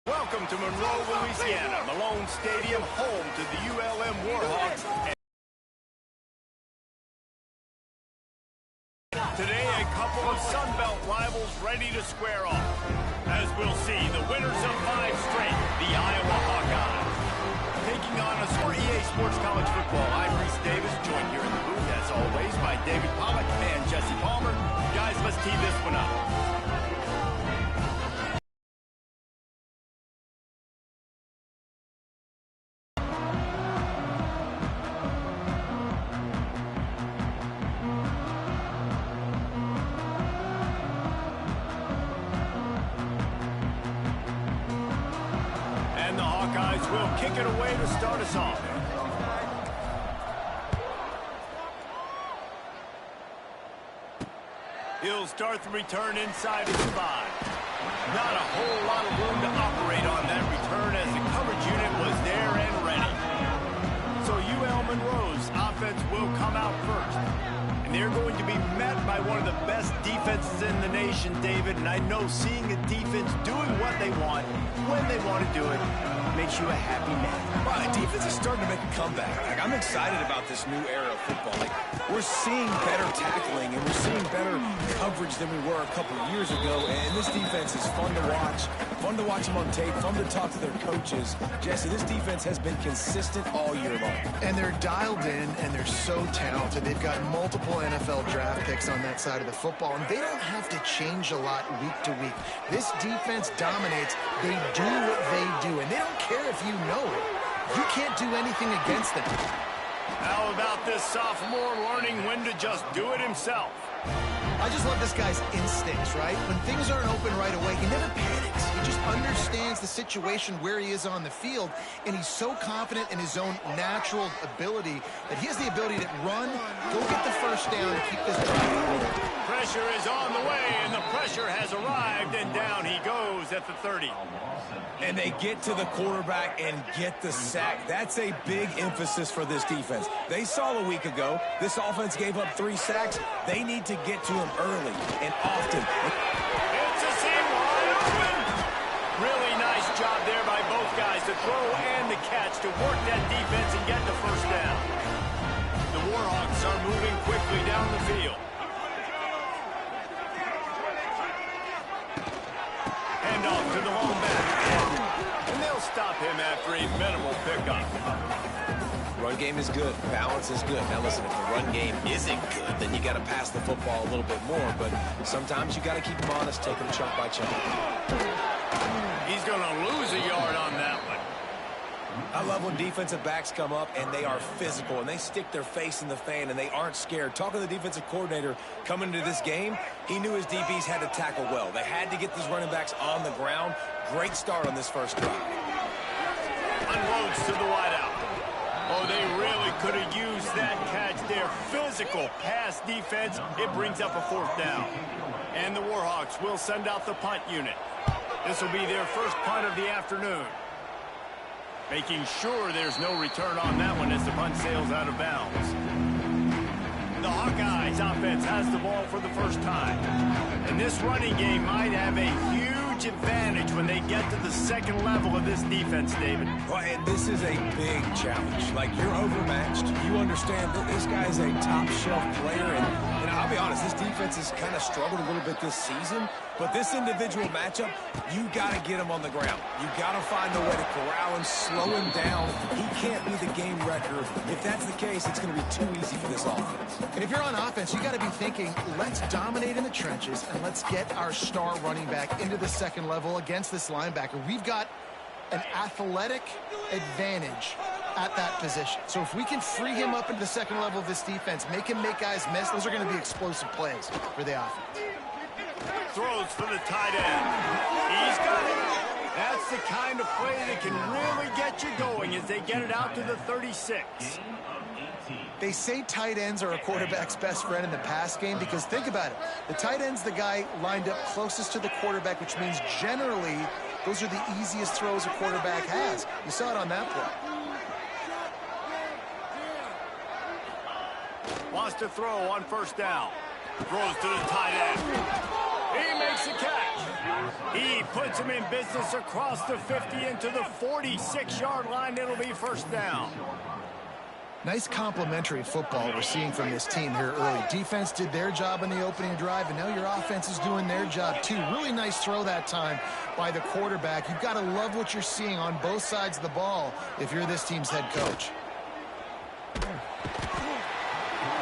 Welcome to Monroe, Louisiana, Malone Stadium, home to the ULM Warhawks. Today, a couple of Sun Belt rivals ready to square off. As we'll see, the winners of 5 straight, the Iowa Hawkeyes. Taking on us for EA Sports College Football, I'm Reese Davis, joined here in the booth, as always, by David Pollack and Jesse Palmer. Guys, let's tee this one up. And the Hawkeyes will kick it away to start us off. He'll start the return inside his 5. Not a whole lot of room to operate on that return as the coverage unit was there and ready. So UL Monroe's offense will come out first. And they're going to be met by one of the best defenses in the nation, David. And I know seeing a defense doing what they want, when they want to do it, makes you a happy man. Well, the defense is starting to make a comeback. I'm excited about this new era of football. We're seeing better tackling, and we're seeing better coverage than we were a couple of years ago. And this defense is fun to watch. Fun to watch them on tape. Fun to talk to their coaches. Jesse, this defense has been consistent all year long. And they're dialed in, and they're so talented. They've got multiple NFL draft picks on that side of the football, and they don't have to change a lot week to week. This defense dominates. They do what they do, and they don't care if you know it. You can't do anything against them. How about this sophomore learning when to just do it himself? I just love this guy's instincts, right? When things aren't open right away, he never panics. He just understands the situation where he is on the field, and he's so confident in his own natural ability that he has the ability to run, go get the first down, and keep this drive moving. Pressure is on the way, and the pressure has arrived, and down he goes at the 30. And they get to the quarterback and get the sack. That's a big emphasis for this defense. They saw a week ago, this offense gave up 3 sacks. They need to get to him early and often. It's a seam wide open. Really nice job there by both guys, the throw and the catch, to work that defense and get the first down. The Warhawks are moving quickly down the field. Hand off to the lone back. And they'll stop him after a minimal pickup. Run game is good. Balance is good. Now listen, if the run game isn't good, then you got to pass the football a little bit more. But sometimes you got to keep them honest, take them chunk by chunk. He's going to lose a yard on that one. I love when defensive backs come up and they are physical and they stick their face in the fan and they aren't scared. Talking to the defensive coordinator coming into this game, he knew his DBs had to tackle well. They had to get these running backs on the ground. Great start on this first drive. Unloads to the wideout. Oh, they really could have used that catch there. Physical pass defense. It brings up a 4th down. And the Warhawks will send out the punt unit. This will be their first punt of the afternoon. Making sure there's no return on that one as the punt sails out of bounds. The Hawkeyes offense has the ball for the first time. And this running game might have a huge advantage when they get to the second level of this defense, David. Well, and this is a big challenge. Like, you're overmatched. You understand that this guy's a top-shelf player. And I'll be honest, this defense has kind of struggled a little bit this season. But this individual matchup, you got to get him on the ground. You got to find a way to corral him, slow him down. He can't be the game wrecker. If that's the case, it's going to be too easy for this offense. And if you're on offense, you got to be thinking, let's dominate in the trenches and let's get our star running back into the second level against this linebacker. We've got an athletic advantage at that position. So if we can free him up into the second level of this defense, make him make guys miss, those are going to be explosive plays for the offense. Throws for the tight end. He's got it. That's the kind of play that can really get you going as they get it out to the 36. They say tight ends are a quarterback's best friend in the pass game because think about it. The tight end's the guy lined up closest to the quarterback, which means generally those are the easiest throws a quarterback has. You saw it on that play. Wants to throw on 1st down. Throws to the tight end. He makes the catch. He puts him in business across the 50 into the 46-yard line. It'll be first down. Nice complementary football we're seeing from this team here early. Defense did their job in the opening drive, and now your offense is doing their job too. Really nice throw that time by the quarterback. You've got to love what you're seeing on both sides of the ball if you're this team's head coach.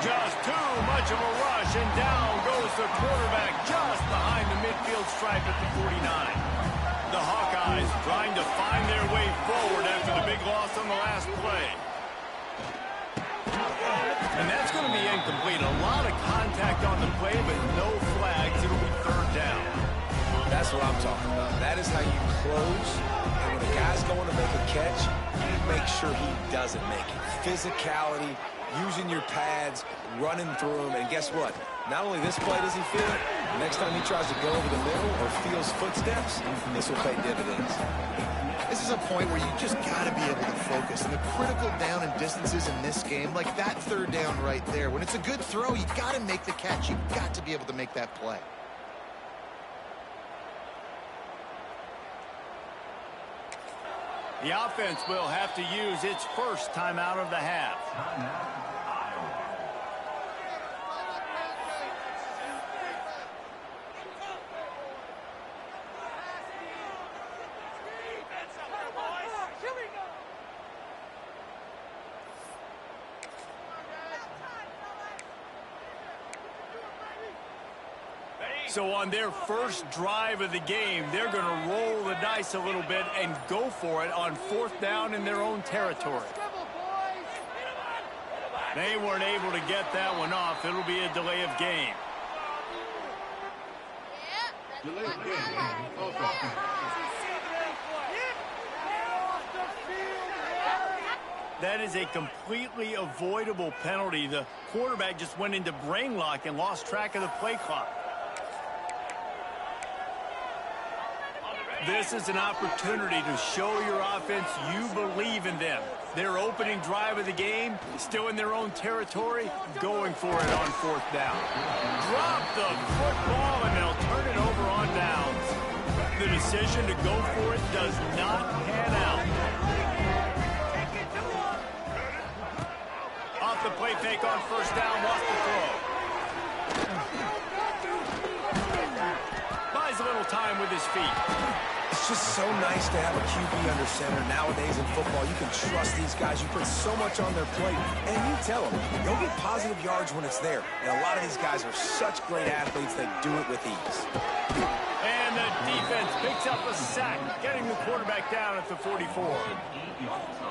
Just too much of a rush, and down goes the quarterback just behind the midfield stripe at the 49. The Hawkeyes trying to find their way forward after the big loss on the last play. And that's going to be incomplete. A lot of contact on the play, but no flags. It'll be third down. That's what I'm talking about. That is how you close. And when a guy's going to make a catch, you make sure he doesn't make it. Physicality, using your pads, running through them. And guess what? Not only this play does he feel it, next time he tries to go over the middle or feels footsteps, this will pay dividends. This is a point where you just got to be able to focus. And the critical down and distances in this game, like that third down right there, when it's a good throw, you got to make the catch. You've got to be able to make that play. The offense will have to use its first timeout of the half. So on their first drive of the game, they're going to roll the dice a little bit and go for it on fourth down in their own territory. They weren't able to get that one off. It'll be a delay of game. That is a completely avoidable penalty. The quarterback just went into brain lock and lost track of the play clock. This is an opportunity to show your offense you believe in them. Their opening drive of the game, still in their own territory, going for it on fourth down. Drop the football, and they'll turn it over on downs. The decision to go for it does not pan out. Off the play fake on first down, lost the throw. Buys a little time with his feet. It's just so nice to have a QB under center. Nowadays in football, you can trust these guys. You put so much on their plate, and you tell them, they'll get positive yards when it's there. And a lot of these guys are such great athletes, they do it with ease. And the defense picks up a sack, getting the quarterback down at the 44.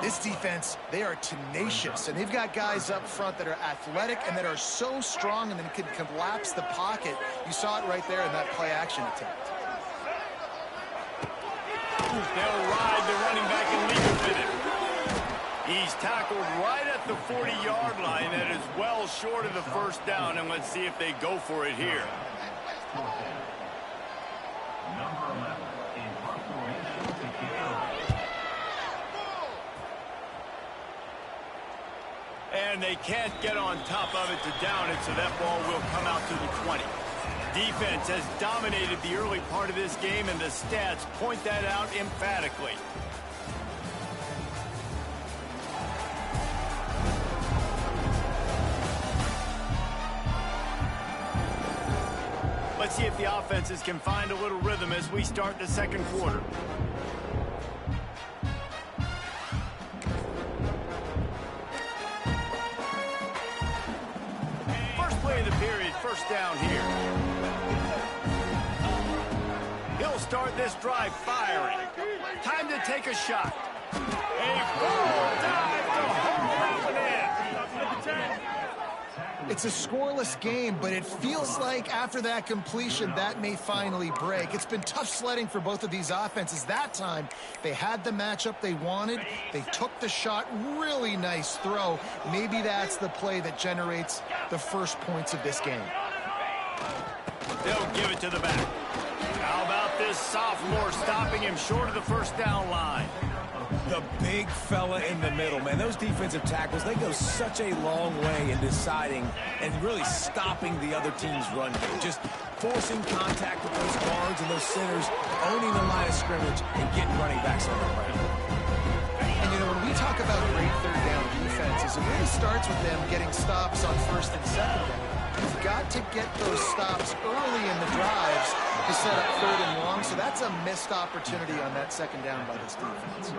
This defense, they are tenacious, and they've got guys up front that are athletic and that are so strong and then can collapse the pocket. You saw it right there in that play-action attempt. They'll ride the running back and leave it with him. He's tackled right at the 40-yard line. That is well short of the first down, and let's see if they go for it here. And they can't get on top of it to down it, so that ball will come out to the 20. Defense has dominated the early part of this game, and the stats point that out emphatically. Let's see if the offenses can find a little rhythm as we start the second quarter. First play of the period, first down here. He'll start this drive firing. Time to take a shot. A full dive to haul that one in. It's a scoreless game, but it feels like after that completion, that may finally break. It's been tough sledding for both of these offenses. That time, they had the matchup they wanted. They took the shot. Really nice throw. Maybe that's the play that generates the first points of this game. They'll give it to the back. How about this sophomore stopping him short of the first down line? The big fella in the middle, man. Those defensive tackles, they go such a long way in deciding and really stopping the other team's run game. Just forcing contact with those guards and those centers, owning the line of scrimmage, and getting running backs on the ground. And, you know, when we talk about great third down defenses, it really starts with them getting stops on first and second down. You've got to get those stops early in the drives to set up third and long, so that's a missed opportunity on that second down by this defense.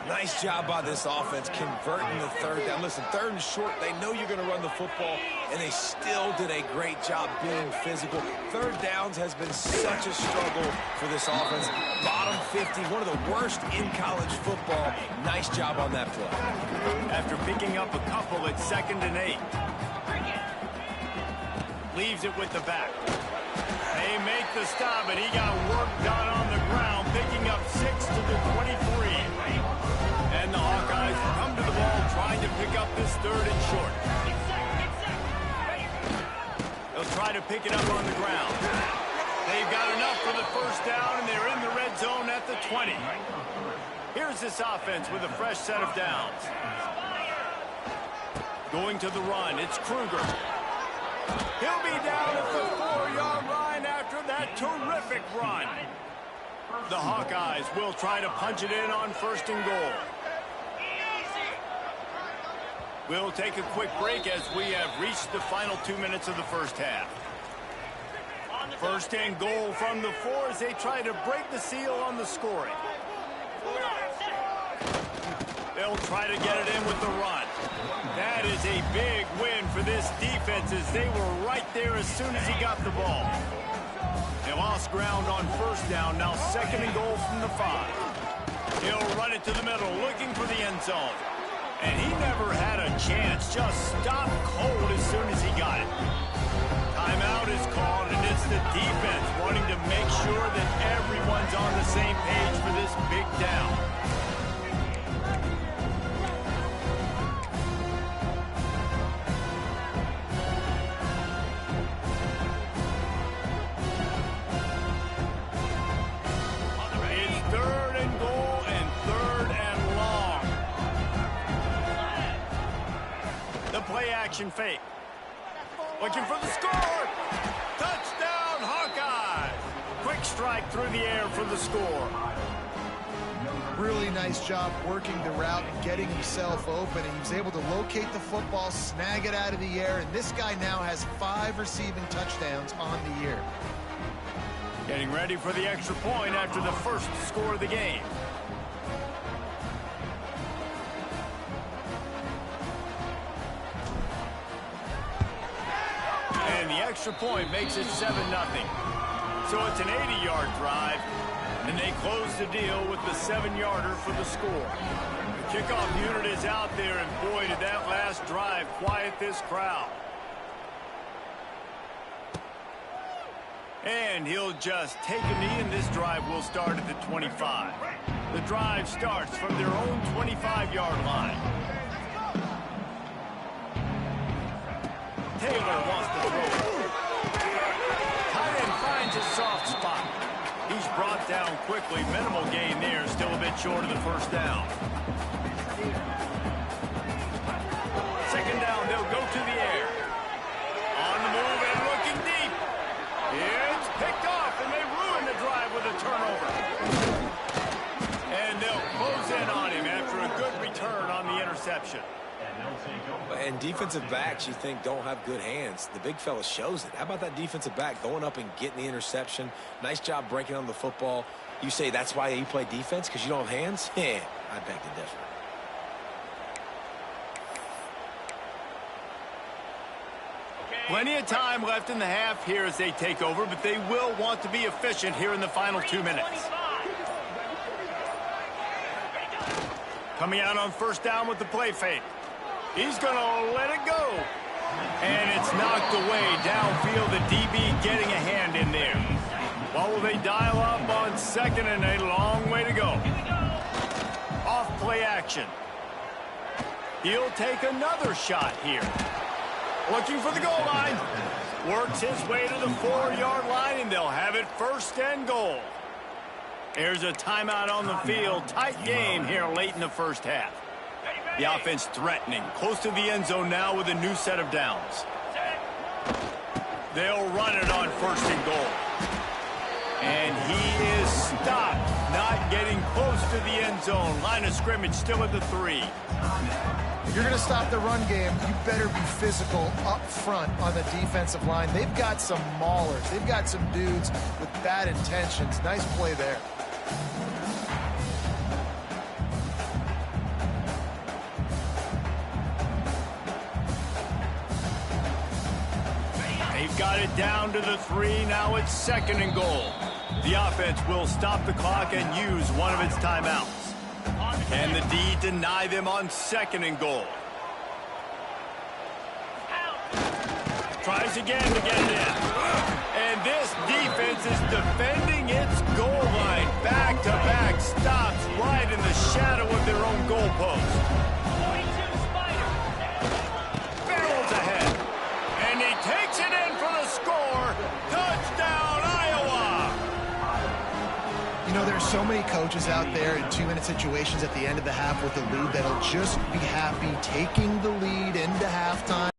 Nice job by this offense converting the third down. Listen, third and short, they know you're going to run the football, and they still did a great job being physical. Third downs has been such a struggle for this offense. Bottom 50, one of the worst in college football. Nice job on that play. After picking up a couple at 2nd and 8. Leaves it with the back. They make the stop, and he got work done on the ground, picking up 6 to the 23. And the Hawkeyes come to the ball, trying to pick up this 3rd and short. They'll try to pick it up on the ground. They've got enough for the first down, and they're in the red zone at the 20. Here's this offense with a fresh set of downs. Going to the run, it's Kruger. He'll be down at the 4-yard line after that terrific run. The Hawkeyes will try to punch it in on 1st and goal. We'll take a quick break as we have reached the final 2 minutes of the first half. 1st and goal from the 4 as they try to break the seal on the scoring. They'll try to get it in with the run. That is a big win for this defense as they were right there as soon as he got the ball. They lost ground on 1st down, now 2nd and goal from the 5. He'll run it to the middle, looking for the end zone. And he never had a chance, just stopped cold as soon as he got it. Timeout is called, and it's the defense wanting to make sure that everyone's on the same page for this big down. Action fake. Looking for the score. Touchdown, Hawkeyes. Quick strike through the air for the score. Really nice job working the route and getting himself open. And he was able to locate the football, snag it out of the air, and this guy now has 5 receiving touchdowns on the year. Getting ready for the extra point after the first score of the game. And the extra point makes it 7-0. So it's an 80-yard drive, and they close the deal with the 7-yarder for the score. The kickoff unit is out there, and boy, did that last drive quiet this crowd. And he'll just take a knee, and this drive will start at the 25. The drive starts from their own 25-yard line. Taylor wants to throw it. Tight end finds a soft spot. He's brought down quickly. Minimal gain there. Still a bit short of the first down. 2nd down. They'll go to the air. On the move and looking deep. It's picked off, and they ruin the drive with a turnover. And they'll close in on him after a good return on the interception. And defensive backs, you think, don't have good hands. The big fella shows it. How about that defensive back going up and getting the interception? Nice job breaking on the football. You say that's why you play defense, because you don't have hands? Yeah, I beg to differ. Plenty of time left in the half here as they take over, but they will want to be efficient here in the final 2 minutes. Coming out on 1st down with the play fake. He's going to let it go. And it's knocked away downfield. The DB getting a hand in there. What will they dial up on 2nd and a long way to go? Off play action. He'll take another shot here. Looking for the goal line. Works his way to the 4-yard line, and they'll have it 1st and goal. There's a timeout on the field. Tight game here late in the first half. The offense threatening. Close to the end zone now with a new set of downs. They'll run it on 1st and goal. And he is stopped, not getting close to the end zone. Line of scrimmage still at the 3. If you're going to stop the run game, you better be physical up front on the defensive line. They've got some maulers. They've got some dudes with bad intentions. Nice play there. They've got it down to the 3. Now it's 2nd and goal. The offense will stop the clock and use one of its timeouts. And the D deny them on 2nd and goal. Tries again to get it in. And this defense is defending its goal line. Back-to-back stops right in the shadow of their own goalpost. Barrels ahead. And he takes it in for the score. Touchdown, Iowa! You know, there's so many coaches out there in 2-minute situations at the end of the half with the lead that'll just be happy taking the lead into halftime.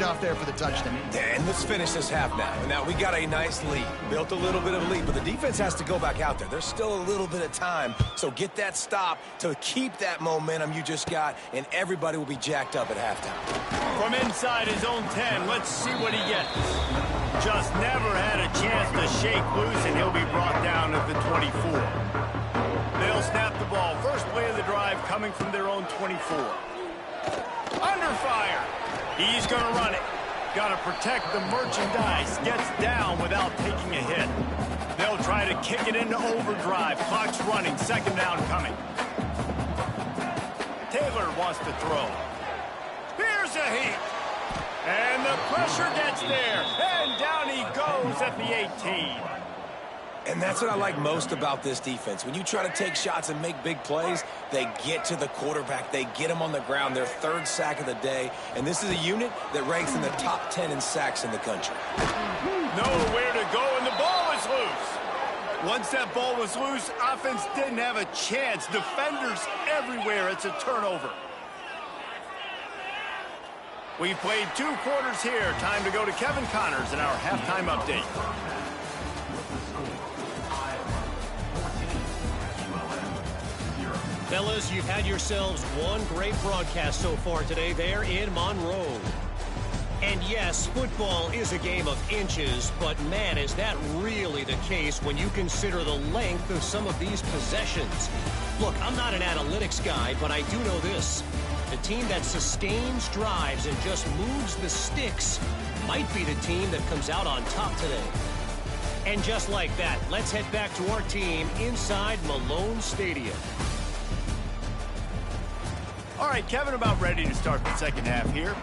Off there for the touchdown. And let's finish this half now. Now, we got a nice lead. Built a little bit of a lead, but the defense has to go back out there. There's still a little bit of time, so get that stop to keep that momentum you just got, and everybody will be jacked up at halftime. From inside his own 10, let's see what he gets. Just never had a chance to shake loose, and he'll be brought down at the 24. They'll snap the ball. First play of the drive coming from their own 24. Under fire. He's going to run it. Got to protect the merchandise. Gets down without taking a hit. They'll try to kick it into overdrive. Clock's running. 2nd down coming. Taylor wants to throw. Here's a heat. And the pressure gets there. And down he goes at the 18. And that's what I like most about this defense. When you try to take shots and make big plays, they get to the quarterback. They get him on the ground. Their third sack of the day. And this is a unit that ranks in the top 10 in sacks in the country. Nowhere to go, and the ball is loose. Once that ball was loose, offense didn't have a chance. Defenders everywhere. It's a turnover. We've played 2 quarters here. Time to go to Kevin Connors in our halftime update. Fellas, you've had yourselves one great broadcast so far today there in Monroe. And yes, football is a game of inches, but man, is that really the case when you consider the length of some of these possessions. Look, I'm not an analytics guy, but I do know this. The team that sustains drives and just moves the sticks might be the team that comes out on top today. And just like that, let's head back to our team inside Malone Stadium. All right, Kevin, about ready to start the second half here.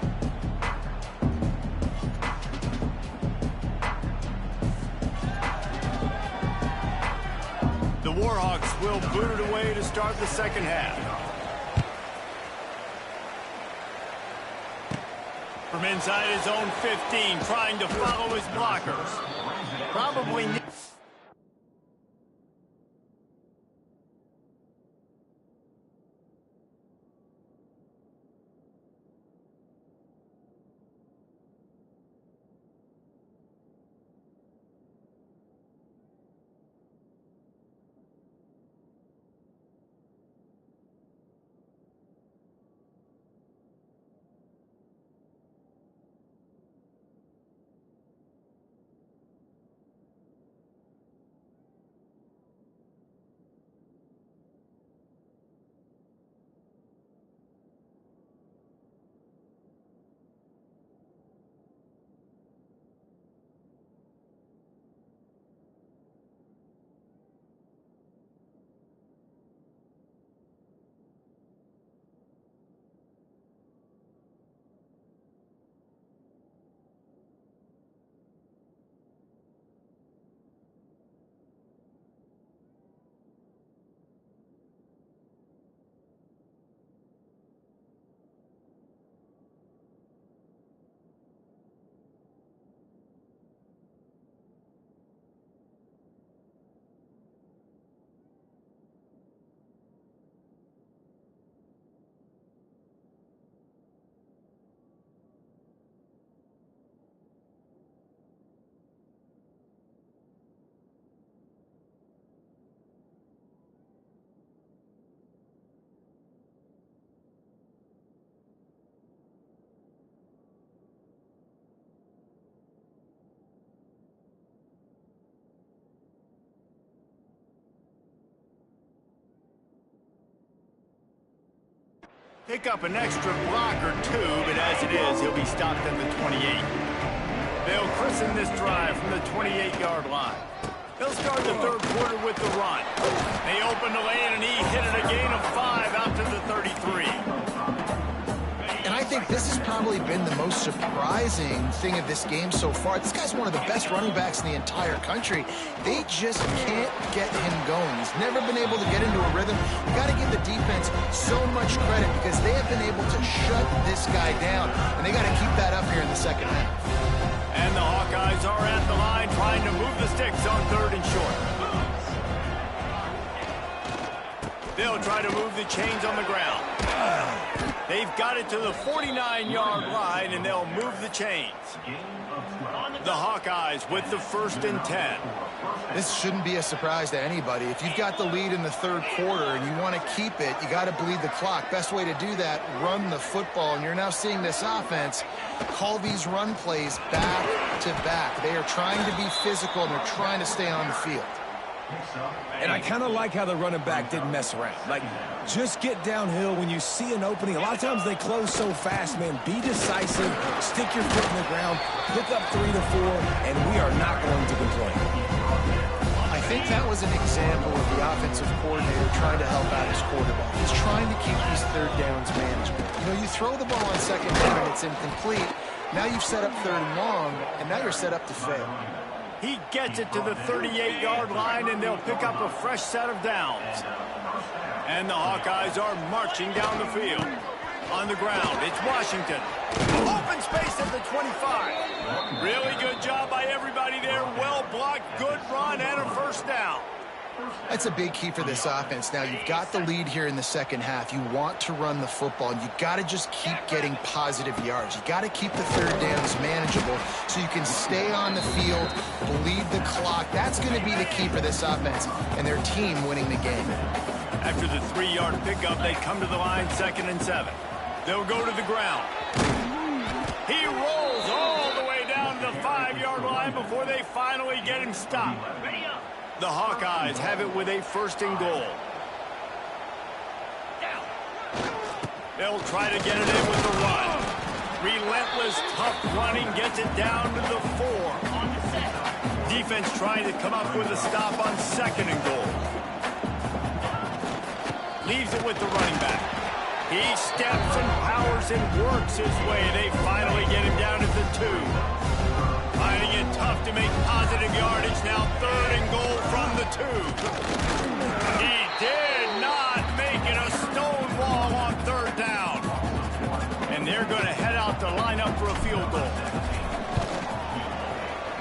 The Warhawks will boot it away to start the second half. From inside his own 15, trying to follow his blockers. Probably... Pick up an extra block or 2, but as it is, he'll be stopped at the 28. They'll christen this drive from the 28-yard line. They'll start the third quarter with the run. They open the lane, and he hit it a gain of 5 out to the 33. And I think this has probably been the most surprising thing of this game so far. This guy's one of the best running backs in the entire country. They just can't get him going. He's never been able to get into a rhythm. You got to give the defense so much credit because they have been able to shut this guy down, and they got to keep that up here in the second half. And the Hawkeyes are at the line trying to move the sticks on 3rd and short. They'll try to move the chains on the ground. They've got it to the 49-yard line, and they'll move the chains. The Hawkeyes with the 1st and 10. This shouldn't be a surprise to anybody. If you've got the lead in the third quarter and you want to keep it, you got to bleed the clock. Best way to do that, run the football. And you're now seeing this offense call these run plays back to back. They are trying to be physical, and they're trying to stay on the field. And I kind of like how the running back didn't mess around. Like, just get downhill when you see an opening. A lot of times they close so fast, man. Be decisive, stick your foot in the ground, pick up 3 to 4, and we are not going to complain. I think that was an example of the offensive coordinator trying to help out his quarterback. He's trying to keep these third downs manageable. You know, you throw the ball on second down and it's incomplete. Now you've set up third and long, and now you're set up to fail. He gets it to the 38-yard line, and they'll pick up a fresh set of downs. And the Hawkeyes are marching down the field. On the ground, it's Washington. Open space at the 25. Really good job by everybody there. Well blocked, good run, and a first down. That's a big key for this offense. Now, you've got the lead here in the second half. You want to run the football, and you got to just keep getting positive yards. You got to keep the third downs manageable so you can stay on the field, bleed the clock. That's going to be the key for this offense and their team winning the game. After the 3-yard pickup, they come to the line, 2nd and 7. They'll go to the ground. He rolls all the way down to the 5-yard line before they finally get him stopped. The Hawkeyes have it with a 1st and goal. They'll try to get it in with the run. Relentless, tough running gets it down to the 4. Defense trying to come up with a stop on 2nd and goal. Leaves it with the running back. He steps and powers and works his way. They finally get him down at the 2. Finding it tough to make positive yardage. Now 3rd and goal from the 2. He did not make it a stone wall on 3rd down. And they're going to head out to line up for a field goal.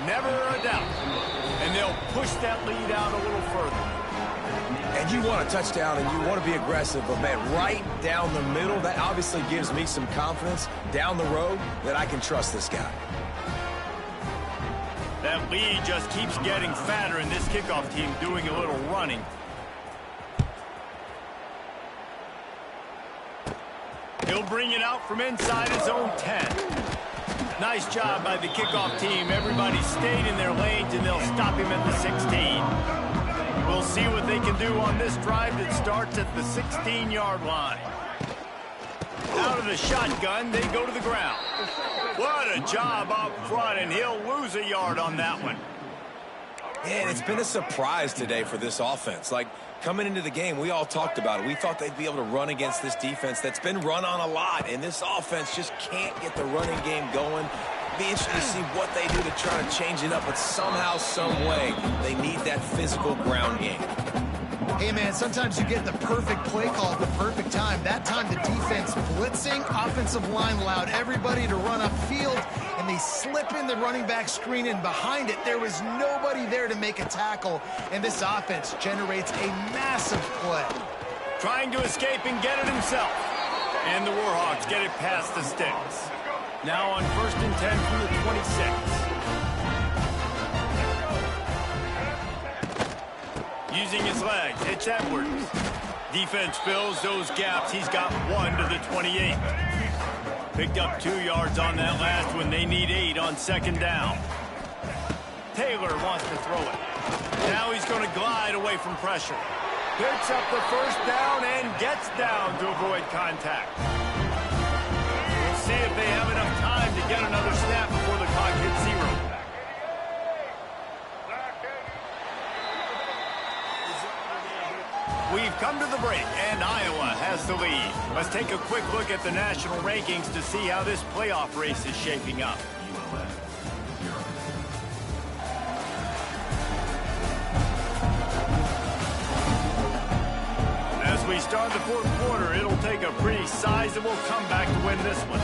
Never a doubt. And they'll push that lead out a little further. And you want a touchdown and you want to be aggressive, but man, right down the middle, that obviously gives me some confidence down the road that I can trust this guy. That lead just keeps getting fatter, and this kickoff team doing a little running. He'll bring it out from inside his own 10. Nice job by the kickoff team. Everybody stayed in their lanes, and they'll stop him at the 16. We'll see what they can do on this drive that starts at the 16-yard line. Out of the shotgun, they go to the ground. What a job up front, and he'll lose a yard on that one. And it's been a surprise today for this offense. Like, coming into the game, we all talked about it. We thought they'd be able to run against this defense that's been run on a lot, and this offense just can't get the running game going. Be interested to see what they do to try to change it up, but somehow, some way, they need that physical ground game. Hey, man, sometimes you get the perfect play call at the perfect time. That time, the defense blitzing, offensive line allowed everybody to run upfield, and they slip in the running back screen, and behind it, there was nobody there to make a tackle, and this offense generates a massive play. Trying to escape and get it himself. And the Warhawks get it past the sticks. Now on 1st and 10 from the 26. Using his legs, it's Edwards. Defense fills those gaps. He's got 1 to the 28. Picked up 2 yards on that last one. They need 8 on 2nd down. Taylor wants to throw it. Now he's going to glide away from pressure. Picks up the 1st down and gets down to avoid contact. We'll see if they have enough time to get another snap before the clock hits 0. We've come to the break, and Iowa has the lead. Let's take a quick look at the national rankings to see how this playoff race is shaping up. As we start the 4th quarter, it'll take a pretty sizable comeback to win this one.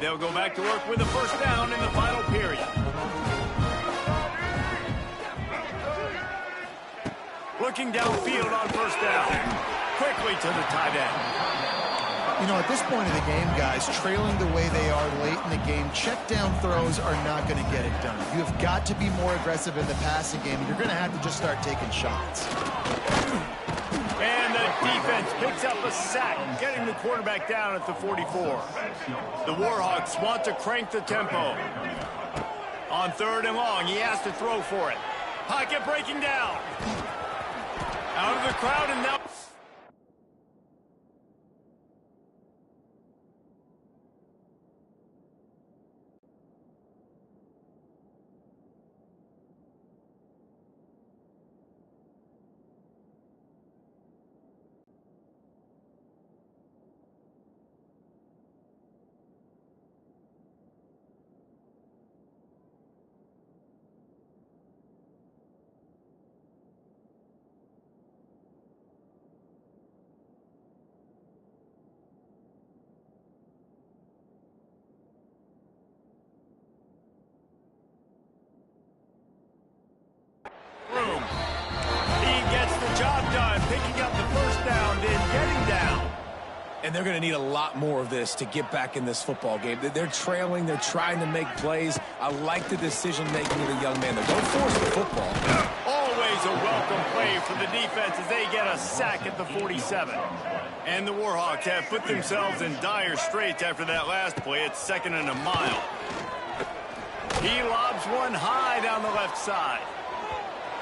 They'll go back to work with a 1st down in the final period. Looking downfield on 1st down. Quickly to the tight end. You know, at this point in the game, guys, trailing the way they are late in the game, check down throws are not going to get it done. You have got to be more aggressive in the passing game. You're going to have to just start taking shots. And the defense picks up a sack, getting the quarterback down at the 44. The Warhawks want to crank the tempo. On 3rd and long, he has to throw for it. Pocket breaking down. Out of the crowd, and now time picking up the first down, then getting down. And they're going to need a lot more of this to get back in this football game. They're trailing. They're trying to make plays. I like the decision-making of the young man. Don't force the football. Always a welcome play for the defense as they get a sack at the 47. And the Warhawks have put themselves in dire straits after that last play. It's 2nd and a mile. He lobs one high down the left side.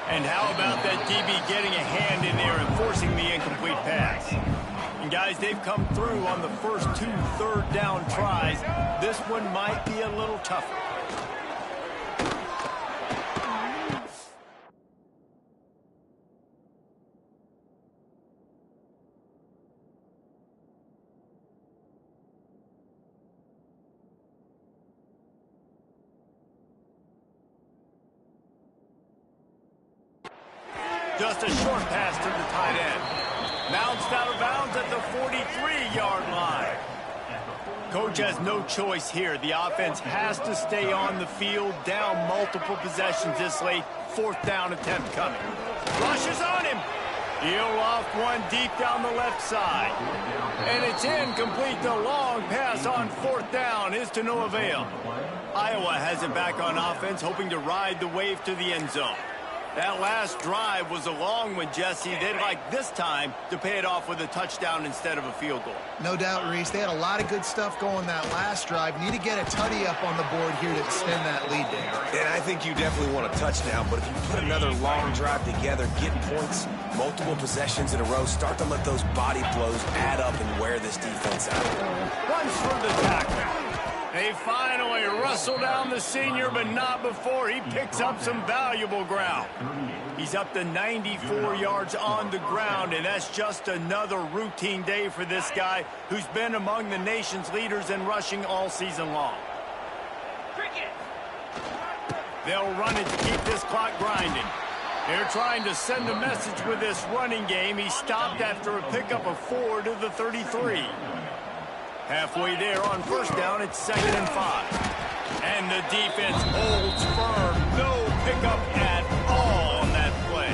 And how about that DB getting a hand in there and forcing the incomplete pass? And guys, they've come through on the first 2 third-down tries. This one might be a little tougher. Just a short pass to the tight end. Bounced out of bounds at the 43-yard line. Coach has no choice here. The offense has to stay on the field, down multiple possessions this late. 4th down attempt coming. Rushes on him. He'll loft one deep down the left side. And it's incomplete. The long pass on 4th down is to no avail. Iowa has it back on offense, hoping to ride the wave to the end zone. That last drive was a long one, Jesse. They'd like this time to pay it off with a touchdown instead of a field goal. No doubt, Reese. They had a lot of good stuff going that last drive. Need to get a tutty up on the board here to extend that lead there. And I think you definitely want a touchdown, but if you put another long drive together, get points, multiple possessions in a row, start to let those body blows add up and wear this defense out. Runs for the tackle. They finally wrestle down the senior, but not before he picks up some valuable ground. He's up to 94 yards on the ground, and that's just another routine day for this guy who's been among the nation's leaders in rushing all season long. They'll run it to keep this clock grinding. They're trying to send a message with this running game. He stopped after a pickup of 4 to the 33. Halfway there on 1st down, it's 2nd and 5. And the defense holds firm. No pickup at all on that play.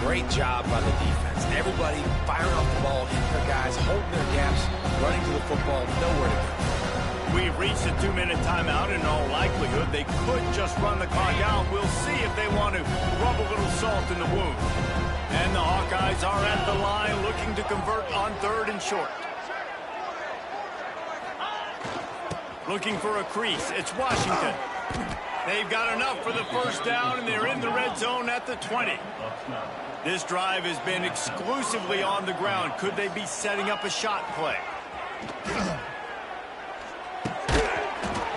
Great job by the defense. Everybody firing off the ball, hitting their guys, holding their gaps, running to the football, nowhere to go. We've reached a 2-minute timeout. In all likelihood, they could just run the clock out. We'll see if they want to rub a little salt in the wound. And the Hawkeyes are at the line looking to convert on 3rd and short. Looking for a crease. It's Washington. They've got enough for the 1st down, and they're in the red zone at the 20. This drive has been exclusively on the ground. Could they be setting up a shot play?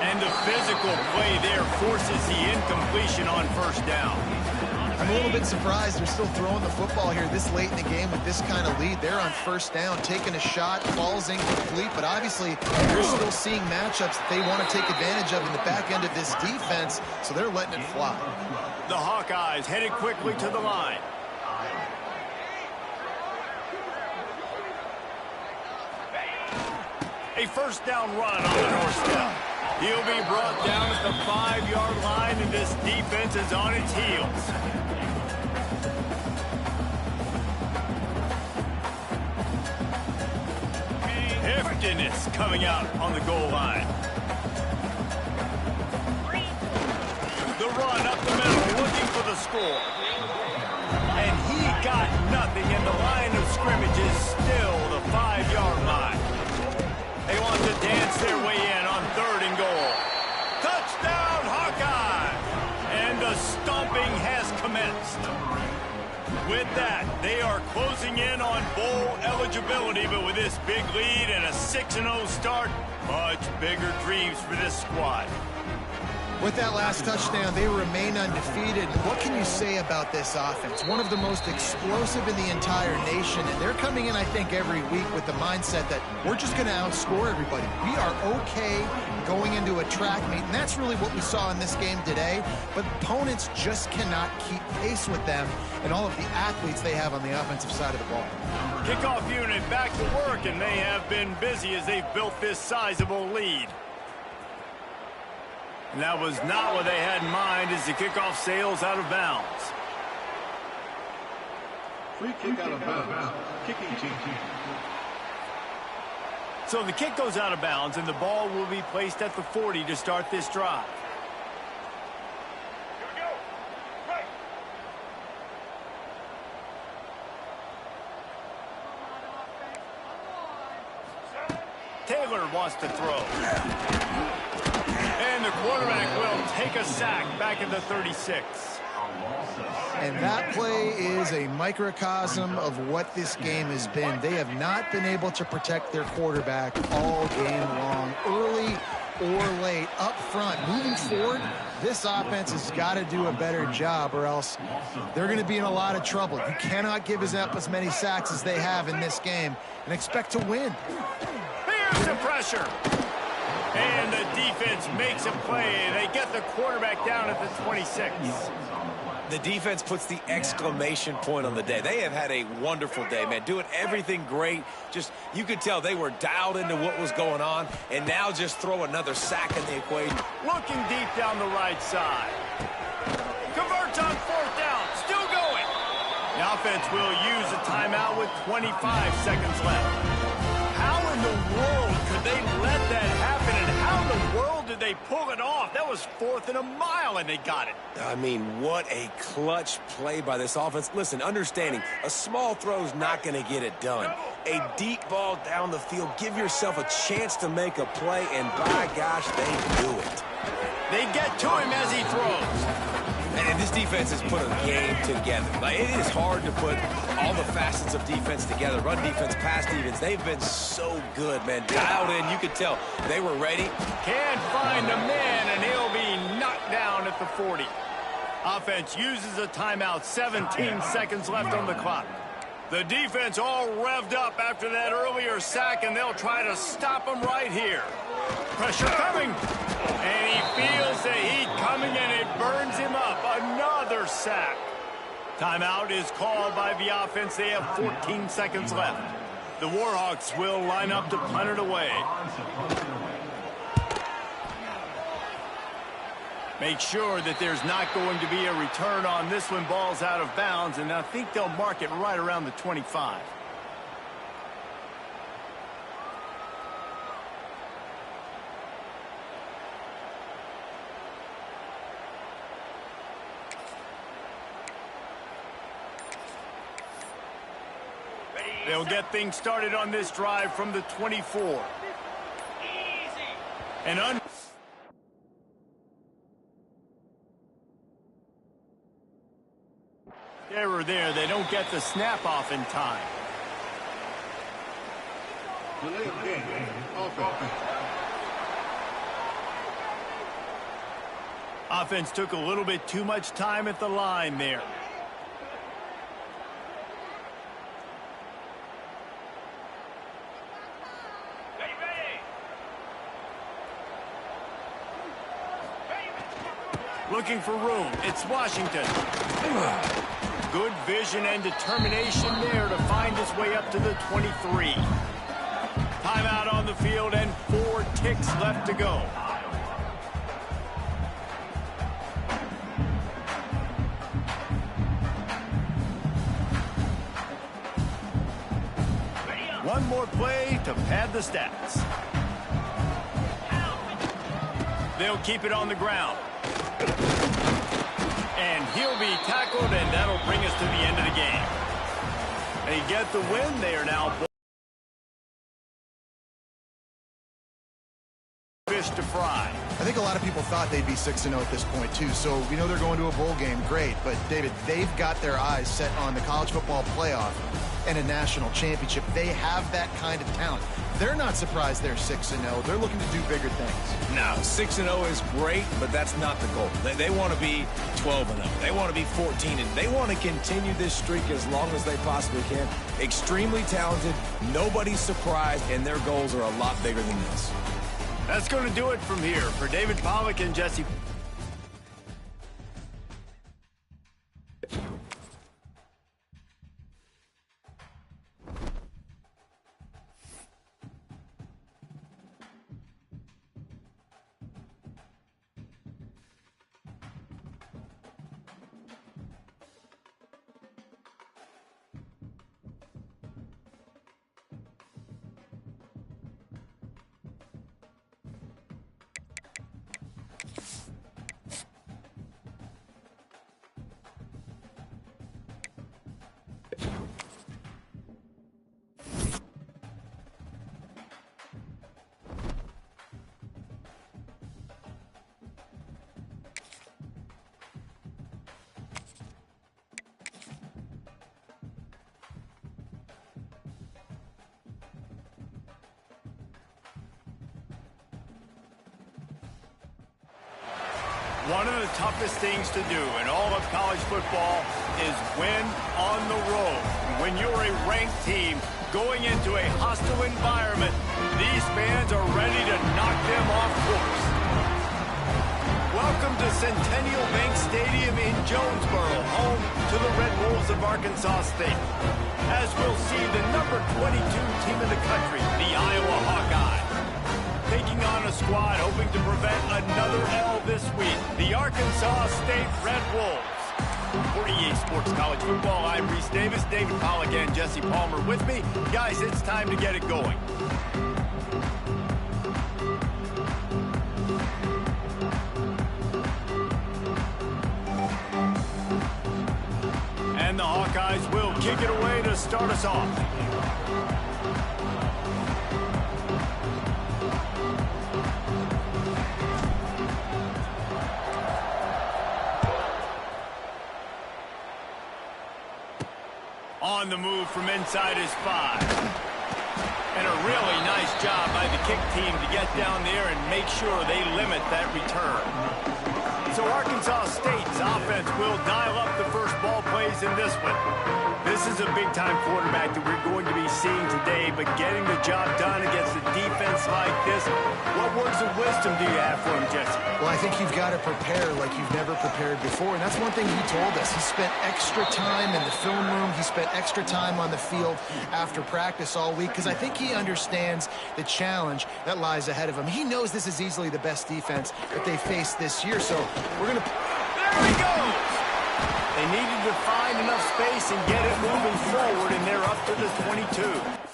And the physical play there forces the incompletion on 1st down. I'm a little bit surprised they're still throwing the football here this late in the game with this kind of lead. They're on 1st down, taking a shot, falls incomplete, but obviously they're still seeing matchups that they want to take advantage of in the back end of this defense, so they're letting it fly. The Hawkeyes headed quickly to the line. A 1st down run on the north step. He'll be brought down at the 5-yard line, and this defense is on its heels. Heftiness coming out on the goal line. The run up the middle, looking for the score. And he got nothing, and the line of scrimmage is still the 5-yard line. They want to dance their way in on 3rd and goal. Touchdown, Hawkeye! And the stomping has commenced. With that, they are closing in on bowl eligibility, but with this big lead and a 6-0 start, much bigger dreams for this squad. With that last touchdown, they remain undefeated. What can you say about this offense? One of the most explosive in the entire nation, and they're coming in, I think, every week with the mindset that we're just going to outscore everybody. We are okay going into a track meet, and that's really what we saw in this game today, but opponents just cannot keep pace with them and all of the athletes they have on the offensive side of the ball. Kickoff unit back to work, and they have been busy as they've built this sizable lead. And that was not what they had in mind as the kickoff sails out of bounds. Free kick out of bounds. Kicking team. So the kick goes out of bounds, and the ball will be placed at the 40 to start this drive. Taylor wants to throw. And the quarterback will take a sack back at the 36. And that play is a microcosm of what this game has been. They have not been able to protect their quarterback all game long, early or late, up front. Moving forward, this offense has got to do a better job, or else they're going to be in a lot of trouble. You cannot give up as many sacks as they have in this game and expect to win. Here's the pressure. And the defense makes a play. They get the quarterback down at the 26. The defense puts the exclamation point on the day. They have had a wonderful day, man. Doing everything great. Just, you could tell they were dialed into what was going on, and now just throw another sack in the equation. Looking deep down the right side. Converts on fourth down. Still going. The offense will use a timeout with 25 seconds left. How in the world could they let that happen, and how in the world did they pull it off? That was 4th and a mile, and they got it. I mean, what a clutch play by this offense. Listen, understanding, a small throw's not going to get it done. A deep ball down the field, give yourself a chance to make a play, and by gosh, they do it. They get to him as he throws. And this defense has put a game together. Like, it is hard to put all the facets of defense together. Run defense, pass defense. They've been so good, man. Dialed in. You could tell they were ready. Can't find a man, and he'll be knocked down at the 40. Offense uses a timeout. 17 seconds left on the clock. The defense all revved up after that earlier sack, and they'll try to stop him right here. Pressure coming. And he feels the heat coming, and it burns him up. Another sack. Timeout is called by the offense. They have 14 seconds left. The Warhawks will line up to punt it away. Make sure that there's not going to be a return on this one. Ball's out of bounds, and I think they'll mark it right around the 25. They'll get things started on this drive from the 24. And error there. They don't get the snap off in time. Delay of game. Offense. Offense took a little bit too much time at the line there. Looking for room. It's Washington. Good vision and determination there to find his way up to the 23. Timeout on the field and 4 ticks left to go. One more play to pad the stats. They'll keep it on the ground. And he'll be tackled, and that'll bring us to the end of the game. They get the win. They are now fish to fry. I think a lot of people thought they'd be 6-0 at this point, too. So we know they're going to a bowl game. Great. But, David, they've got their eyes set on the college football playoff and a national championship. They have that kind of talent. They're not surprised they're 6-0. They're looking to do bigger things. No, 6-0 is great, but that's not the goal. They want to be 12-0. They want to be 14-0. They want to continue this streak as long as they possibly can. Extremely talented. Nobody's surprised, and their goals are a lot bigger than this. That's going to do it from here. For David Pollack and Jesse One of the toughest things to do in all of college football is win on the road. When you're a ranked team going into a hostile environment, these fans are ready to knock them off course. Welcome to Centennial Bank Stadium in Jonesboro, home to the Red Wolves of Arkansas State. As we'll see the number 22 team in the country, the Iowa Hawkeyes, taking on a squad hoping to prevent another L this week, the Arkansas State Red Wolves. For EA Sports College Football, I'm Reese Davis, David Pollack, and Jesse Palmer with me. Guys, it's time to get it going. And the Hawkeyes will kick it away to start us off. On the move from inside his 5. And a really nice job by the kick team to get down there and make sure they limit that return. So Arkansas State's offense will dial up the first ball plays in this one. This is a big-time quarterback that we're going to be seeing today, but getting the job done against a defense like this, what words of wisdom do you have for him, Jesse? Well, I think you've got to prepare like you've never prepared before, and that's one thing he told us. He spent extra time in the film room. He spent extra time on the field after practice all week, because I think he understands the challenge that lies ahead of him. He knows this is easily the best defense that they faced this year, so we're going to... There he goes! They needed to find enough space and get it moving forward, and they're up to the 22.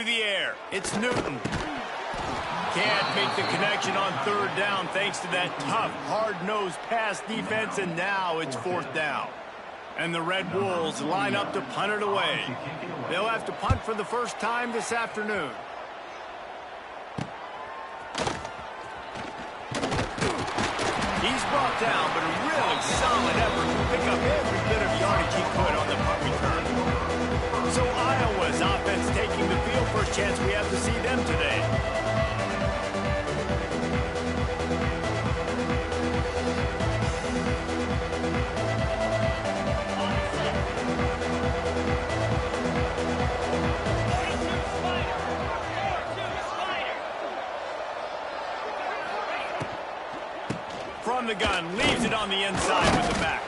The air. It's Newton. Can't make the connection on third down thanks to that tough, hard-nosed pass defense, and now it's fourth down. And the Red Wolves line up to punt it away. They'll have to punt for the first time this afternoon. He's brought down, but a really solid effort to pick up every bit of yardage he could on the punt return. So Iowa's offense taking the field. First chance we have to see them today. from the gun, leaves it on the inside with the back.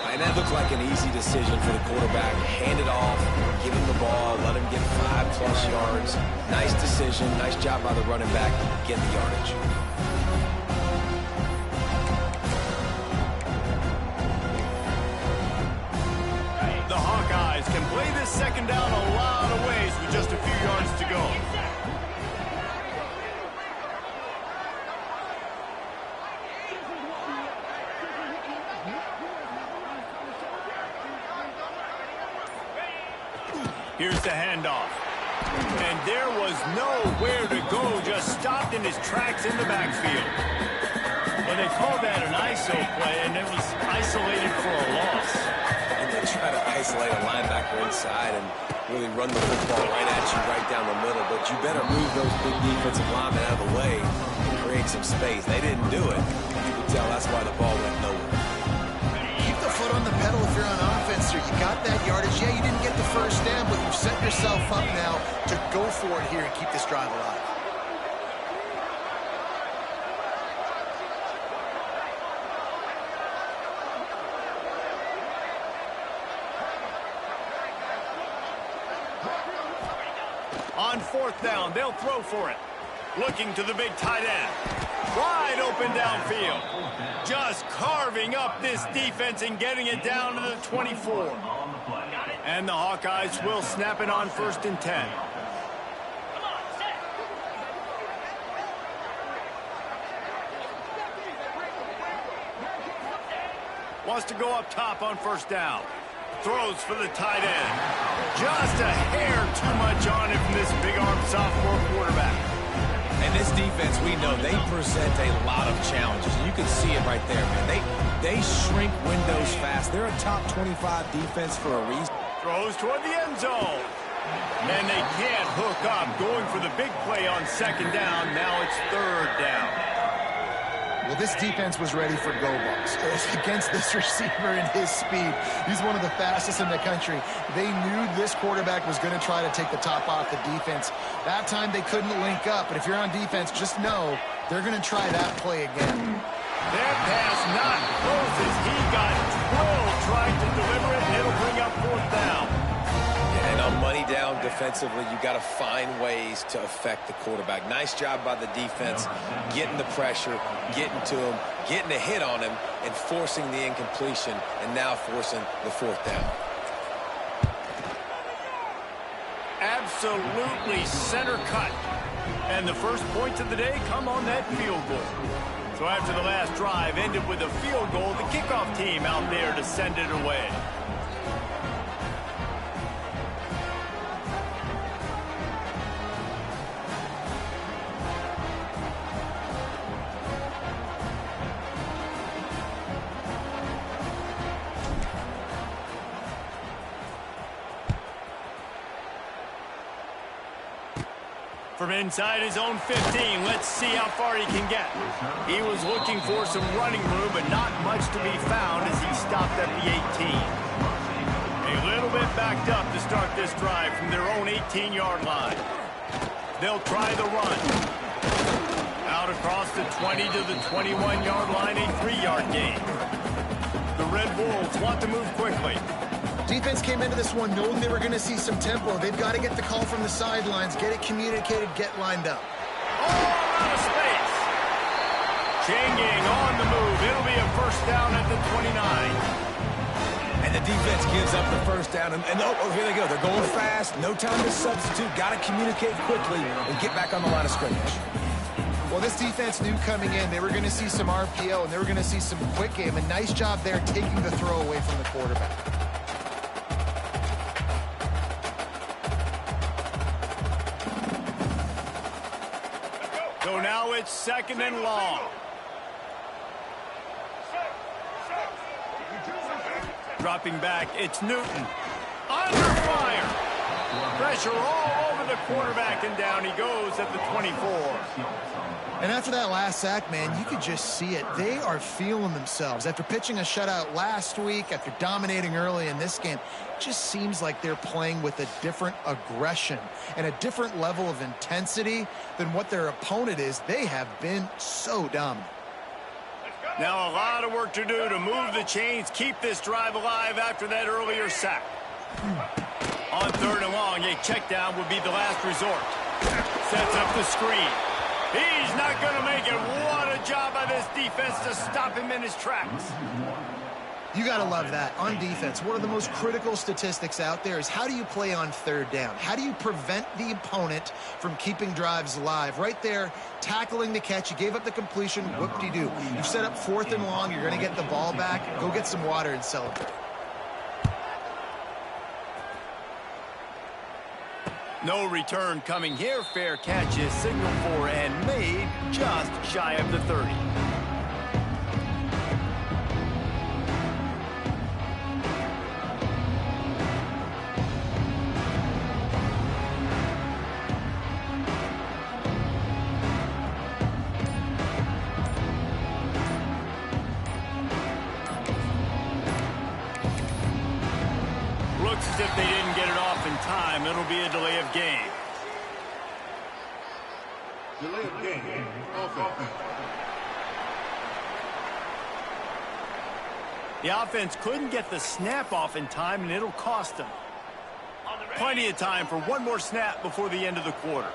And that looked like an easy decision for the quarterback. Hand it off, give him the ball, let him get 5+ yards. Nice decision, nice job by the running back, get the yardage. The Hawkeyes can play this second down a lot of ways with just a few yards to go. Here's the handoff. And there was nowhere to go, just stopped in his tracks in the backfield. Well, they called that an ISO play, and it was isolated for a loss. And they try to isolate a linebacker inside and really run the football right at you, right down the middle. But you better move those big defensive linemen out of the way and create some space. They didn't do it. You can tell that's why the ball went nowhere. Keep the foot on the pedal if you're on offense, sir. You got that yardage. Yeah, you didn't get the first down, but you've set yourself up now to go for it here and keep this drive alive. On 4th down, they'll throw for it. Looking to the big tight end. Wide open downfield. Just carving up this defense and getting it down to the 24. And the Hawkeyes will snap it on 1st and 10. Wants to go up top on 1st down. Throws for the tight end. Just a hair too much on him from this big-armed sophomore quarterback. And this defense, we know, they present a lot of challenges. You can see it right there, man. They shrink windows fast. They're a top 25 defense for a reason. Throws toward the end zone. And they can't hook up. Going for the big play on 2nd down. Now it's 3rd down. Well, this defense was ready for go balls against this receiver and his speed. He's one of the fastest in the country. They knew this quarterback was going to try to take the top off the defense. That time they couldn't link up, but if you're on defense, just know they're going to try that play again. That pass not close as he got twirled trying to deliver it, and it'll bring up 4th down. And on money down defensively, you got to find ways to affect the quarterback. Nice job by the defense, getting the pressure, getting to him, getting a hit on him, and forcing the incompletion, and now forcing the 4th down. Absolutely center cut. And the first points of the day come on that field goal. So after the last drive ended with a field goal, the kickoff team out there to send it away. From inside his own 15, let's see how far he can get. He was looking for some running room, but not much to be found as he stopped at the 18. A little bit backed up to start this drive from their own 18-yard line. They'll try the run. Out across the 20 to the 21-yard line, a 3-yard gain. The Red Wolves want to move quickly. Defense came into this one knowing they were going to see some tempo. They've got to get the call from the sidelines, get it communicated, get lined up. Oh, out of space. Changing on the move. It'll be a 1st down at the 29. And the defense gives up the 1st down. And oh, here they go. They're going fast. No time to substitute. Got to communicate quickly and get back on the line of scrimmage. Well, this defense knew coming in they were going to see some RPO and they were going to see some quick game. A nice job there taking the throw away from the quarterback. So now it's 2nd and long. Dropping back, it's Newton. Under fire. Pressure all over the quarterback, and down he goes at the 24. And after that last sack, man, you could just see it. They are feeling themselves. After pitching a shutout last week, after dominating early in this game, it just seems like they're playing with a different aggression and a different level of intensity than what their opponent is. They have been so dominant. Now a lot of work to do to move the chains, keep this drive alive after that earlier sack. On 3rd and long, a check down would be the last resort. Sets up the screen. He's not going to make it. What a job by this defense to stop him in his tracks. You got to love that. On defense, one of the most critical statistics out there is how do you play on 3rd down? How do you prevent the opponent from keeping drives alive? Right there, tackling the catch. You gave up the completion. Whoop-de-doo. You've set up 4th and long. You're going to get the ball back. Go get some water and celebrate. No return coming here. Fair catch is signaled for and made just shy of the 30. Looks as if they didn't get it off in time. It'll be a delay of game. Delay of game. Offense. The offense couldn't get the snap off in time, and it'll cost them. Plenty of time for one more snap before the end of the quarter.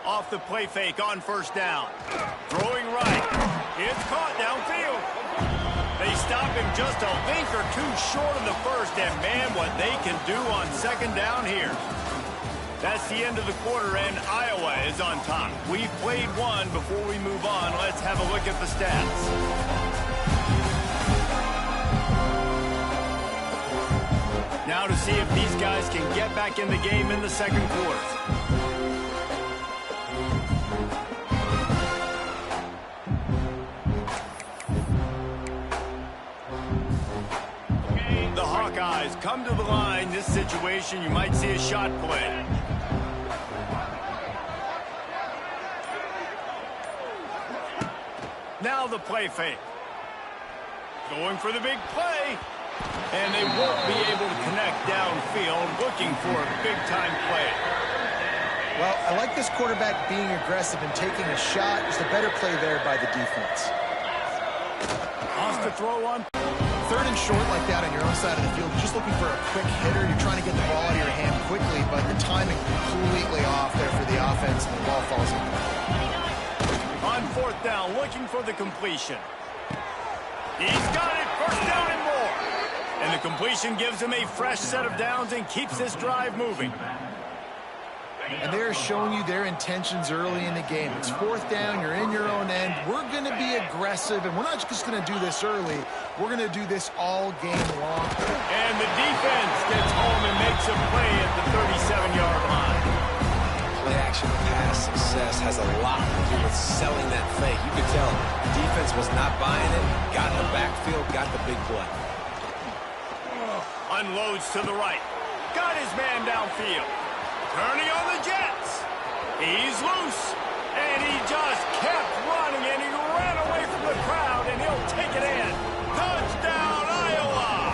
Off the play fake on 1st down. Throwing right. It's caught downfield. They stop him just a length or two short of the 1st, and man, what they can do on 2nd down here. That's the end of the quarter, and Iowa is on top. We've played one. Before we move on, let's have a look at the stats. Now to see if these guys can get back in the game in the 2nd quarter. The Hawkeyes come to the line. This situation, you might see a shot play. Now the play fake. Going for the big play. And they won't be able to connect downfield, looking for a big-time play. Well, I like this quarterback being aggressive and taking a shot. Just a better play there by the defense. Wants to throw on. 3rd and short like that on your own side of the field, just looking for a quick hitter. You're trying to get the ball out of your hand quickly, but the timing completely off there for the offense, and the ball falls in. On 4th down, looking for the completion. He's got it, 1st down and more. And the completion gives him a fresh set of downs and keeps this drive moving. And they're showing you their intentions early in the game. It's 4th down, you're in your own end. We're going to be aggressive, and we're not just going to do this early. We're going to do this all game long. And the defense gets home and makes a play at the 37-yard line. Play-action pass success has a lot to do with selling that fake. You could tell the defense was not buying it, got in the backfield, got the big play. Unloads to the right. Got his man downfield. Turning on the Jets. He's loose. And he just kept running, and he ran away from the crowd, and he'll take it in. Touchdown, Iowa!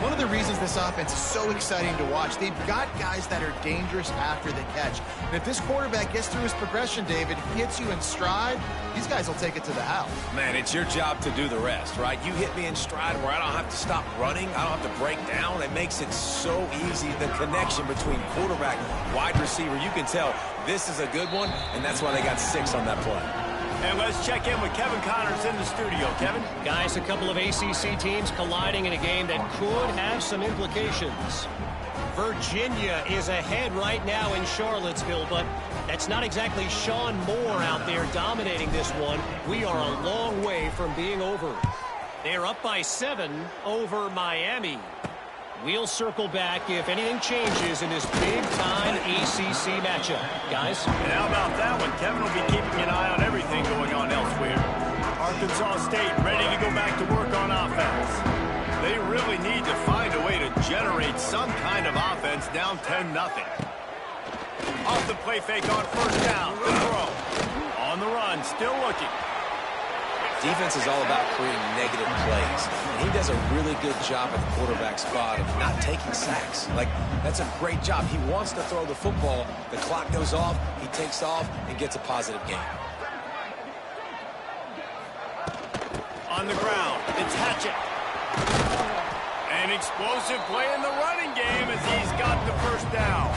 One of the reasons this offense is so exciting to watch, they've got guys that are dangerous after the catch. And if this quarterback gets through his progression, David, he hits you in stride, these guys will take it to the house. Man, it's your job to do the rest, right? You hit me in stride where I don't have to stop running. I don't have to break down. It makes it so easy, the connection between quarterback, wide receiver. You can tell this is a good one, and that's why they got 6 on that play. And let's check in with Kevin Connors in the studio. Kevin? Guys, a couple of ACC teams colliding in a game that could have some implications. Virginia is ahead right now in Charlottesville, but that's not exactly Sean Moore out there dominating this one. We are a long way from being over. They're up by 7 over Miami. We'll circle back if anything changes in this big-time ACC matchup. Guys? And how about that one? Kevin will be keeping an eye on everything going on elsewhere. Arkansas State ready to go back to work on offense. They really need to find a way to generate some kind of offense down 10-0. Off the play fake on 1st down. The throw. On the run, still looking. defense is all about creating negative plays. And he does a really good job at the quarterback spot of not taking sacks. Like, that's a great job. He wants to throw the football. The clock goes off. He takes off and gets a positive gain. On the ground, it's Hatchett. An explosive play in the running game as he's got the first down.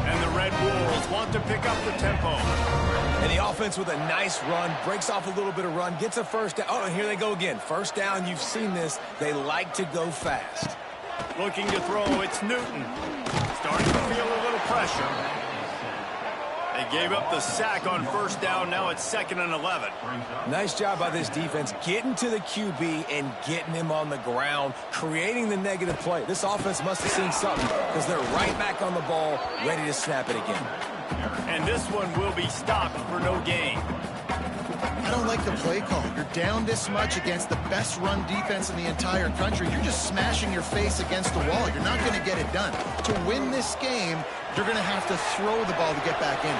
And the Red Wolves want to pick up the tempo. And the offense with a nice run, breaks off a little bit of run, gets a first down. Oh, and here they go again. First down, you've seen this. They like to go fast. Looking to throw, it's Newton. Starting to feel a little pressure. They gave up the sack on first down. Now it's 2nd and 11. Nice job by this defense getting to the QB and getting him on the ground, creating the negative play. This offense must have seen something because they're right back on the ball, ready to snap it again. And this one will be stopped for no gain. I don't like the play call. You're down this much against the best run defense in the entire country. You're just smashing your face against the wall. You're not going to get it done. To win this game, you're going to have to throw the ball to get back in.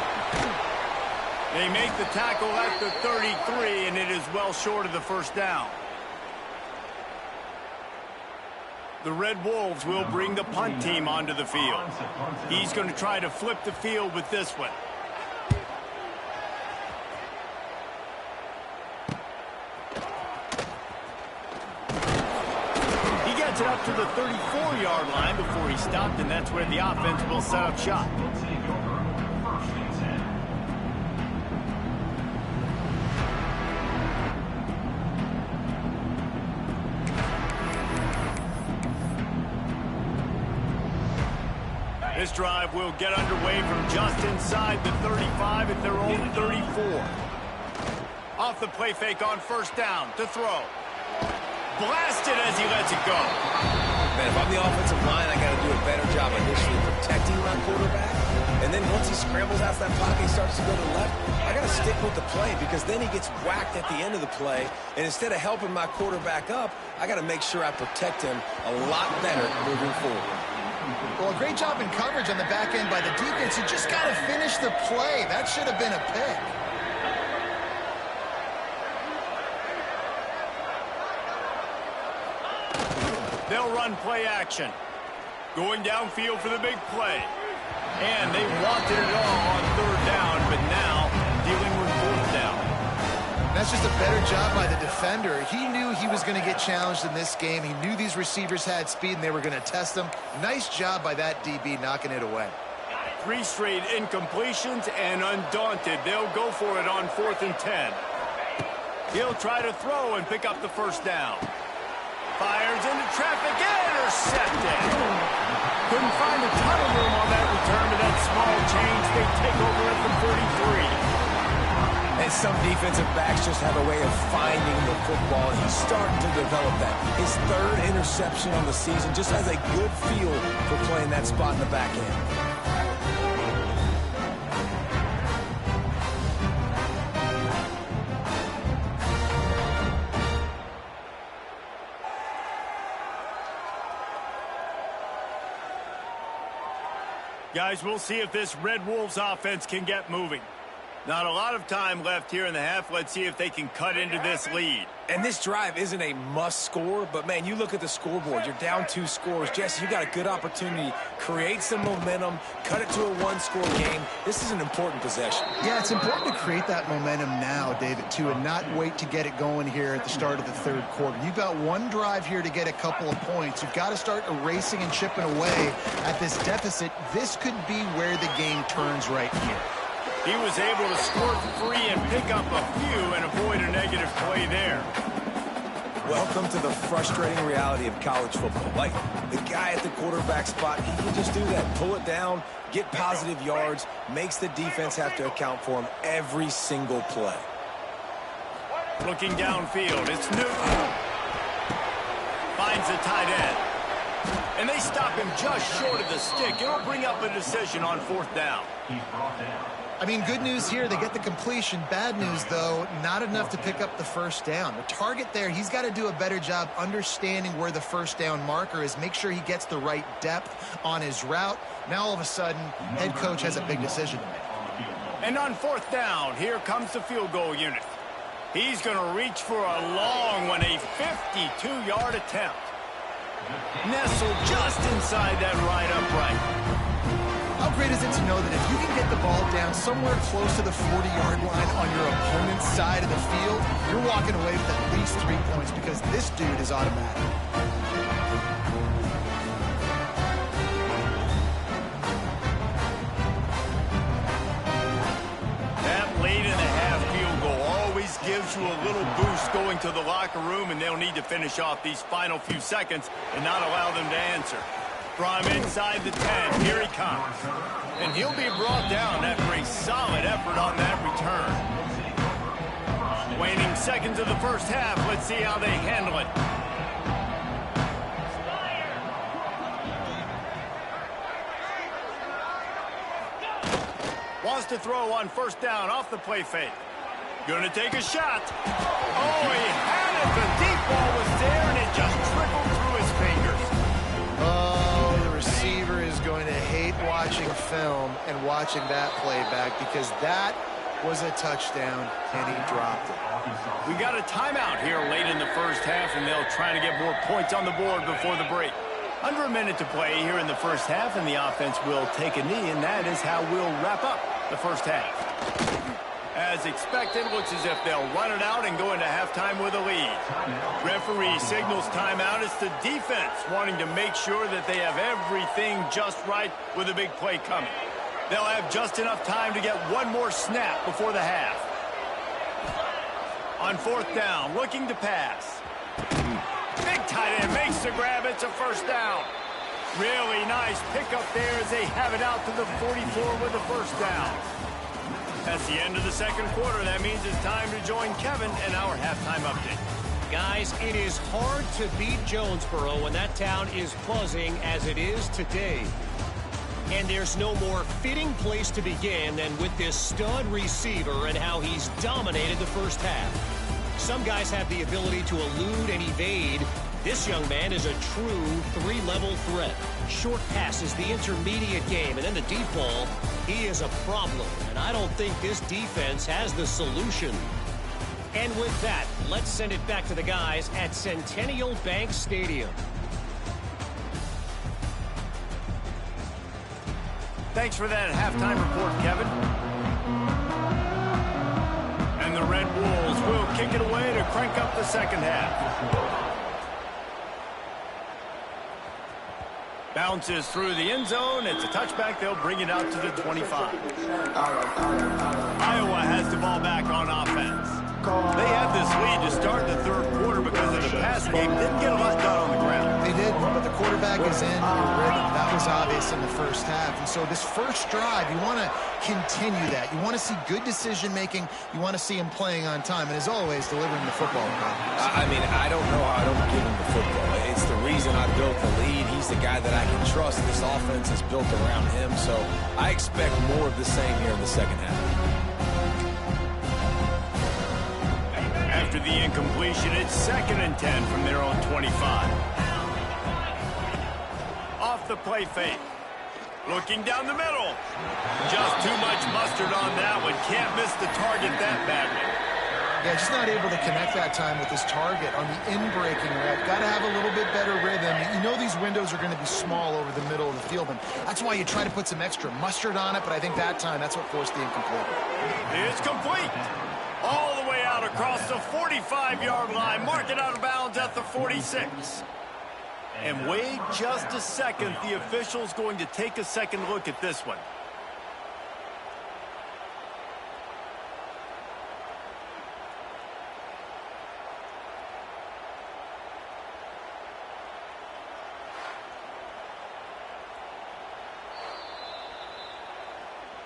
They make the tackle at the 33, and it is well short of the first down. The Red Wolves will bring the punt team onto the field. He's going to try to flip the field with this one. He gets it up to the 34-yard line before he stopped, and that's where the offense will set up shop. This drive will get underway from just inside the 35 at their own 34. Off the play fake on first down to throw. Blasted as he lets it go. Man, if I'm the offensive line, I got to do a better job initially protecting my quarterback. And then once he scrambles out that pocket, he starts to go to the left, I got to stick with the play because then he gets whacked at the end of the play. And instead of helping my quarterback up, I got to make sure I protect him a lot better moving forward. Well, a great job in coverage on the back end by the defense. You just got to finish the play. That should have been a pick. They'll run play action. Going downfield for the big play. And they wanted it all on third down, but now dealing with fourth down. That's just a better job by the defender. He knew he was going to get challenged in this game. He knew these receivers had speed and they were going to test him. Nice job by that DB knocking it away. 3 straight incompletions, and undaunted, they'll go for it on 4th and 10. He'll try to throw and pick up the first down. Fires into traffic, intercepted. Couldn't find a ton of room on that return to that small change. They take over at the 33. And some defensive backs just have a way of finding the football. He's starting to develop that. His 3rd interception on the season, just has a good feel for playing that spot in the back end. Guys, we'll see if this Red Wolves offense can get moving. Not a lot of time left here in the half. Let's see if they can cut into this lead. And this drive isn't a must score, but, man, you look at the scoreboard. You're down 2 scores. Jesse, you got a good opportunity. Create some momentum. Cut it to a 1-score game. This is an important possession. Yeah, it's important to create that momentum now, David, too, and not wait to get it going here at the start of the 3rd quarter. You've got one drive here to get a couple of points. You've got to start erasing and chipping away at this deficit. This could be where the game turns right here. He was able to score free and pick up a few and avoid a negative play there. Welcome to the frustrating reality of college football. Like, the guy at the quarterback spot, he can just do that. Pull it down, get positive yards, makes the defense have to account for him every single play. Looking downfield, it's Newton. Finds the tight end. And they stop him just short of the stick. It'll bring up a decision on 4th down. I mean, good news here, they get the completion. Bad news, though, not enough to pick up the first down. The target there, he's got to do a better job understanding where the first down marker is, make sure he gets the right depth on his route. Now, all of a sudden, head coach has a big decision to make. And on 4th down, here comes the field goal unit. He's going to reach for a long one, a 52-yard attempt. Nestled just inside that right upright. How great is it to know that if you can get the ball down somewhere close to the 40-yard line on your opponent's side of the field, you're walking away with at least 3 points because this dude is automatic. Gives you a little boost going to the locker room, and they'll need to finish off these final few seconds and not allow them to answer. From inside the 10, here he comes. And he'll be brought down after a solid effort on that return. Waning seconds of the first half, let's see how they handle it. Wants to throw on first down off the play fake. Going to take a shot. Oh, he had it. The deep ball was there, and it just trickled through his fingers. Oh, the receiver is going to hate watching film and watching that play back because that was a touchdown, and he dropped it. We got a timeout here late in the first half, and they'll try to get more points on the board before the break. Under a minute to play here in the first half, and the offense will take a knee, and that is how we'll wrap up the first half. As expected, looks as if they'll run it out and go into halftime with a lead. Referee signals timeout. It's the defense wanting to make sure that they have everything just right with a big play coming. They'll have just enough time to get one more snap before the half. On fourth down, looking to pass. Big tight end makes the grab. It's a first down. Really nice pickup there as they have it out to the 44 with the first down. That's the end of the second quarter. That means it's time to join Kevin and our halftime update. Guys, it is hard to beat Jonesboro when that town is buzzing as it is today. And there's no more fitting place to begin than with this stud receiver and how he's dominated the first half. Some guys have the ability to elude and evade. This young man is a true three-level threat. Short passes, the intermediate game, and then the deep ball. He is a problem, and I don't think this defense has the solution. And with that, let's send it back to the guys at Centennial Bank Stadium. Thanks for that halftime report, Kevin. And the Red Wolves will kick it away to crank up the second half. Bounces through the end zone. It's a touchback. They'll bring it out to the 25. Iowa has the ball back on offense. They had this lead to start the third quarter because of the passing game. Didn't get a lot done on the ground. They did, but the quarterback is in your rhythm. That was obvious in the first half. And so this first drive, you want to continue that. You want to see good decision-making. You want to see him playing on time. And as always, delivering the football. I mean, I don't know how I don't give him the football. It's the reason I built the lead. He's the guy that I can trust. This offense is built around him. So I expect more of the same here in the second half. After the incompletion, it's 2nd and 10 from their own 25. Off the play fake. Looking down the middle. Just too much mustard on that one. Can't miss the target that badly. Yeah, just not able to connect that time with his target on the in-breaking route. Got to have a little bit better rhythm. You know these windows are going to be small over the middle of the field, and that's why you try to put some extra mustard on it, but I think that time, that's what forced the incomplete. It's complete. All the way out across the 45-yard line. Mark it out of bounds at the 46. And wait just a second. The official's going to take a second look at this one.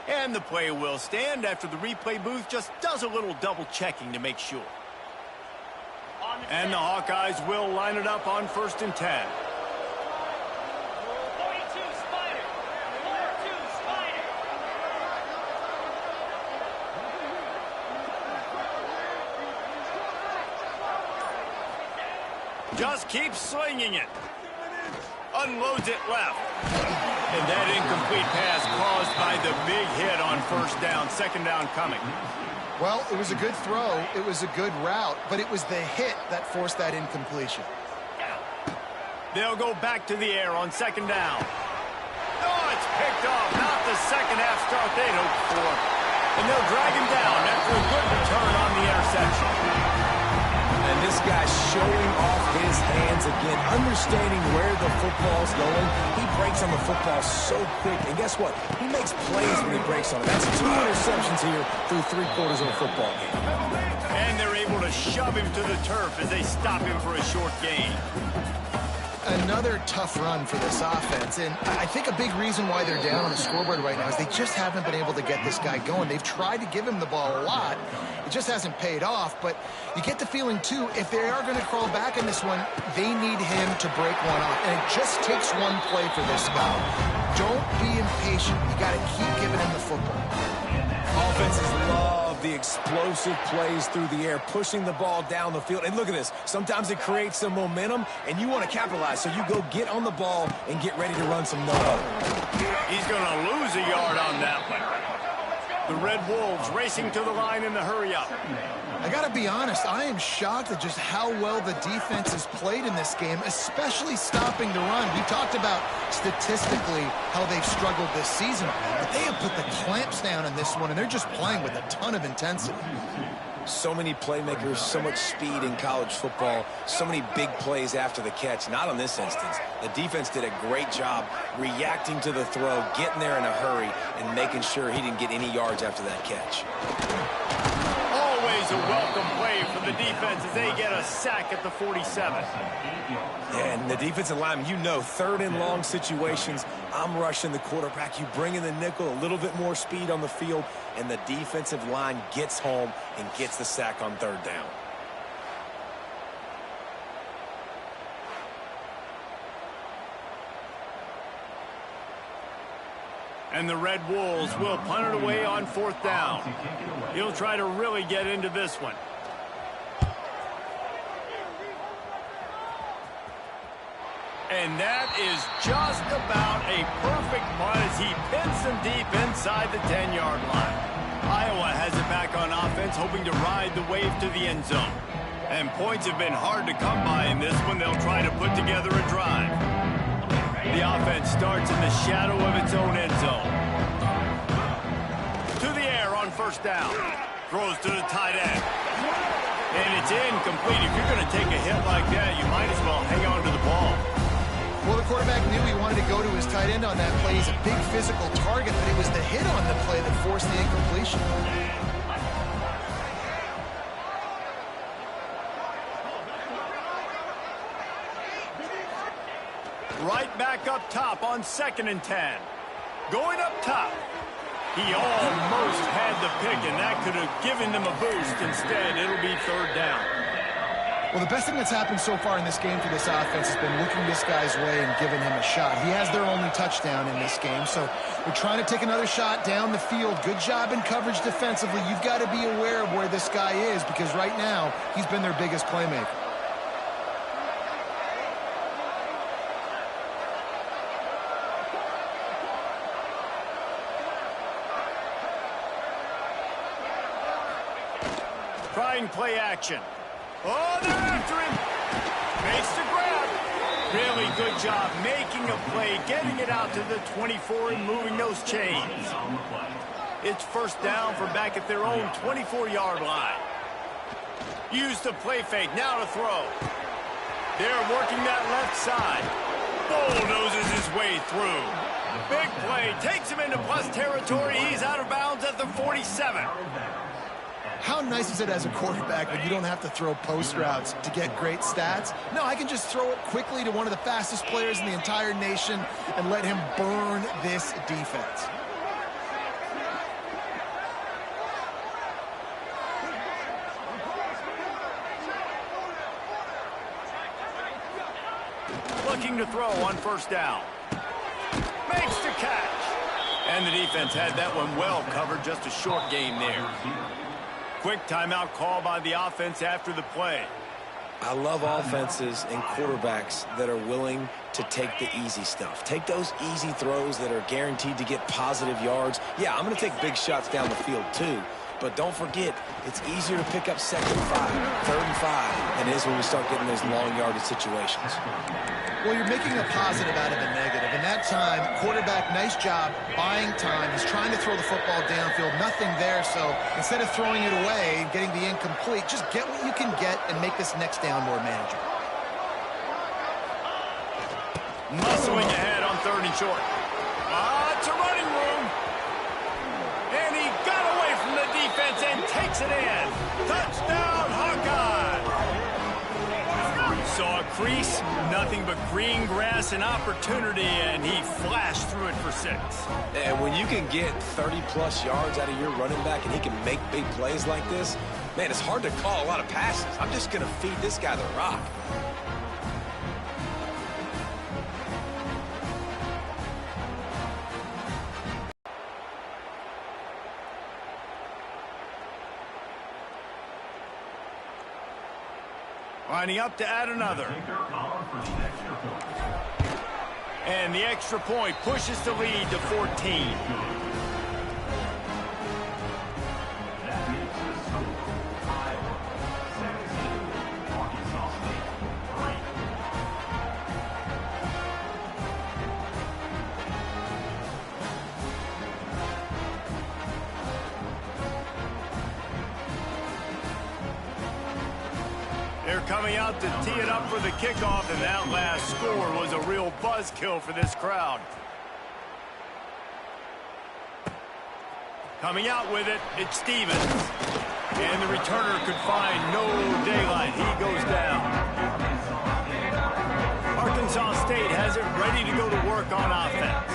And the play will stand after the replay booth just does a little double checking to make sure. And the Hawkeyes will line it up on 1st and 10. Just keeps slinging it. Unloads it left. And that incomplete pass caused by the big hit on 1st down. 2nd down coming. Well, it was a good throw. It was a good route, but it was the hit that forced that incompletion. They'll go back to the air on second down. Oh, it's picked off. Not the second half start they'd hoped for. And they'll drag him down after a good return on the interception. And this guy's showing off his hands again, understanding where the football's going. He breaks on the football so quick. And guess what? He makes plays when he breaks on it. That's 2 interceptions here through 3/4 of a football game. And they're able to shove him to the turf as they stop him for a short gain. Another tough run for this offense, and I think a big reason why they're down on the scoreboard right now is they just haven't been able to get this guy going. They've tried to give him the ball a lot. It just hasn't paid off, but you get the feeling, too, if they are going to crawl back in this one, they need him to break one off, and it just takes one play for this guy. Don't be impatient. You got to keep giving him the football. Offenses love the explosive plays through the air, pushing the ball down the field. And look at this. Sometimes it creates some momentum, and you want to capitalize. So you go get on the ball and get ready to run some no-huddle. He's going to lose a yard on that one. The Red Wolves racing to the line in the hurry-up. I got to be honest, I am shocked at just how well the defense has played in this game, especially stopping the run. We talked about statistically how they've struggled this season, but they have put the clamps down in this one, and they're just playing with a ton of intensity. So many playmakers, so much speed in college football, so many big plays after the catch. Not on this instance. The defense did a great job reacting to the throw, getting there in a hurry, and making sure he didn't get any yards after that catch. Always a welcome play for the defense as they get a sack at the 47. And the defensive lineman, you know, 3rd and long situations, I'm rushing the quarterback. You bring in the nickel, a little bit more speed on the field, and the defensive line gets home and gets the sack on 3rd down. And the Red Wolves will punt it away on 4th down. He'll try to really get into this one. And that is just about a perfect punt as he pins them deep inside the 10-yard line. Iowa has it back on offense, hoping to ride the wave to the end zone. And points have been hard to come by in this one. They'll try to put together a drive. The offense starts in the shadow of its own end zone. To the air on 1st down. Throws to the tight end. And it's incomplete. If you're going to take a hit like that, you might as well hang on to the ball. Well, the quarterback knew he wanted to go to his tight end on that play. He's a big physical target, but it was the hit on the play that forced the incompletion. Right back up top on 2nd and 10. Going up top. He almost had the pick, and that could have given them a boost. Instead, it'll be 3rd down. Well, the best thing that's happened so far in this game for this offense has been looking this guy's way and giving him a shot. He has their only touchdown in this game, so they're trying to take another shot down the field. Good job in coverage defensively. You've got to be aware of where this guy is because right now he's been their biggest playmaker. Trying play action. Oh, they're after him. Makes the grab. Really good job making a play, getting it out to the 24 and moving those chains. It's 1st down from back at their own 24-yard line. Use the play fake. Now to throw. They're working that left side. Bulldozes his way through. Big play. Takes him into plus territory. He's out of bounds at the 47. How nice is it as a quarterback when you don't have to throw post routes to get great stats? No, I can just throw it quickly to one of the fastest players in the entire nation and let him burn this defense. Looking to throw on 1st down. Makes the catch. And the defense had that one well covered. Just a short game there. Quick timeout call by the offense after the play. I love offenses and quarterbacks that are willing to take the easy stuff. Take those easy throws that are guaranteed to get positive yards. Yeah, I'm going to take big shots down the field too, But don't forget, it's easier to pick up 2nd and 5, 3rd and 5 than it is when we start getting those long yardage situations. Well, you're making a positive out of a negative. In that time, quarterback, nice job buying time. He's trying to throw the football downfield. Nothing there, so instead of throwing it away and getting the incomplete, just get what you can get and make this next down more manageable. Muscling ahead on 3rd and short. It's a running room. And he got away from the defense and takes it in. Touchdown, Hawkeye. Saw a crease, nothing but green grass and opportunity, and he flashed through it for 6. And when you can get 30-plus yards out of your running back and he can make big plays like this, man, it's hard to call a lot of passes. I'm just going to feed this guy the rock. Lining up to add another. And the extra point pushes the lead to 14. They're coming out to tee it up for the kickoff, and that last score was a real buzzkill for this crowd. Coming out with it, it's Stevens. And the returner could find no daylight. He goes down. Arkansas State has it ready to go to work on offense.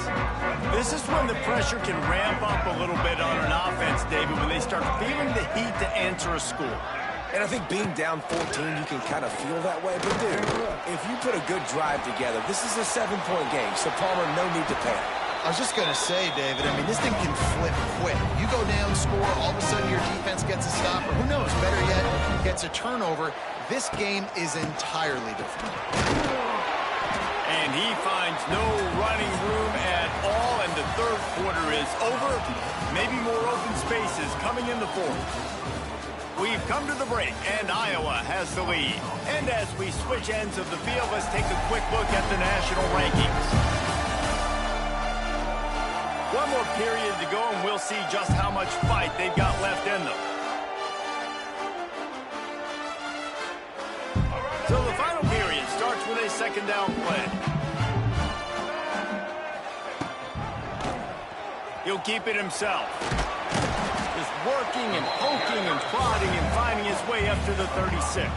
This is when the pressure can ramp up a little bit on an offense, David, when they start feeling the heat to answer a score. And I think being down 14, you can kind of feel that way. But, dude, if you put a good drive together, this is a 7-point game. So, Palmer, no need to panic. I was just going to say, David, I mean, this thing can flip quick. You go down, score, all of a sudden your defense gets a stop, or who knows, better yet, gets a turnover. This game is entirely different. And he finds no running room at all, and the 3rd quarter is over. Maybe more open spaces coming in the 4th. We've come to the break, and Iowa has the lead. And as we switch ends of the field, let's take a quick look at the national rankings. One more period to go, and we'll see just how much fight they've got left in them. So the final period starts with a 2nd down play. He'll keep it himself. Just working and poking and prodding and finding his way up to the 36.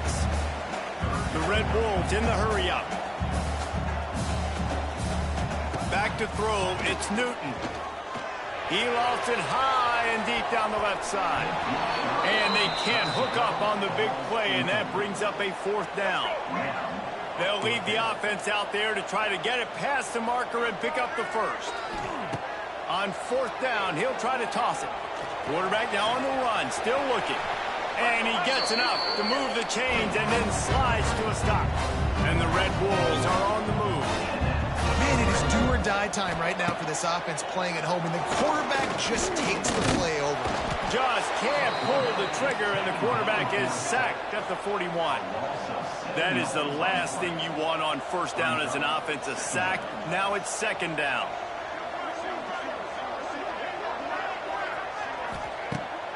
The Red Wolves in the hurry-up. Back to throw, it's Newton. He lost it high and deep down the left side. And they can't hook up on the big play, and that brings up a 4th down. They'll leave the offense out there to try to get it past the marker and pick up the 1st. On 4th down, he'll try to toss it. Quarterback now on the run, still looking. And he gets enough to move the chains and then slides to a stop. And the Red Wolves are on the move. Man, it is do or die time right now for this offense playing at home, and the quarterback just takes the play over. Just can't pull the trigger, and the quarterback is sacked at the 41. That is the last thing you want on 1st down as an offense, a sack. Now it's 2nd down.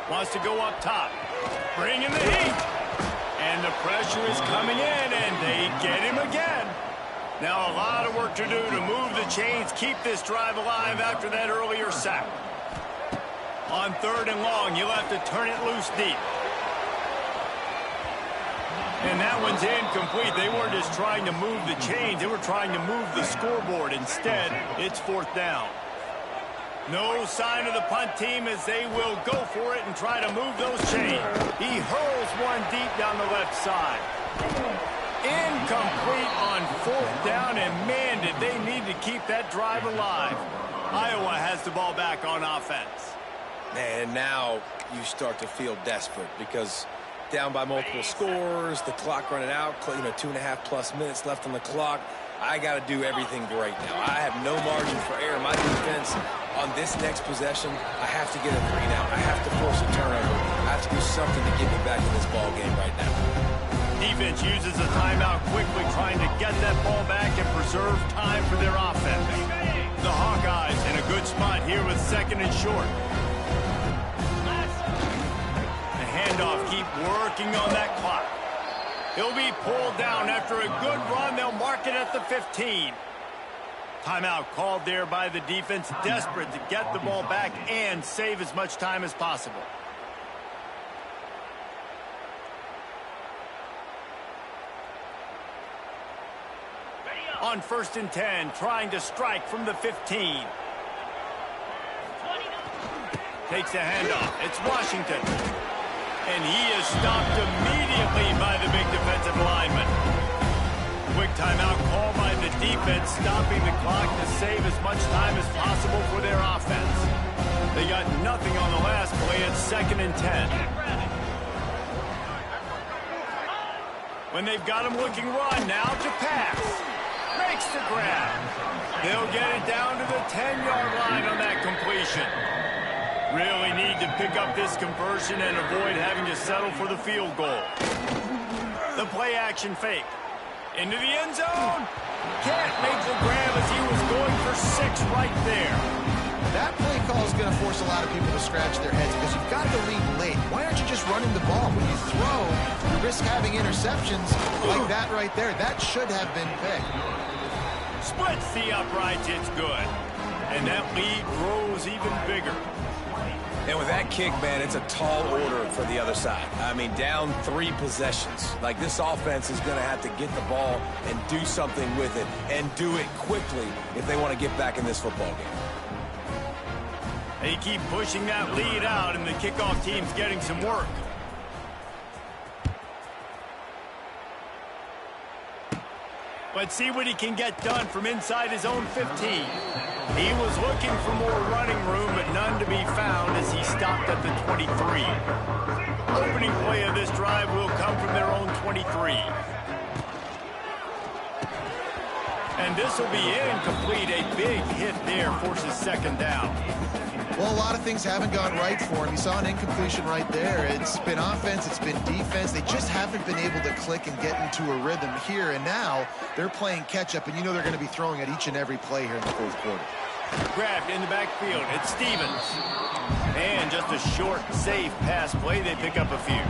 Wants to go up top. Bringing the heat. And the pressure is coming in, and they get him again. Now a lot of work to do to move the chains, keep this drive alive after that earlier sack. On 3rd and long, you'll have to turn it loose deep. And that one's incomplete. They weren't just trying to move the chains. They were trying to move the scoreboard. Instead, it's 4th down. No sign of the punt team as they will go for it and try to move those chains. He hurls one deep down the left side. Incomplete on 4th down, and man, did they need to keep that drive alive. Iowa has the ball back on offense. And now you start to feel desperate because down by multiple scores, the clock running out, 2.5+ minutes left on the clock. I got to do everything great now. I have no margin for error. My defense on on this next possession, I have to get a 3 now. I have to force a turnover. I have to do something to get me back in this ball game right now. Defense uses a timeout quickly, trying to get that ball back and preserve time for their offense. The Hawkeyes in a good spot here with 2nd and short. The handoff, keep working on that clock. He'll be pulled down after a good run. They'll mark it at the 15. Timeout called there by the defense, desperate to get the ball back and save as much time as possible. On 1st and 10, trying to strike from the 15. Takes a handoff. It's Washington. And he is stopped immediately by the big defensive lineman. Quick timeout call by the defense, stopping the clock to save as much time as possible for their offense. They got nothing on the last play at 2nd and 10. When they've got him looking run, now to pass. Makes the grab. They'll get it down to the 10-yard line on that completion. Really need to pick up this conversion and avoid having to settle for the field goal. The play action fake. Into the end zone. Can't make the grab as he was going for 6 right there. That play call is going to force a lot of people to scratch their heads because you've got the lead late. Why aren't you just running the ball? When you throw, you risk having interceptions like that right there. That should have been picked. Splits the uprights. It's good. And that lead grows even bigger. And with that kick, man, it's a tall order for the other side. I mean, down 3 possessions. Like, this offense is going to have to get the ball and do something with it, and do it quickly if they want to get back in this football game. They keep pushing that lead out, and the kickoff team's getting some work. Let's see what he can get done from inside his own 15. He was looking for more running room, but none to be found as he stopped at the 23. Opening play of this drive will come from their own 23. And this will be incomplete. A big hit there forces 2nd down. Well, a lot of things haven't gone right for him. You saw an incompletion right there. It's been offense, it's been defense. They just haven't been able to click and get into a rhythm here. And now they're playing catch-up, and you know they're going to be throwing at each and every play here in the 4th quarter. Grabbed in the backfield. It's Stevens. And just a short, safe pass play. They pick up a few.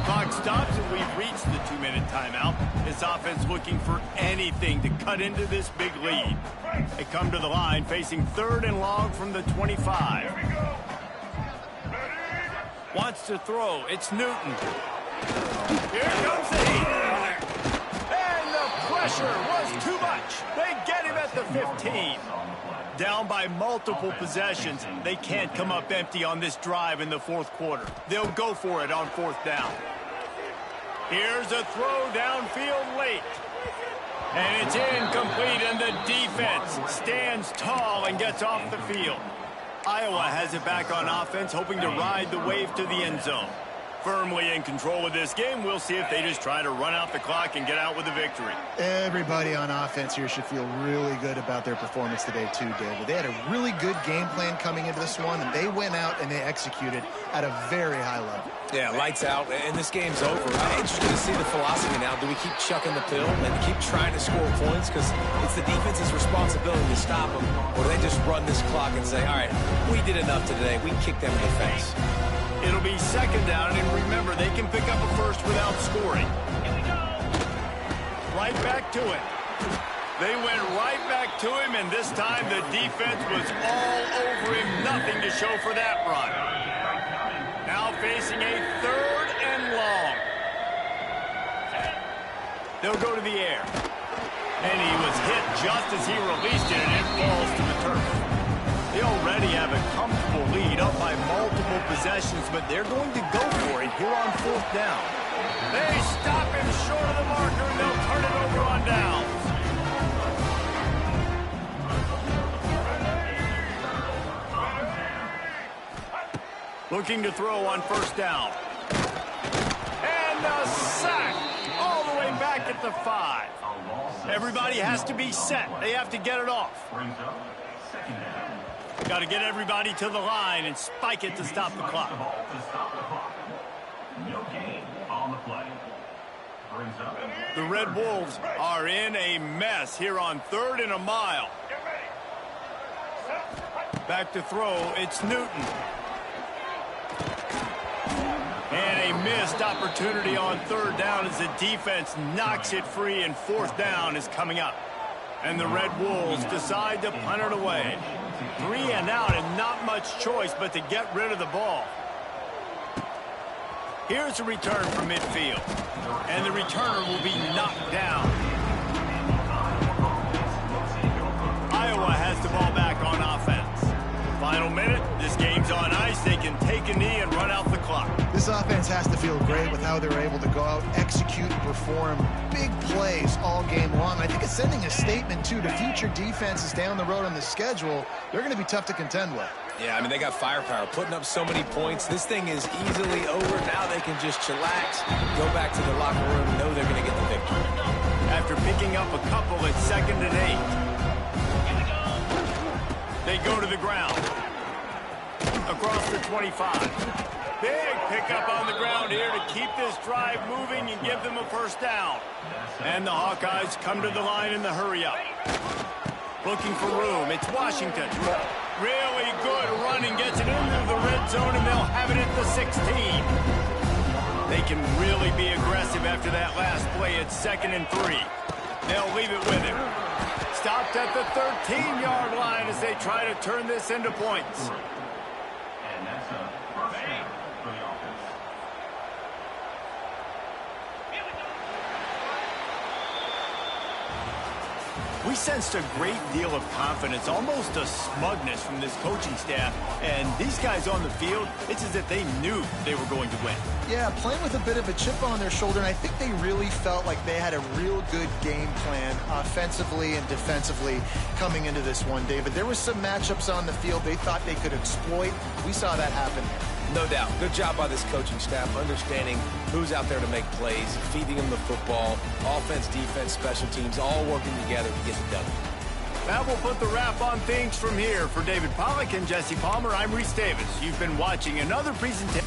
Clock stops, and we've reached the 2-minute timeout. This offense looking for anything to cut into this big lead. They come to the line facing 3rd and long from the 25. Wants to throw. It's Newton. Here comes the heat. And the pressure was too much. They get him at the 15. Down by multiple possessions. They can't come up empty on this drive in the 4th quarter. They'll go for it on 4th down. Here's a throw downfield late. And it's incomplete, and the defense stands tall and gets off the field. Iowa has it back on offense, hoping to ride the wave to the end zone. Firmly in control of this game. We'll see if they just try to run out the clock and get out with a victory. Everybody on offense here should feel really good about their performance today too, David. They had a really good game plan coming into this one, and they went out and they executed at a very high level. Yeah, lights out, and this game's over. I'm interested to see the philosophy now. Do we keep chucking the pill and keep trying to score points because it's the defense's responsibility to stop them, or do they just run this clock and say, all right, we did enough today. We kicked them in the face. It'll be 2nd down, and remember, they can pick up a first without scoring. Right back to it. They went right back to him, and this time the defense was all over him. Nothing to show for that run. Now facing a 3rd and long. They'll go to the air. And he was hit just as he released it, and it falls to the turf. They already have a comfortable lead up by multiple possessions, but they're going to go for it here on 4th down. They stop him short of the marker, and they'll turn it over on downs. Looking to throw on 1st down. And a sack all the way back at the 5. Everybody has to be set. They have to get it off. Got to get everybody to the line and spike it to stop the clock. No gain on the play. The Red Wolves are in a mess here on 3rd and a mile. Back to throw, it's Newton. And a missed opportunity on 3rd down as the defense knocks it free, and 4th down is coming up. And the Red Wolves decide to punt it away. 3 and out, and not much choice but to get rid of the ball. Here's a return from midfield. And the returner will be knocked down. Iowa has the ball back on offense. Final minute, this game's on ice. They can take a knee and run out the clock. This offense has to feel great with how they're able to go out, execute, and perform big plays all game long. I think it's sending a statement, too, to future defenses down the road on the schedule. They're going to be tough to contend with. Yeah, I mean, they got firepower, putting up so many points. This thing is easily over. Now they can just chillax, go back to the locker room, and know they're going to get the victory. After picking up a couple at 2nd and 8. They go to the ground. Across the 25. Big pickup on the ground here to keep this drive moving and give them a 1st down. And the Hawkeyes come to the line in the hurry-up. Looking for room. It's Washington. Really good running. Gets it into the red zone, and they'll have it at the 16. They can really be aggressive after that last play at 2nd and 3. They'll leave it with him. Stopped at the 13-yard line as they try to turn this into points. And that's a first down for the offense. We sensed a great deal of confidence, almost a smugness from this coaching staff. And these guys on the field, it's as if they knew they were going to win. Yeah, playing with a bit of a chip on their shoulder, and I think they really felt like they had a real good game plan offensively and defensively coming into this one, David. There were some matchups on the field they thought they could exploit. We saw that happen here. No doubt. Good job by this coaching staff, understanding who's out there to make plays, feeding them the football, offense, defense, special teams, all working together to get it done. That will put the wrap on things from here. For David Pollack and Jesse Palmer, I'm Reese Davis. You've been watching another presentation.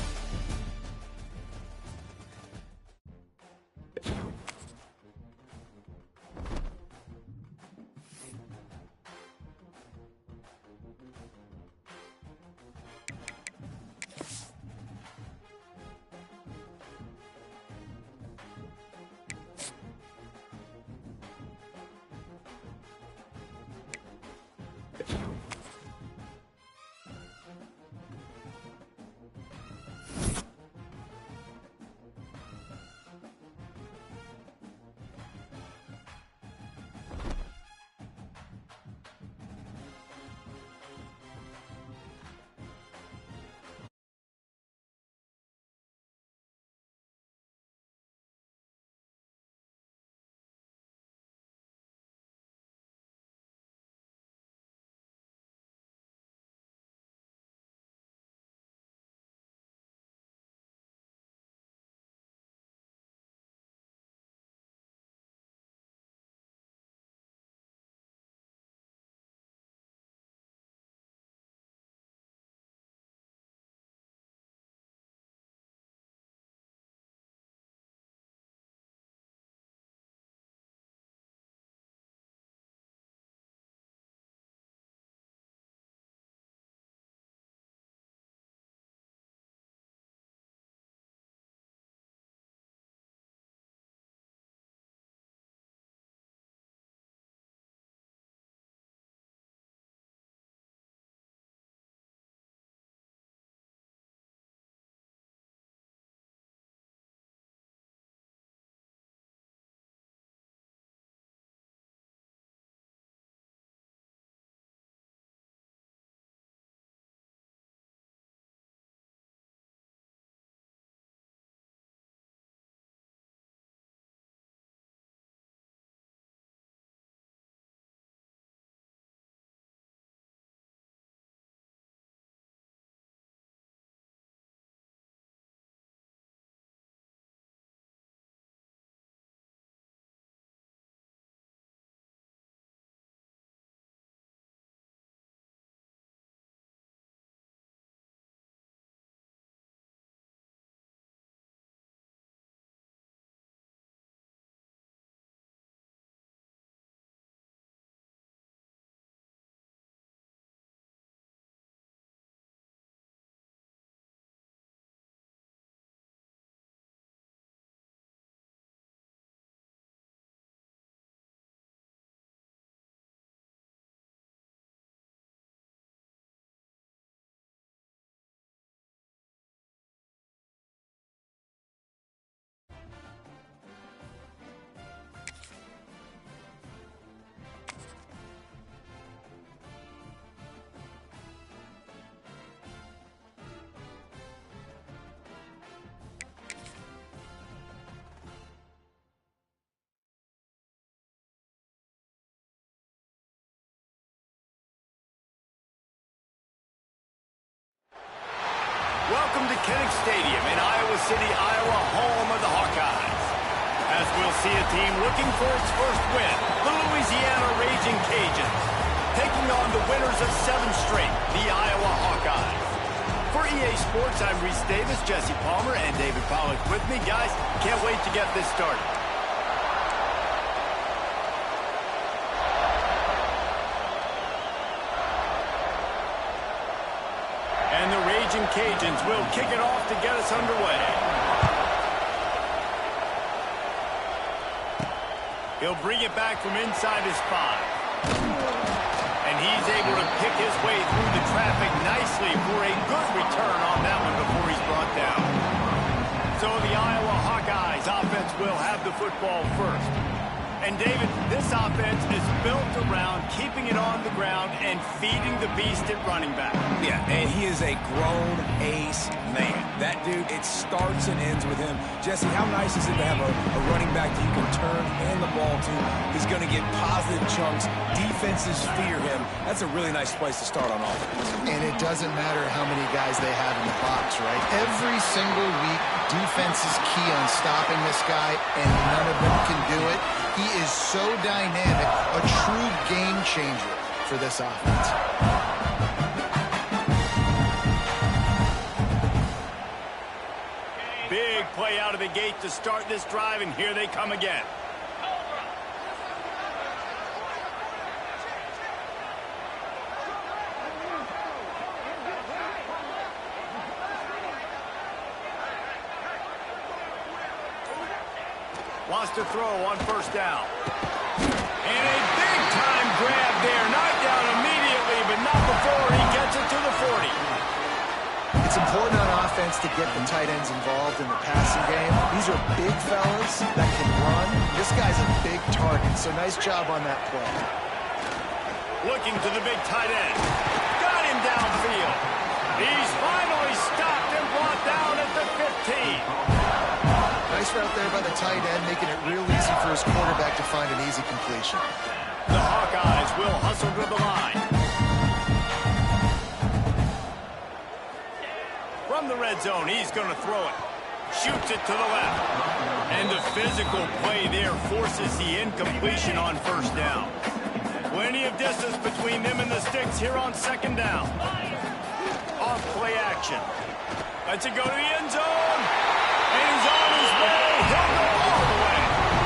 Welcome to Kinnick Stadium in Iowa City, Iowa, home of the Hawkeyes. As we'll see a team looking for its first win, the Louisiana Raging Cajuns, taking on the winners of 7 straight, the Iowa Hawkeyes. For EA Sports, I'm Reese Davis, Jesse Palmer, and David Pollack with me. Guys, can't wait to get this started. And the Raging Cajuns will kick it off to get us underway. He'll bring it back from inside his 5. And he's able to pick his way through the traffic nicely for a good return on that one before he's brought down. So the Iowa Hawkeyes offense will have the football first. And David, this offense is built around keeping it on the ground and feeding the beast at running back. Yeah, and he is a grown ace man. That dude, it starts and ends with him. Jesse, how nice is it to have a running back that you can turn and the ball to? He's going to get positive chunks. Defenses fear him. That's a really nice place to start on offense. And it doesn't matter how many guys they have in the box, right? Every single week, defense is key on stopping this guy, and none of them can do it. He is so dynamic, a true game changer for this offense. Big play out of the gate to start this drive, and here they come again. Wants to throw on first down. And a big-time grab there. Knocked down immediately, but not before he gets it to the 40. It's important on offense to get the tight ends involved in the passing game. These are big fellas that can run. This guy's a big target, so nice job on that play. Looking to the big tight end. Got him downfield. He's finally stopped and brought down at the 15. Nice route there by the tight end, making it real easy for his quarterback to find an easy completion. The Hawkeyes will hustle to the line. From the red zone, he's going to throw it. Shoots it to the left. And the physical play there forces the incompletion on first down. Plenty of distance between them and the sticks here on second down. Off play action. Lets it go to the end zone. And he's on his way. He'll go all the way.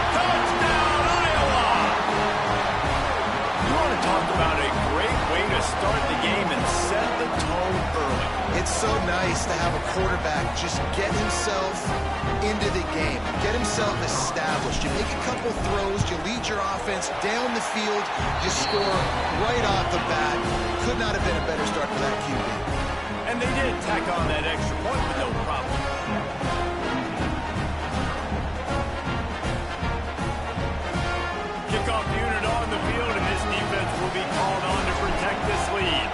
Touchdown, Iowa! You want to talk about a great way to start the game and set the tone early. It's so nice to have a quarterback just get himself into the game, get himself established. You make a couple throws, you lead your offense down the field, you score right off the bat. Could not have been a better start for that QB. And they did tack on that extra point with no problem. Kickoff unit on the field, and this defense will be called on to protect this lead.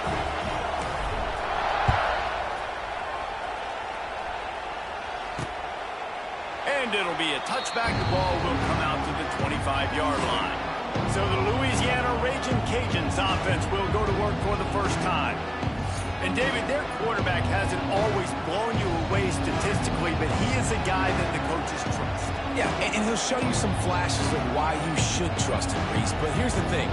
And it'll be a touchback. The ball will come out to the 25-yard line. So the Louisiana Raging Cajuns offense will go to work for the first time. And David, their quarterback hasn't always blown you away statistically, but he is a guy that the coaches trust. Yeah, and he'll show you some flashes of why you should trust him, Reese. But here's the thing.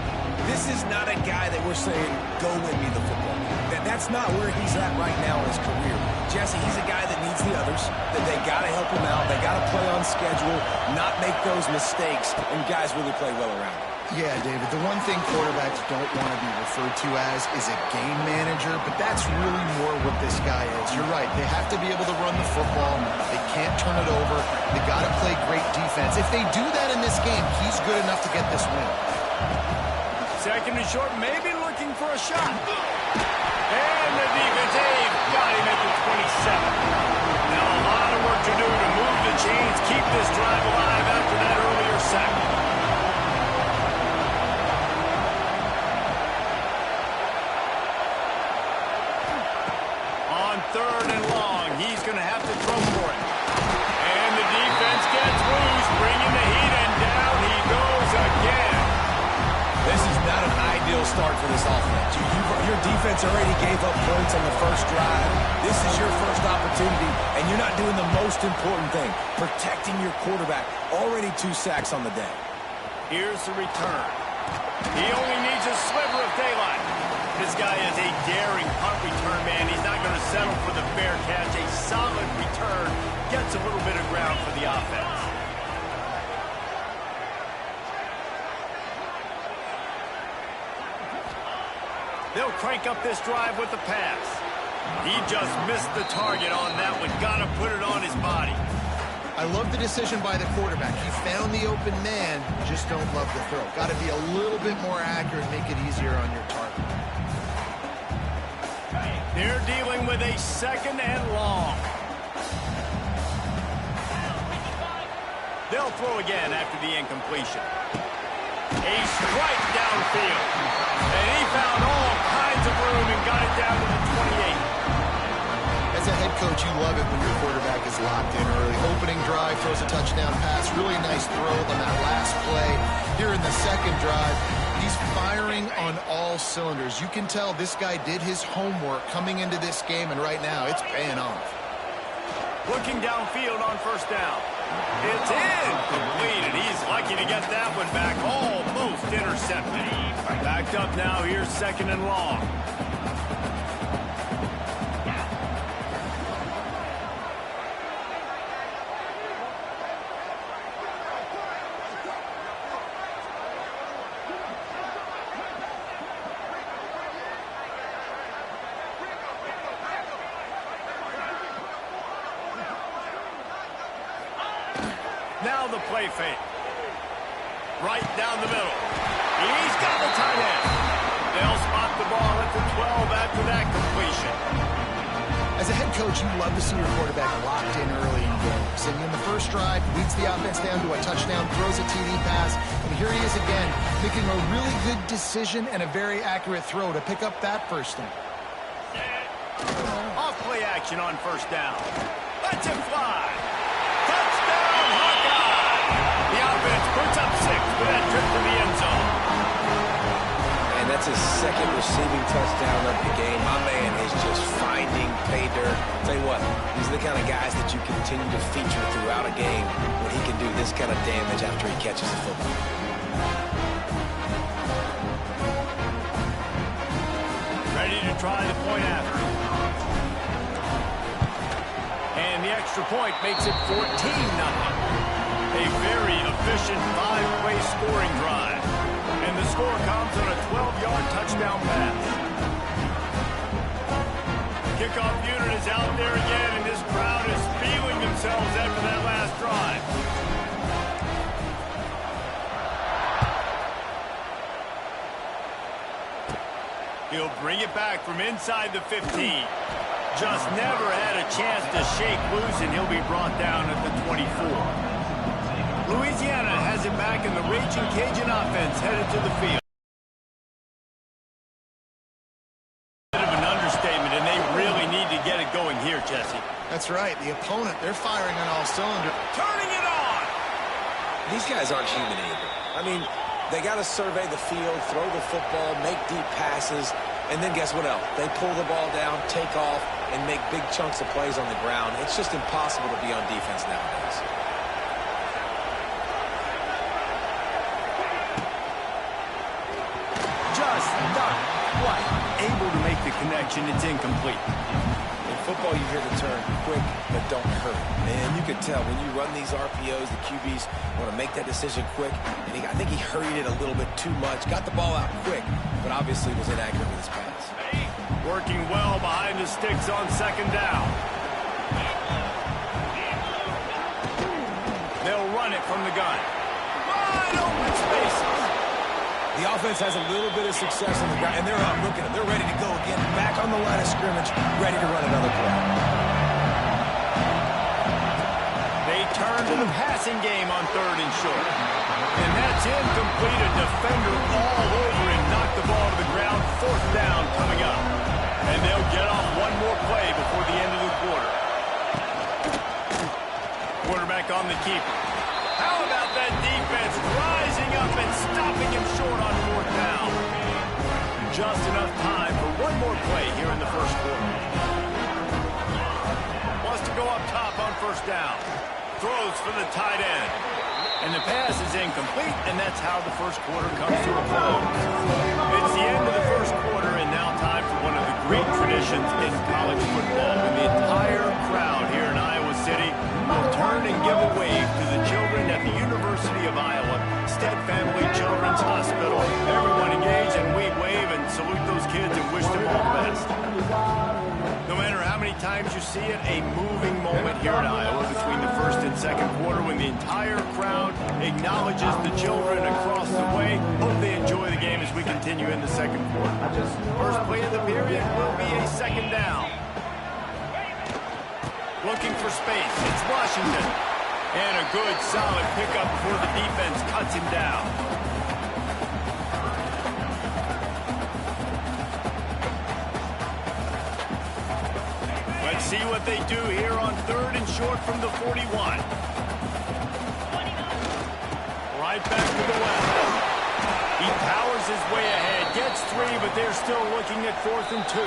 This is not a guy that we're saying, go win me the football game. That's not where he's at right now in his career. Jesse, he's a guy that needs the others, that they got to help him out. They got to play on schedule, not make those mistakes, and guys really play well around him. Yeah, David, the one thing quarterbacks don't want to be referred to as is a game manager, but that's really more what this guy is. You're right. They have to be able to run the football. They can't turn it over. They got to play great defense. If they do that in this game, he's good enough to get this win. Second and short, maybe looking for a shot. And the defense got him at the 27. Now a lot of work to do to move the chains, keep this drive alive after that earlier sack. On third and long, he's going to have to throw for it. And the defense gets loose, bringing the heat, and down he goes again. This is not an ideal start for this offense. Your defense already gave up points on the first drive. This is your first opportunity, and you're not doing the most important thing, protecting your quarterback. Already 2 sacks on the day. Here's the return. He only needs a sliver of daylight. This guy is a daring punt return man. He's not going to settle for the fair catch. A solid return gets a little bit of ground for the offense. They'll crank up this drive with the pass. He just missed the target on that one. Got to put it on his body. I love the decision by the quarterback. He found the open man, just don't love the throw. Got to be a little bit more accurate, make it easier on your target. They're dealing with a 2nd and long. They'll throw again after the incompletion. A strike downfield. And he found all kinds of room and got it down to the 28. As a head coach, you love it when your quarterback is locked in early. Opening drive, throws a touchdown pass. Really nice throw on that last play. Here in the 2nd drive, he's firing on all cylinders. You can tell this guy did his homework coming into this game, and right now it's paying off. Looking downfield on 1st down. It's incomplete, and he's lucky to get that one back. Almost intercepted. Backed up now. Here's 2nd and long. Now the play fake. Right down the middle. He's got the tight end. They'll spot the ball at the 12 after that completion. As a head coach, you love to see your quarterback locked in early in games. And in the 1st drive, leads the offense down to a touchdown, throws a TD pass, and here he is again, making a really good decision and a very accurate throw to pick up that 1st down. Off play action on 1st down. Let's it fly. Touchdown, Hawkeye! The offense puts up 6 with that trip to the end zone. And that's his 2nd receiving touchdown of the game. My man is just finding pay dirt. Tell you what, these are the kind of guys that you continue to feature throughout a game when he can do this kind of damage after he catches the football. Ready to try the point after. And the extra point makes it 14-0. A very efficient 5-play scoring drive. And the score comes on a 12-yard touchdown pass. Kickoff unit is out there again, and this crowd is feeling themselves after that last drive. He'll bring it back from inside the 15. Just never had a chance to shake loose, and he'll be brought down at the 24. Louisiana has it back, in the Raging Cajun offense headed to the field. Bit of an understatement, and they really need to get it going here, Jesse. That's right. The opponent, they're firing on all cylinders. Turning it on! These guys aren't human either. I mean, they got to survey the field, throw the football, make deep passes, and then guess what else? They pull the ball down, take off, and make big chunks of plays on the ground. It's just impossible to be on defense nowadays. Just not quite able to make the connection. It's incomplete. In football, you hear the term quick, but don't hurry. And you can tell when you run these RPOs, the QBs want to make that decision quick. And I think he hurried it a little bit too much. Got the ball out quick, but obviously was inaccurate with his pass. Working well behind the sticks on 2nd down. They'll run it from the gun. Wide open spaces. The offense has a little bit of success on the ground, and they're out. Look at them. They're ready to go again. Back on the line of scrimmage, ready to run another play. They turn to the passing game on 3rd and short. And that's incomplete. A defender all over him. Knocked the ball to the ground. 4th down coming up. And they'll get off one more play before the end of the quarter. Quarterback on the keeper. How about that defense rising up and stopping him short on 4th down? just enough time for one more play here in the first quarter. Wants to go up top on first down. Throws for the tight end. And the pass is incomplete, and that's how the first quarter comes to a close. It's the end of the first quarter, and now time for one of the great traditions in college football. When the entire crowd here in Iowa City will turn and give a wave to the children at the University of Iowa, Stead Family Children's Hospital. Everyone engage, and we wave and salute those kids and wish them all the best. No matter how many times you see it, a moving moment here in Iowa between the first and second quarter when the entire crowd acknowledges the children across the way. Hope they enjoy the game as we continue in the second quarter. First play of the period will be a second down. Looking for space. It's Washington. And a good, solid pickup before the defense cuts him down. Let's see what they do here on third and short from the 41. Right back to the left. He powers his way ahead, gets 3, but they're still looking at 4th and 2.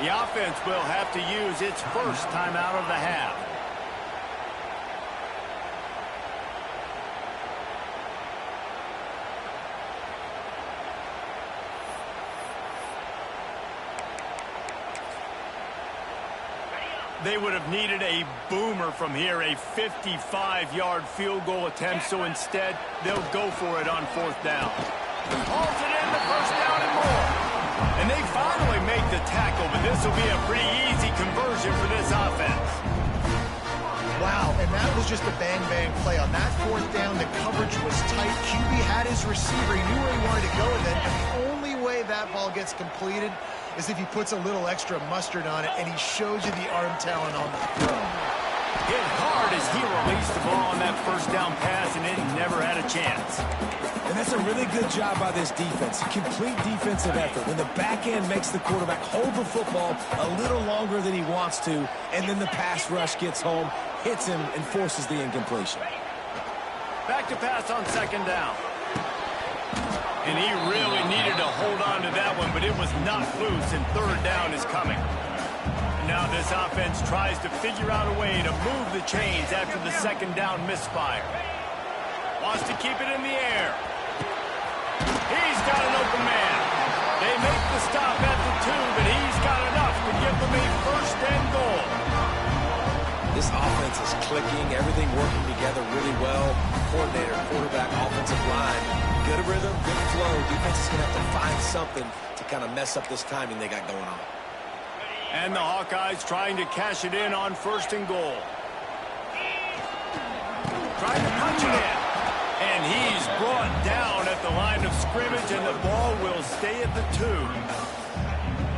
The offense will have to use its first timeout of the half. They would have needed a boomer from here, a 55-yard field goal attempt, so instead they'll go for it on 4th down. Hauls it in, the first down and more. And they finally make the tackle, but this will be a pretty easy conversion for this offense. Wow, and that was just a bang-bang play. On that 4th down, the coverage was tight. QB had his receiver. He knew where he wanted to go with it, and the only way that ball gets completed is if he puts a little extra mustard on it, and he shows you the arm talent on the throw. Hit hard as he released the ball on that first down pass, and it never had a chance. And that's a really good job by this defense. Complete defensive effort. When the back end makes the quarterback hold the football a little longer than he wants to, and then the pass rush gets home, hits him, and forces the incompletion. Back to pass on second down. And he really needed to hold on to that one, but it was not loose, and third down is coming. Now this offense tries to figure out a way to move the chains after the second down misfire. Wants to keep it in the air. He's got an open man. They make the stop at the 2, but he's got enough to give them a first and goal. This offense is clicking, everything working together really well. Coordinator, quarterback, offensive line. Good rhythm, good flow. Defense is going to have to find something to kind of mess up this timing they got going on. And the Hawkeyes trying to cash it in on first and goal. Trying to punch it in. And he's brought down at the line of scrimmage, and the ball will stay at the 2.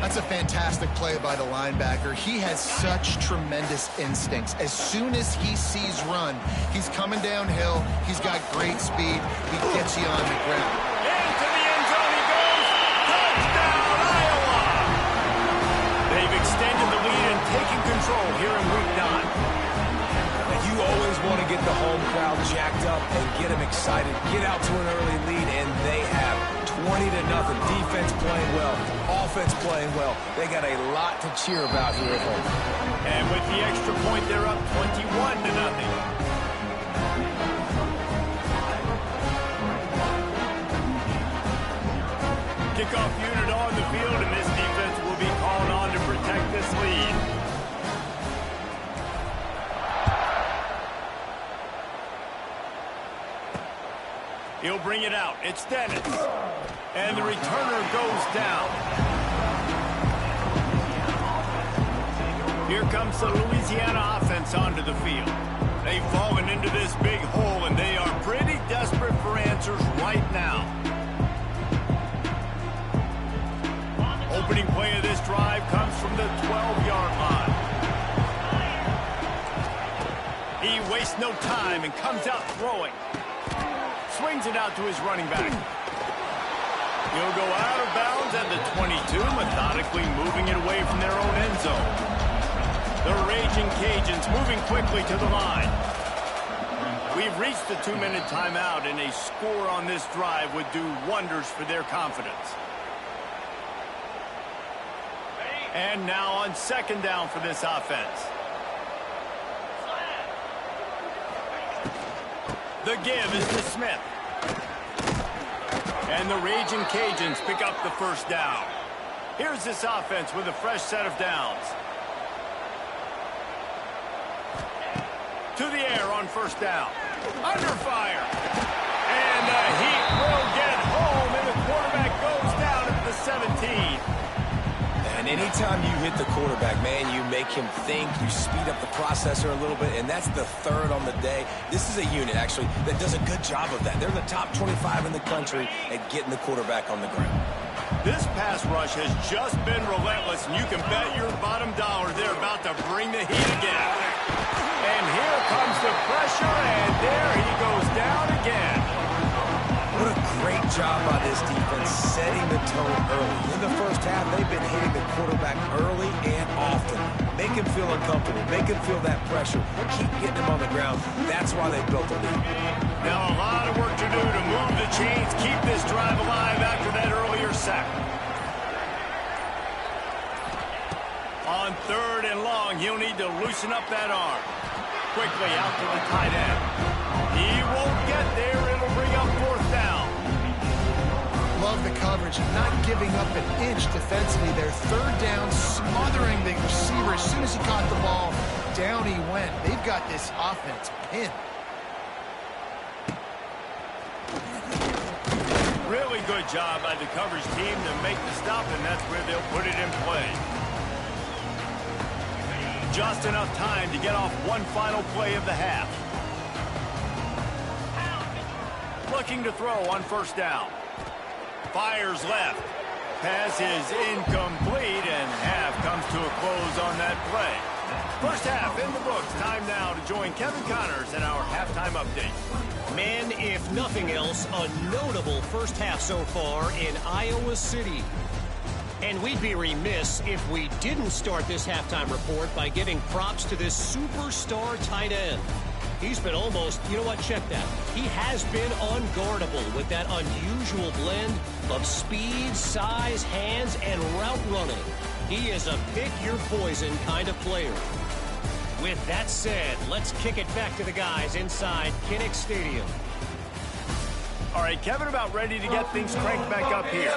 That's a fantastic play by the linebacker. He has such tremendous instincts. As soon as he sees run, he's coming downhill. He's got great speed. He gets you on the ground. Into the end zone he goes. Touchdown, Iowa! They've extended the lead and taken control here in week 9. You always want to get the home crowd jacked up and get them excited. Get out to an early lead, and they have 20-0. Defense playing well, offense playing well. They got a lot to cheer about here at home. And with the extra point, they're up 21-0. Kickoff unit on the field, and this defense will be called on to protect this lead. He'll bring it out. It's Dennis. And the returner goes down. Here comes the Louisiana offense onto the field. They've fallen into this big hole, and they are pretty desperate for answers right now. Opening play of this drive comes from the 12-yard line. He wastes no time and comes out throwing. Swings it out to his running back. He'll go out of bounds at the 22, methodically moving it away from their own end zone. The Raging Cajuns moving quickly to the line. We've reached the 2-minute timeout, and a score on this drive would do wonders for their confidence. And now on second down for this offense. The give is to Smith. And the Raging Cajuns pick up the first down. Here's this offense with a fresh set of downs. To the air on first down. Under fire. And the Heat will get home, and the quarterback goes down at the 17. And anytime you hit the quarterback, man, you make him think, you speed up the processor a little bit, and that's the third on the day. This is a unit, actually, that does a good job of that. They're the top 25 in the country at getting the quarterback on the ground. This pass rush has just been relentless, and you can bet your bottom dollar they're about to bring the heat again. And here comes the pressure, and there he goes down again. What a great job by this defense setting the tone early. In the first half, they've been hitting the quarterback early and often. Make him feel uncomfortable. Make him feel that pressure. Keep getting him on the ground. That's why they built the lead. Now a lot of work to do to move the chains, keep this drive alive after that earlier sack. On third and long, he'll need to loosen up that arm. Quickly out to the tight end. He won't get there. It'll bring up fourth down. Love the coverage, not giving up an inch defensively. Their third down, smothering the receiver. As soon as he caught the ball, down he went. They've got this offense pinned. Really good job by the coverage team to make the stop, and that's where they'll put it in play. Just enough time to get off one final play of the half. Looking to throw on first down. Fires left. Pass is incomplete, and half comes to a close on that play. First half in the books. Time now to join Kevin Connors in our halftime update. Man, if nothing else, a notable first half so far in Iowa City. And we'd be remiss if we didn't start this halftime report by giving props to this superstar tight end. He's been almost, you know what, check that. He has been unguardable with that unusual blend of speed, size, hands, and route running. He is a pick-your-poison kind of player. With that said, let's kick it back to the guys inside Kinnick Stadium. All right, Kevin, about ready to get things cranked back up here.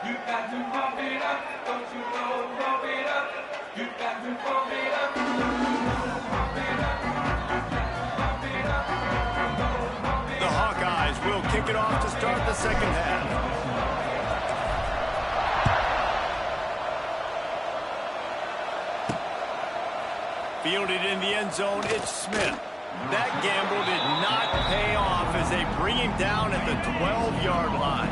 You got to pump it up, don't you know, pump it up. You got to pump it up, don't you know, pump it up. The Hawkeyes will kick it off to start the second half. Fielded in the end zone, it's Smith. That gamble did not pay off as they bring him down at the 12-yard line.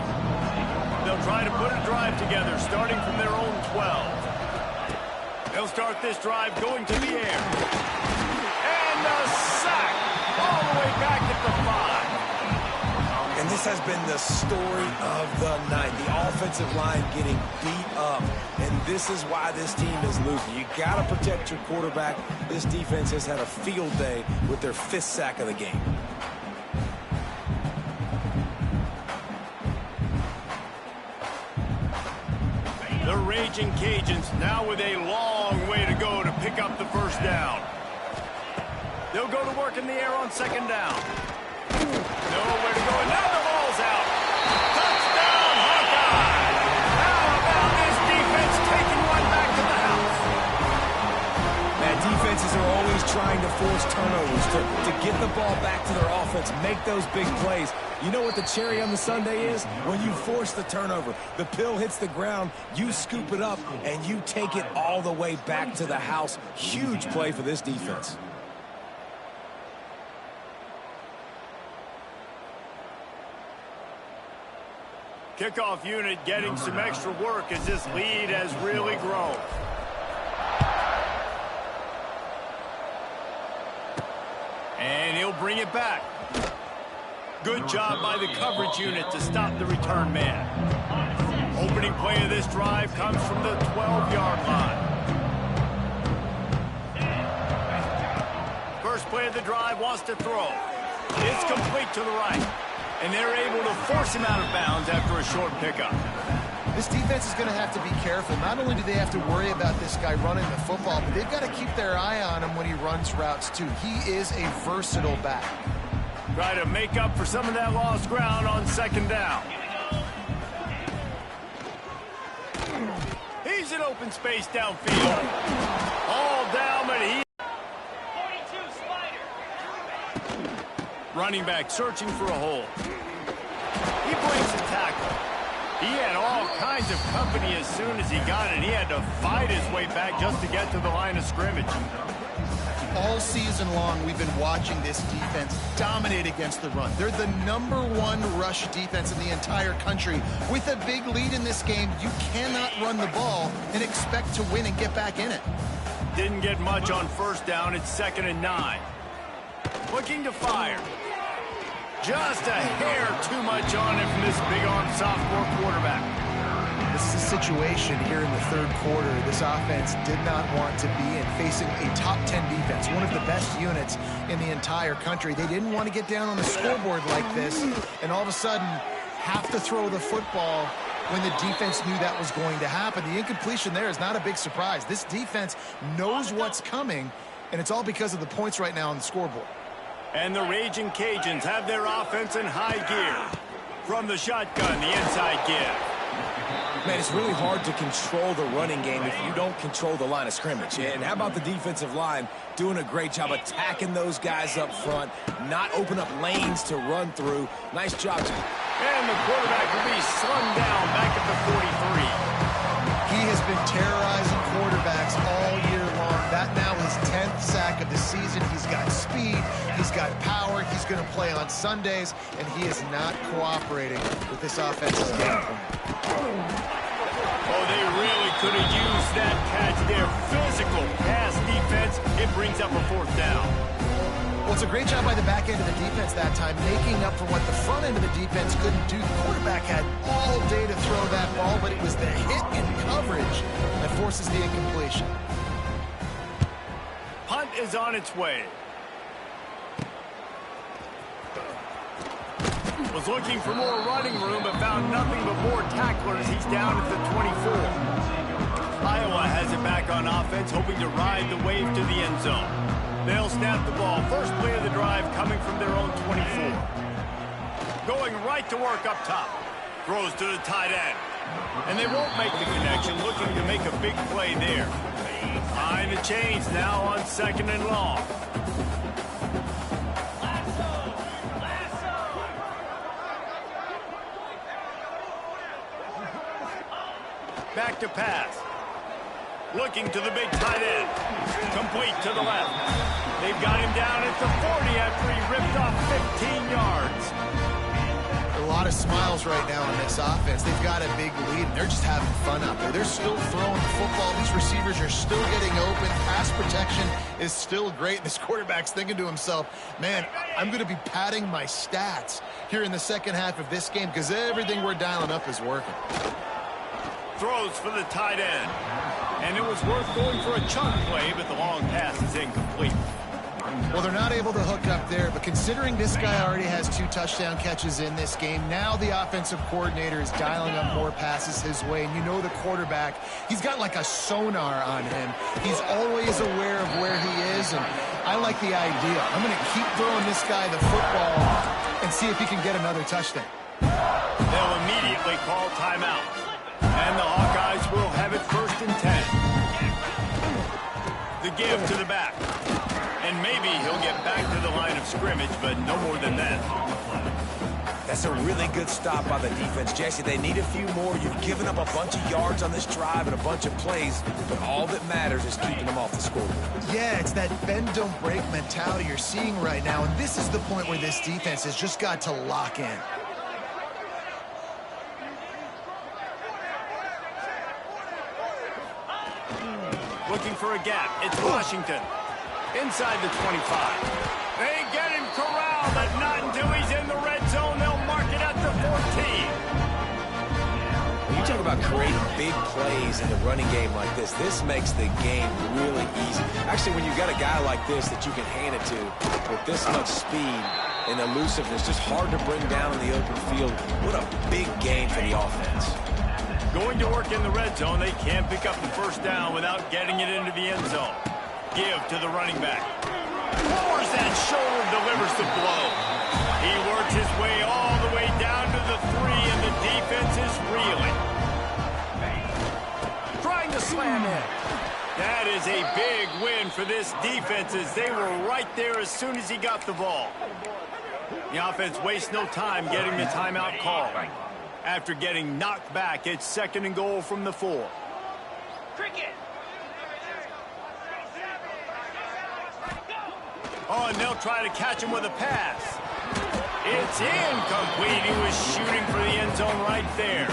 They'll try to put a drive together, starting from their own 12. They'll start this drive going to the air. And a sack all the way back at the 5. And this has been the story of the night. The offensive line getting beat up. And this is why this team is losing. You got to protect your quarterback. This defense has had a field day with their 5th sack of the game. The Raging Cajuns now with a long way to go to pick up the first down. They'll go to work in the air on second down. Nowhere to go, and now the ball's out. Touchdown, Hawkeye! How about this defense taking one back to the house? Man, defenses are always trying to force turnovers to get the ball back to their offense, make those big plays. You know what the cherry on the sundae is? When you force the turnover, the pill hits the ground, you scoop it up, and you take it all the way back to the house. Huge play for this defense. Kickoff unit getting some extra work as this lead has really grown. And he'll bring it back. Good job by the coverage unit to stop the return man. Opening play of this drive comes from the 12-yard line. First play of the drive wants to throw. It's complete to the right. And they're able to force him out of bounds after a short pickup. This defense is going to have to be careful. Not only do they have to worry about this guy running the football, but they've got to keep their eye on him when he runs routes too. He is a versatile back. Try to make up for some of that lost ground on second down. He's in open space downfield. All down, but he... 42 Spider. Running back searching for a hole. He breaks a tackle. He had all kinds of company as soon as he got it. He had to fight his way back just to get to the line of scrimmage. All season long, we've been watching this defense dominate against the run. They're the #1 rush defense in the entire country. With a big lead in this game, you cannot run the ball and expect to win and get back in it. Didn't get much on first down. It's 2nd and 9. Looking to fire. Just a hair too much on it from this big-arm sophomore quarterback. This is a situation here in the third quarter this offense did not want to be in, facing a top 10 defense, one of the best units in the entire country. They didn't want to get down on the scoreboard like this, and all of a sudden have to throw the football when the defense knew that was going to happen. The incompletion there is not a big surprise. This defense knows what's coming, and it's all because of the points right now on the scoreboard. And the Raging Cajuns have their offense in high gear. From the shotgun, the inside give. Man, it's really hard to control the running game if you don't control the line of scrimmage. And how about the defensive line doing a great job attacking those guys up front, not open up lanes to run through. Nice job. And the quarterback will be slung down back at the 43. He has been terrorizing quarterbacks all year long. That now his 10th sack of the season. He's got speed, he's got power, he's going to play on Sundays, and he is not cooperating with this offensive game plan. Oh, they really could have used that catch there. Physical pass defense. It brings up a 4th down. Well, it's a great job by the back end of the defense that time, making up for what the front end of the defense couldn't do. The quarterback had all day to throw that ball, but it was the hit in coverage that forces the incompletion. Punt is on its way. Was looking for more running room, but found nothing but more tacklers. He's down at the 24. Iowa has it back on offense, hoping to ride the wave to the end zone. They'll snap the ball. First play of the drive coming from their own 24. Going right to work up top. Throws to the tight end. And they won't make the connection, looking to make a big play there. Behind the chains now on 2nd and long. Back to pass. Looking to the big tight end. Complete to the left. They've got him down at the 40 after he ripped off 15 yards. A lot of smiles right now on this offense. They've got a big lead, and they're just having fun out there. They're still throwing the football. These receivers are still getting open. Pass protection is still great. This quarterback's thinking to himself, man, I'm going to be padding my stats here in the second half of this game because everything we're dialing up is working. Throws for the tight end. And it was worth going for a chunk play, but the long pass is incomplete. Well, they're not able to hook up there, but considering this guy already has 2 touchdown catches in this game, now the offensive coordinator is dialing up more passes his way. And you know the quarterback, he's got like a sonar on him. He's always aware of where he is, and I like the idea. I'm going to keep throwing this guy the football and see if he can get another touchdown. They'll immediately call timeout. And the Hawkeyes will have it 1st and 10. The give to the back. And maybe he'll get back to the line of scrimmage, but no more than that. That's a really good stop by the defense, Jesse. They need a few more. You've given up a bunch of yards on this drive and a bunch of plays, but all that matters is keeping them off the scoreboard. Yeah, it's that bend, don't break mentality you're seeing right now, and this is the point where this defense has just got to lock in. Looking for a gap. It's Washington. Inside the 25. They get him corralled, but not until he's in the red zone. They'll mark it at the 14. When you talk about creating big plays in the running game like this makes the game really easy. Actually, when you've got a guy like this that you can hand it to with this much speed and elusiveness, just hard to bring down in the open field, what a big game for the offense. Going to work in the red zone, they can't pick up the first down without getting it into the end zone. Give to the running back. Lowers that shoulder, delivers the blow. He works his way all the way down to the 3, and the defense is reeling. Trying to slam it. That is a big win for this defense, as they were right there as soon as he got the ball. The offense wastes no time getting the timeout called. After getting knocked back, it's 2nd and goal from the 4. Cricket. Oh, and they'll try to catch him with a pass. It's incomplete. He was shooting for the end zone right there.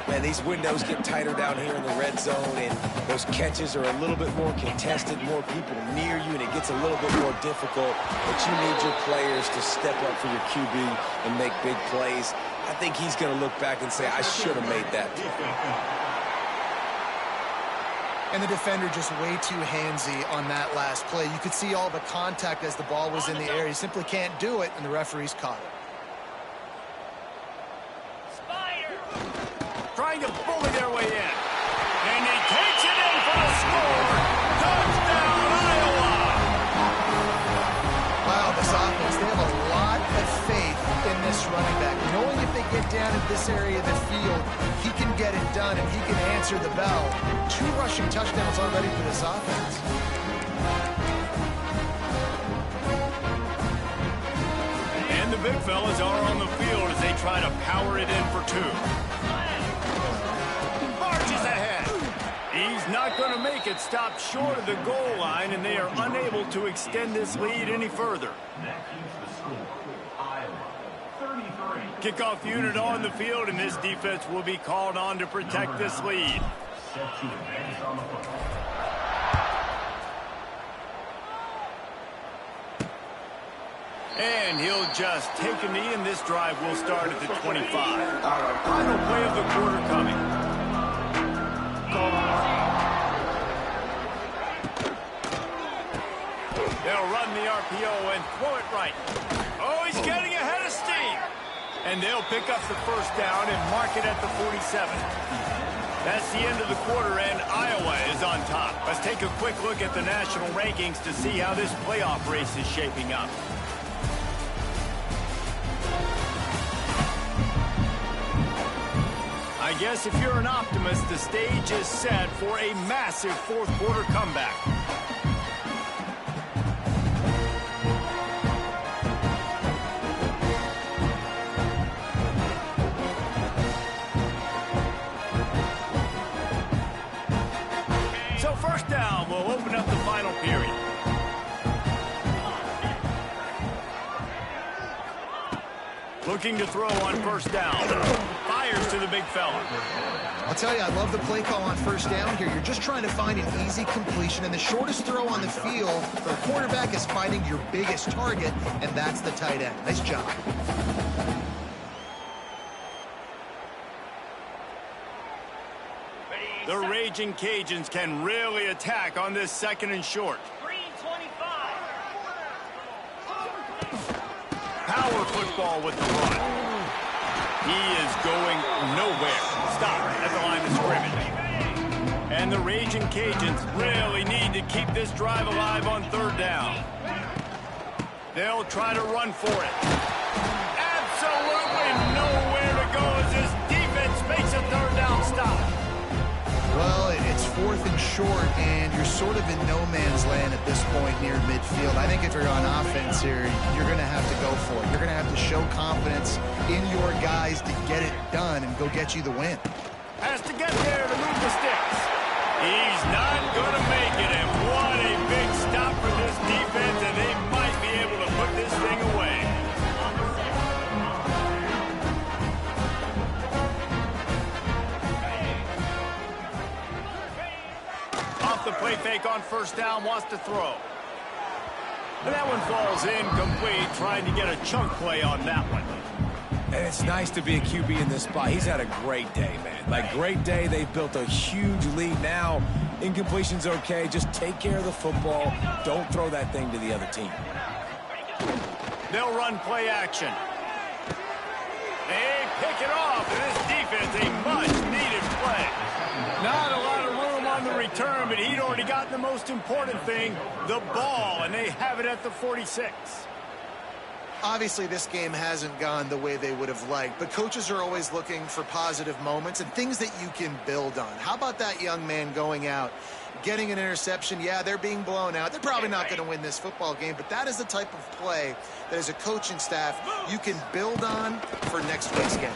Man, these windows get tighter down here in the red zone, and those catches are a little bit more contested, more people near you, and it gets a little bit more difficult. But you need your players to step up for your QB and make big plays. I think he's going to look back and say, I should have made that. And the defender just way too handsy on that last play. You could see all the contact as the ball was in the air. He simply can't do it, and the referee's caught it. Trying to bully their way in. And he takes it in for the score. Touchdown, Iowa! Wow, this offense, they have a lot of faith in this running back. Knowing if they get down in this area of the field, he can get it done and he can answer the bell. 2 rushing touchdowns already for this offense. And the big fellas are on the field as they try to power it in for 2. Marches ahead. He's not going to make it, stop short of the goal line, and they are unable to extend this lead any further. Kickoff unit on the field, and this defense will be called on to protect this lead. And he'll just take a knee, and this drive will start at the 25. Final play of the quarter coming. They'll run the RPO and throw it right. Oh, he's getting ahead of steam. And they'll pick up the first down and mark it at the 47. That's the end of the quarter, and Iowa is on top. Let's take a quick look at the national rankings to see how this playoff race is shaping up. I guess if you're an optimist, the stage is set for a massive fourth quarter comeback. So first down, we'll open up the final period. Looking to throw on first down. Fires to the big fella. I'll tell you, I love the play call on first down here. You're just trying to find an easy completion, and the shortest throw on the field, the quarterback is finding your biggest target, and that's the tight end. Nice job. The Raging Cajuns can really attack on this 2nd and short. Power football with the run. He is going nowhere. Stop at the line of scrimmage. And the Raging Cajuns really need to keep this drive alive on 3rd down. They'll try to run for it. Absolutely nowhere to go as this defense makes a 3rd down stop. Well, it's 4th and short, and you're sort of in no man's land at this point near midfield. I think if you're on offense here, you're going to have to go for it. You're going to have to show confidence in your guys to get it done and go get you the win. Has to get there to move the sticks. He's not going to make it, and what a big stop for this defense, and they might be able to put this thing away. Off the play fake on first down, wants to throw. And that one falls incomplete, trying to get a chunk play on that one. And it's nice to be a QB in this spot. He's had a great day, man. Like, great day. They've built a huge lead now. Incompletion's okay. Just take care of the football. Don't throw that thing to the other team. They'll run play action. They pick it off, and this defense, a much-needed play. Not a lot of room on the return, but he'd already gotten the most important thing, the ball, and they have it at the 46. Obviously, this game hasn't gone the way they would have liked, but coaches are always looking for positive moments and things that you can build on. How about that young man going out, getting an interception? Yeah, they're being blown out. They're probably not going to win this football game, but that is the type of play that as a coaching staff you can build on for next week's game.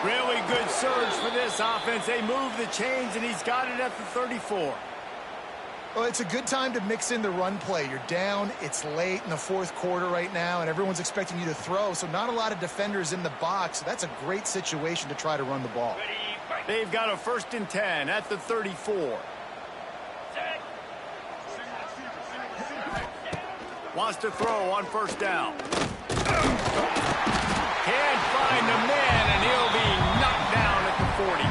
Really good surge for this offense. They move the chains, and he's got it at the 34. Well, it's a good time to mix in the run play. You're down, it's late in the fourth quarter right now, and everyone's expecting you to throw, so not a lot of defenders in the box. So that's a great situation to try to run the ball. They've got a 1st and 10 at the 34. Wants to throw on 1st down. Can't find a man, and he'll be knocked down at the 40.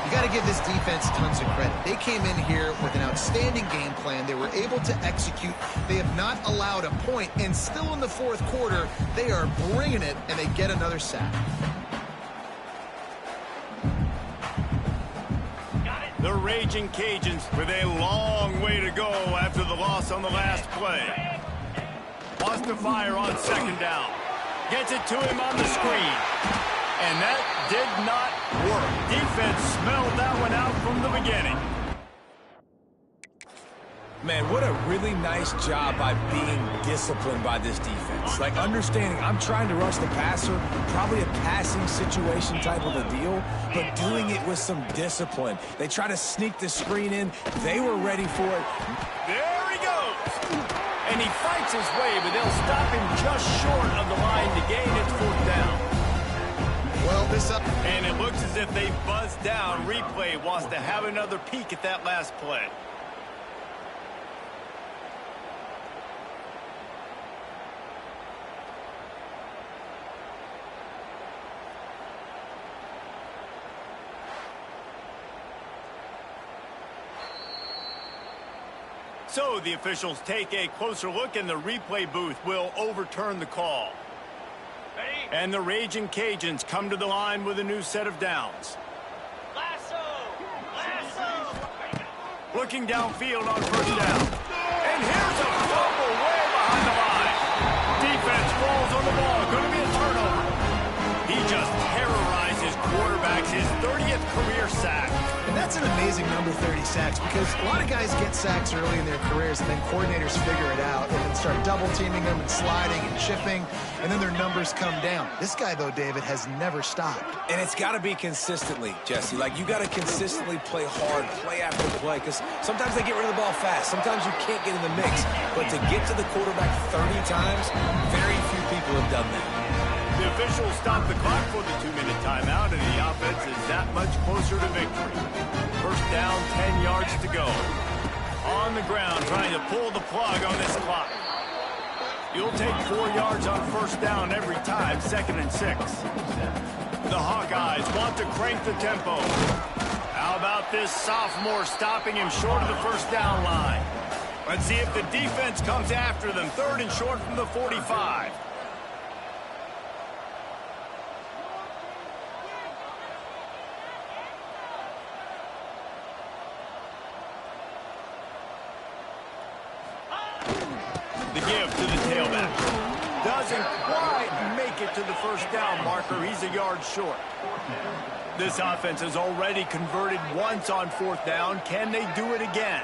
You got to give this defense tons of credit. They came in here with an outstanding game plan. They were able to execute. They have not allowed a point, and still in the fourth quarter, they are bringing it, and they get another sack. The Raging Cajuns with a long way to go after the loss on the last play. Wants to fire on 2nd down. Gets it to him on the screen. And that did not work. Defense smelled that one out from the beginning. Man, what a really nice job by being disciplined by this defense. Like, understanding I'm trying to rush the passer, probably a passing situation type of a deal, but doing it with some discipline. They try to sneak the screen in. They were ready for it. There he goes. And he fights his way, but they'll stop him just short of the line to gain its 4th down. Well, this up. And it looks as if they buzzed down. Replay wants to have another peek at that last play. So the officials take a closer look, and the replay booth will overturn the call. And the Raging Cajuns come to the line with a new set of downs. Lasso! Looking downfield on 1st down. And here's a fumble way behind the line. Defense falls on the ball. Going to be a turnover. He just terrorizes quarterbacks, his 30th career sack. And that's an amazing number, 30 sacks, because a lot of guys get sacks early in their careers, and then coordinators figure it out and then start double-teaming them and sliding and chipping, and then their numbers come down. This guy, though, David, has never stopped. And it's got to be consistently, Jesse. Like, you got to consistently play hard, play after play, because sometimes they get rid of the ball fast. Sometimes you can't get in the mix. But to get to the quarterback 30 times, very few people have done that. The officials stop the clock for the 2-minute timeout, and the offense is that much closer to victory. 1st down, 10 yards to go. On the ground, trying to pull the plug on this clock. You'll take 4 yards on 1st down every time, 2nd and 6. The Hawkeyes want to crank the tempo. How about this sophomore stopping him short of the 1st down line? Let's see if the defense comes after them. 3rd and short from the 45. The give to the tailback. Doesn't quite make it to the 1st down marker. He's a yard short. This offense has already converted once on 4th down. Can they do it again?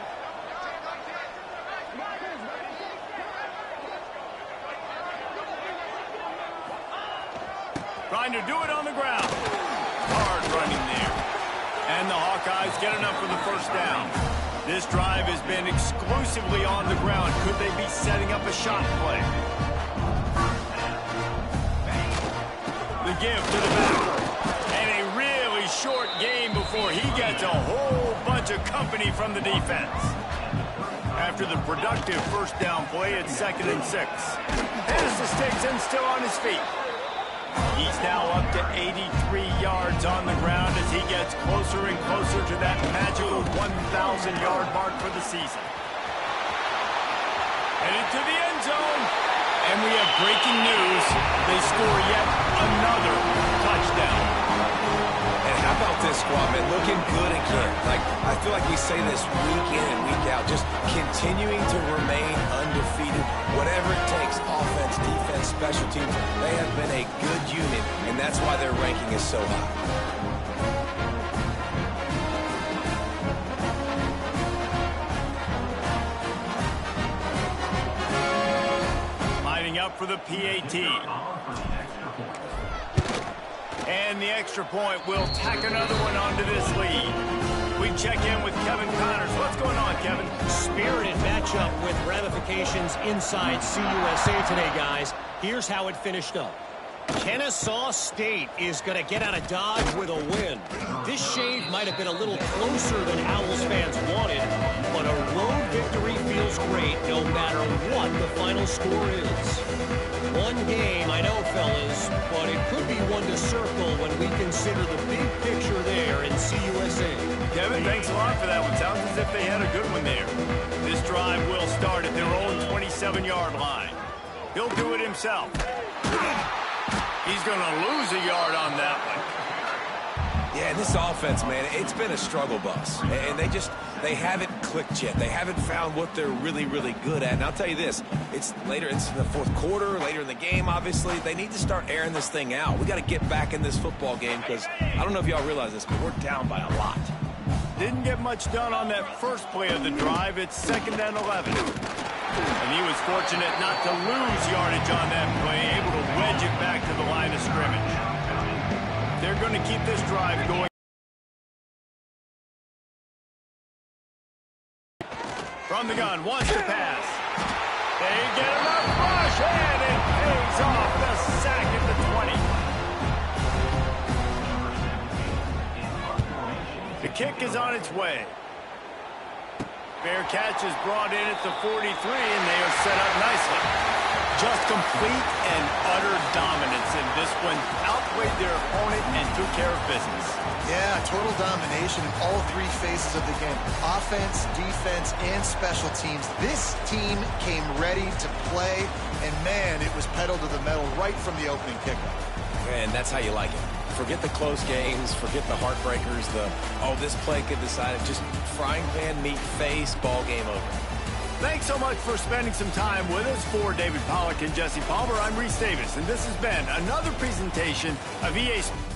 Trying to do it on the ground. Hard running there. And the Hawkeyes get enough for the 1st down. This drive has been exclusively on the ground. Could they be setting up a shot play? The give to the back. And a really short game before he gets a whole bunch of company from the defense. After the productive 1st down play, it's 2nd and 6. Has the sticks and still on his feet. He's now up to 83 yards on the ground as he gets closer and closer to that magical 1,000-yard mark for the season. Headed to the end zone. And we have breaking news. They score yet another touchdown. this squad, man. Looking good again. Like, I feel like we say this week in and week out, just continuing to remain undefeated. Whatever it takes, offense, defense, special teams, they have been a good unit, and that's why their ranking is so high. Up for the PAT. And the extra point will tack another one onto this lead. We check in with Kevin Connors. What's going on, Kevin? Spirited matchup with ramifications inside CUSA today, guys. Here's how it finished up. Kennesaw State is going to get out of Dodge with a win. This shave might have been a little closer than Owls fans wanted, but a road victory feels great no matter what the final score is. One game, I know, fellas, but it could be one to circle when we consider the big picture there in CUSA. Kevin, thanks a lot for that one. Sounds as if they had a good one there. This drive will start at their own 27-yard line. He'll do it himself. He's going to lose a yard on that one. Yeah, this offense, man, it's been a struggle bus. And they haven't clicked yet. They haven't found what they're really, really good at. And I'll tell you this, it's in the fourth quarter, later in the game, obviously. They need to start airing this thing out. We got to get back in this football game because I don't know if y'all realize this, but we're down by a lot. Didn't get much done on that first play of the drive. It's 2nd and 11. And he was fortunate not to lose yardage on that play, able to wedge it back to the line of scrimmage. They're going to keep this drive going. From the gun, wants to pass. They get enough rush, and it pays off the sack at the 20. The kick is on its way. Fair catch is brought in at the 43, and they are set up nicely. Just complete and utter dominance in this one. Outplayed their opponent and took care of business. Yeah, total domination in all three phases of the game. Offense, defense, and special teams. This team came ready to play, and man, it was pedal to the metal right from the opening kickoff. And that's how you like it. Forget the close games, forget the heartbreakers, this play could decide it. Just frying pan, meat face, ball game over. Thanks so much for spending some time with us. For David Pollack and Jesse Palmer, I'm Reese Davis, and this has been another presentation of EA Sports.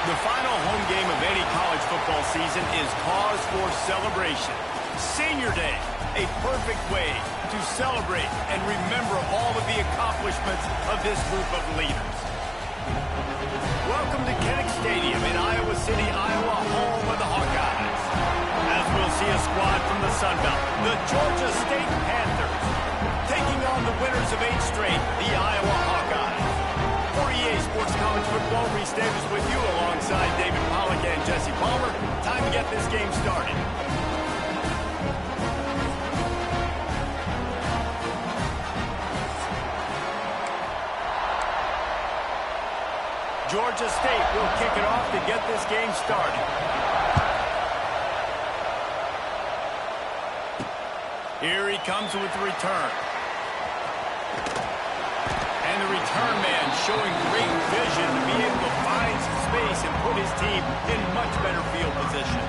The final home game of any college football season is cause for celebration. Senior Day, a perfect way to celebrate and remember all of the accomplishments of this group of leaders. Welcome to Kinnick Stadium in Iowa City, Iowa, home of the Hawkeyes. As we'll see a squad from the Sun Belt, the Georgia State Panthers, taking on the winners of 8 straight, the Iowa Hawkeyes. For EA Sports College Football, Reese Davis with you alongside David Pollack and Jesse Palmer. Time to get this game started. Georgia State will kick it off to get this game started. Here he comes with the return. And the return man showing great vision to be able to find some space and put his team in much better field position.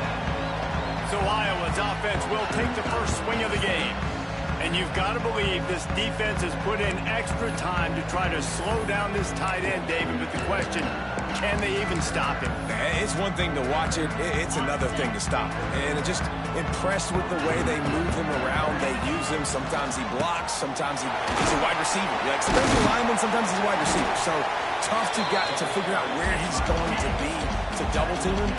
So Iowa's offense will take the first swing of the game. And you've got to believe this defense has put in extra time to try to slow down this tight end, David. But the question, Can they even stop him? It's one thing to watch it. It's another thing to stop it. And I'm just impressed with the way they move him around. They use him. Sometimes he blocks. Sometimes he's a wide receiver. Like, sometimes he's a lineman. Sometimes he's a wide receiver. So tough to figure out where he's going to be to double team him.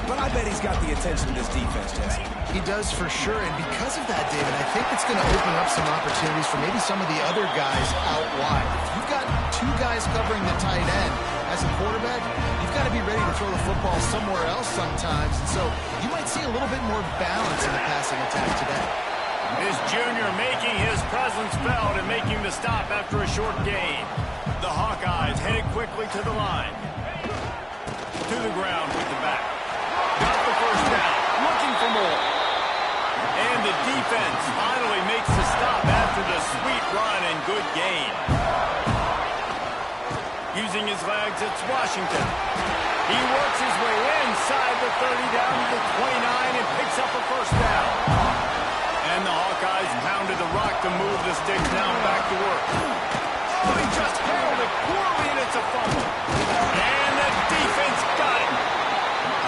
But I bet he's got the attention of this defense, Jesse. He does for sure, and because of that, David, I think it's going to open up some opportunities for maybe some of the other guys out wide. If you've got two guys covering the tight end as a quarterback, you've got to be ready to throw the football somewhere else sometimes, and so you might see a little bit more balance in the passing attack today. This junior making his presence felt and making the stop after a short gain. The Hawkeyes headed quickly to the line. To the ground with the back. Got the first down, looking for more. And the defense finally makes the stop after the sweet run and good gain. Using his legs, it's Washington. He works his way inside the 30 down to the 29 and picks up a first down. And the Hawkeyes pounded the rock to move the sticks now back to work. Oh, he just handled it poorly, and it's a fumble. And the defense got it.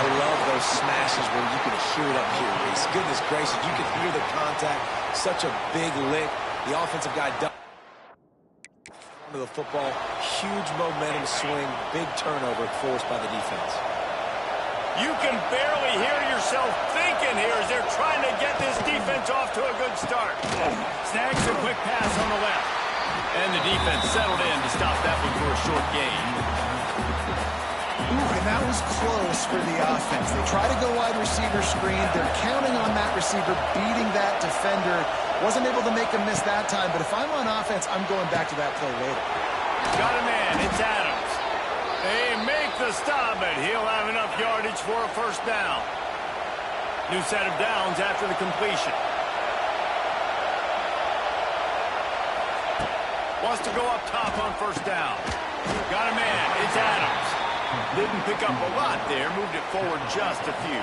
I love those smashes where you can hear it up here, Reese. Goodness gracious, you can hear the contact. Such a big lick. The offensive guy ducked to the football. Huge momentum swing. Big turnover forced by the defense. You can barely hear yourself thinking here as they're trying to get this defense off to a good start. Snags a quick pass on the left. And the defense settled in to stop that one for a short gain. Ooh, and that was close for the offense. They try to go wide receiver screen. They're counting on that receiver beating that defender. Wasn't able to make a miss that time, but if I'm on offense, I'm going back to that play later. Got a man. It's Adams. They make the stop, but he'll have enough yardage for a first down. New set of downs after the completion. Wants to go up top on first down. Got a man. It's Adams. Didn't pick up a lot there. Moved it forward just a few.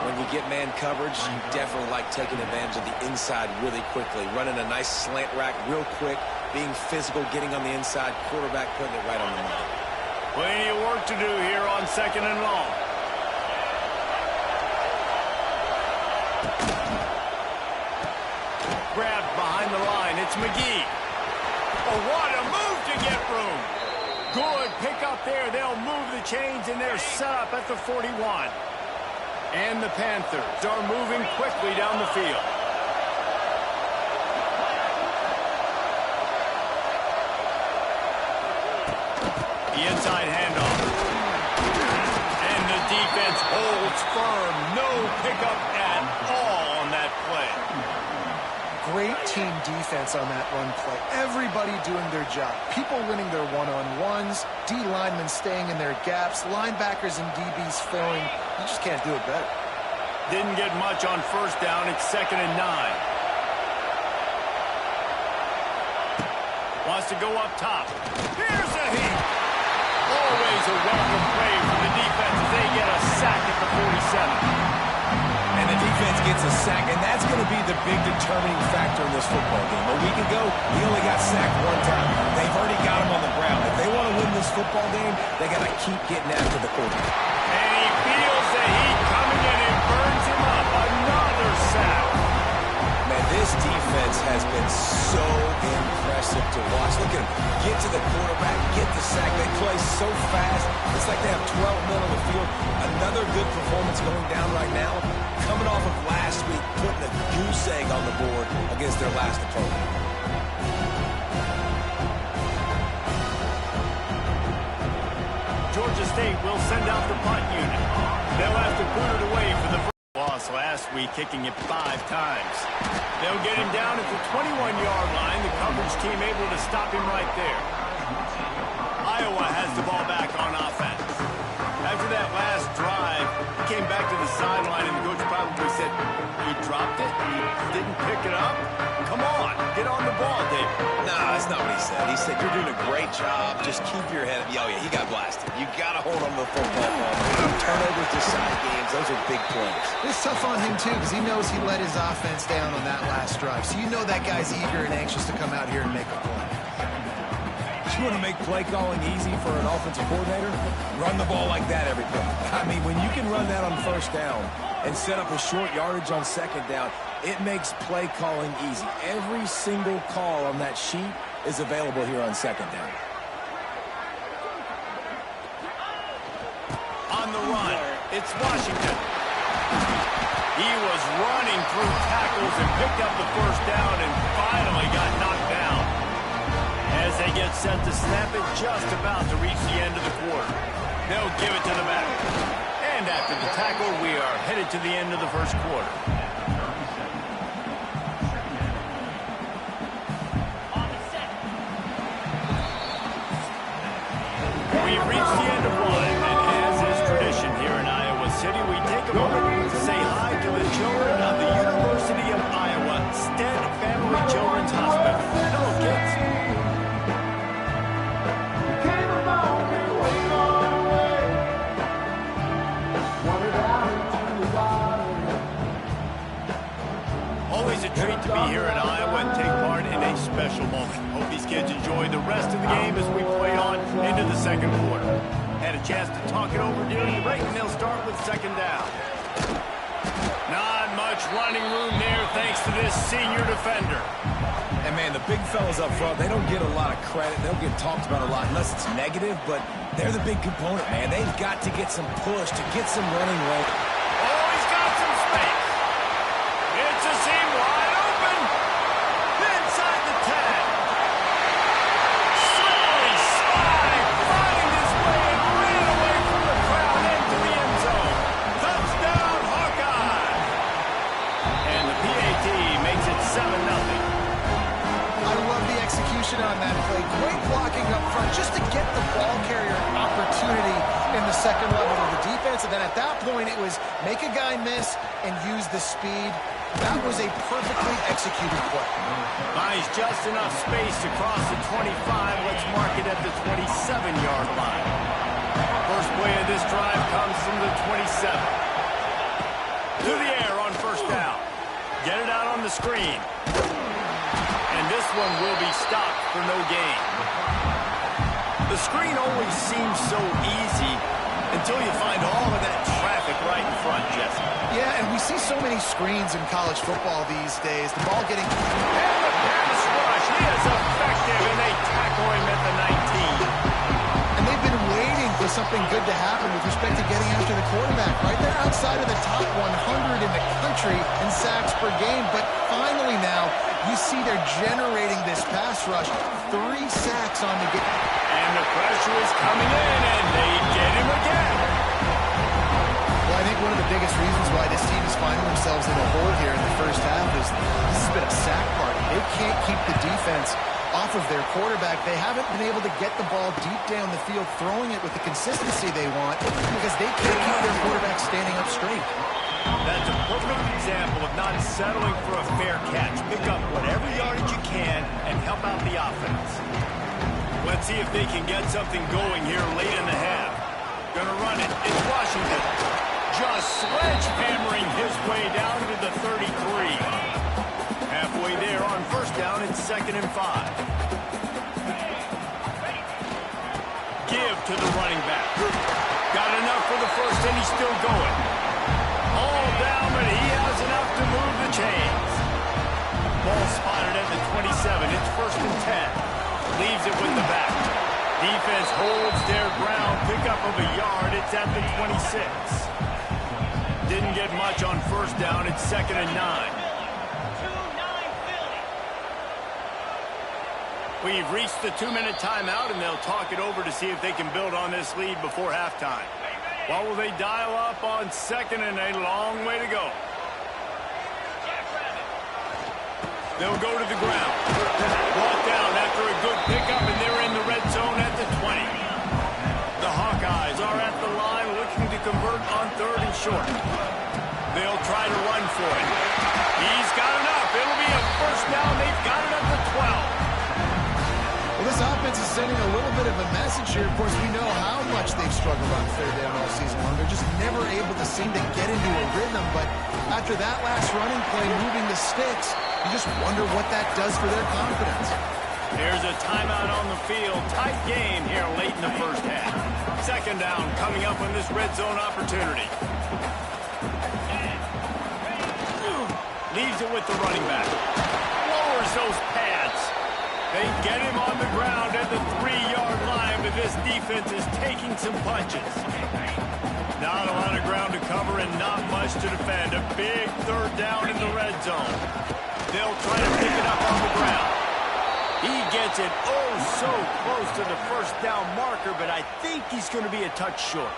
When you get man coverage, you definitely like taking advantage of the inside really quickly. Running a nice slant rack real quick. Being physical, getting on the inside. Quarterback putting it right on the money. Plenty of work to do here on 2nd and long. Grabbed behind the line. It's McGee. Oh, what a move to get room. Good pick up there. They'll move the chains, and they're set up at the 41. And the Panthers are moving quickly down the field. The inside handoff. And the defense holds firm. No pickup at all on that play. Great team defense on that run play. Everybody doing their job. People winning their one-on-ones. D linemen staying in their gaps. Linebackers and DBs filling. You just can't do it better. Didn't get much on first down. It's 2nd and 9. Wants to go up top. Here's a heat. Always a welcome play for the defense as they get a sack at the 47. And the defense gets a sack, and that's going to be the big determining factor in this football game. A week ago, he only got sacked one time. They've already got him on the ground. If they want to win this football game, they got to keep getting after the quarterback. And he feels the heat coming in and burns him up. Another sack. Man, this defense has been so impressive to watch. Look at him. Get to the quarterback, get the sack. They play so fast. It's like they have 12 men on the field. Another good performance going down right now. Coming off of last week, putting a goose egg on the board against their last opponent. Georgia State will send out the punt unit. They'll have to put it away for the first loss last week, kicking it 5 times. They'll get him down at the 21-yard line. The coverage team able to stop him right there. Iowa has the ball back on offense. After that last drive, he came back to the sideline, and the coach probably said, "You dropped it? You didn't pick it up? Come on, get on the ball, David." Nah, that's not what he said. He said, "You're doing a great job. Just keep your head up." Oh, yeah, he got blasted. You got to hold on to the football ball. Turnovers decide games. Those are big plays. It's tough on him, too, because he knows he let his offense down on that last drive. So you know that guy's eager and anxious to come out here and make a play. You want to make play calling easy for an offensive coordinator? Run the ball like that every play. I mean, when you can run that on first down and set up a short yardage on second down, it makes play calling easy. Every single call on that sheet is available here on second down. On the run, it's Washington. He was running through tackles and picked up the first down and finally got knocked down. As they get set to snap it, just about to reach the end of the quarter. They'll give it to the back. And after the tackle, we are headed to the end of the first quarter. We've reached the end of one, and as is tradition here in Iowa City, we take a moment to say hi to the children of the University of Iowa Stead Family Children's Hospital. Hello, kids. Always a treat to be here in Iowa and take part in a special moment. Hope these kids enjoy the rest of the game as we play on into the second quarter. Had a chance to talk it over during the break, and they'll start with second down. Not much running room there thanks to this senior defender. And, man, the big fellas up front, they don't get a lot of credit. They don't get talked about a lot unless it's negative, but they're the big component, man. They've got to get some push to get some running weight. Oh, he's got some space. It's a seam wide open. Inside the 10. Slippery slide. Find his way and ran away from the crowd into the end zone. Touchdown, Hawkeye. And the PAT makes it 7-0. I love the execution on that play. Great blocking up front just to get the ball carrier an opportunity in the second level of the defense. And then at that point, it was make a guy miss and use the speed. That was a perfectly executed play. Buys just enough space to cross the 25. Let's mark it at the 27-yard line. First play of this drive comes from the 27. To the air on first down. Get it out on the screen. And this one will be stopped for no gain. The screen always seems so easy until you find all of that traffic right in front, Jesse. Yeah, and we see so many screens in college football these days. The ball getting... And the pass rush. He is effective, and they tackle him at the 19. And they've been waiting for something good to happen with respect to getting after the quarterback, right? They're outside of the top 100 in the country in sacks per game, but finally now you see they're generating this pass rush. 3 sacks on the game. And the pressure is coming in, and they get him again. Well, I think one of the biggest reasons why this team is finding themselves in a hole here in the first half is this has been a sack party. They can't keep the defense off of their quarterback. They haven't been able to get the ball deep down the field, throwing it with the consistency they want because they can't keep their quarterback standing up straight. That's a perfect example of not settling for a fair catch. Pick up whatever yardage you can and help out the offense. Let's see if they can get something going here late in the half. Gonna run it. It's Washington. Just sledgehammering his way down to the 33. Halfway there on first down, it's 2nd and 5. Give to the running back. Got enough for the first, and he's still going. All down, but he has enough to move the chains. Ball spotted at the 27. It's 1st and 10. Leaves it with the back. Defense holds their ground. Pickup of a yard. It's at the 26. Didn't get much on first down. It's 2nd and 9. We've reached the 2-minute timeout, and they'll talk it over to see if they can build on this lead before halftime. What will they dial up on 2nd and a long way to go? They'll go to the ground. Brought down after a good pickup, and they're in the red zone at the 20. The Hawkeyes are at the line looking to convert on 3rd and short. They'll try to run for it. He's got enough. It'll be a first down. They've got it at the 12. Well, this offense is sending a little bit of a message here. Of course, we know how much they've struggled on 3rd down all season long. They're just never able to seem to get into a rhythm. But after that last running play, moving the sticks, you just wonder what that does for their confidence. Here's a timeout on the field. Tight game here late in the first half. Second down coming up on this red zone opportunity. Leaves it with the running back. Lowers those pads. They get him on the ground at the 3-yard line, but this defense is taking some punches. Not a lot of ground to cover and not much to defend. A big third down in the red zone. They'll try to pick it up on the ground. He gets it oh so close to the first down marker, but I think he's going to be a touch short.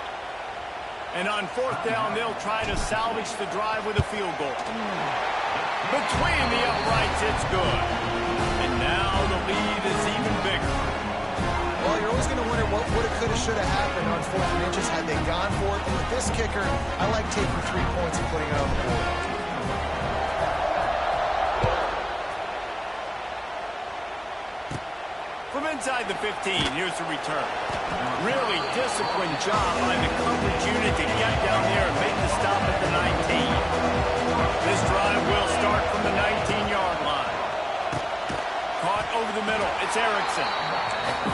And on fourth down, they'll try to salvage the drive with a field goal. Between the uprights, it's good. And now the lead is even bigger. Well, you're always going to wonder what would have, could have, should have happened on 4th and inches had they gone for it. And with this kicker, I like taking 3 points and putting it on the board. From inside the 15, here's the return. Really disciplined job by the coverage unit to get down there and make the stop at the 19. This drive will start from the 19-yard line. Caught over the middle. It's Erickson.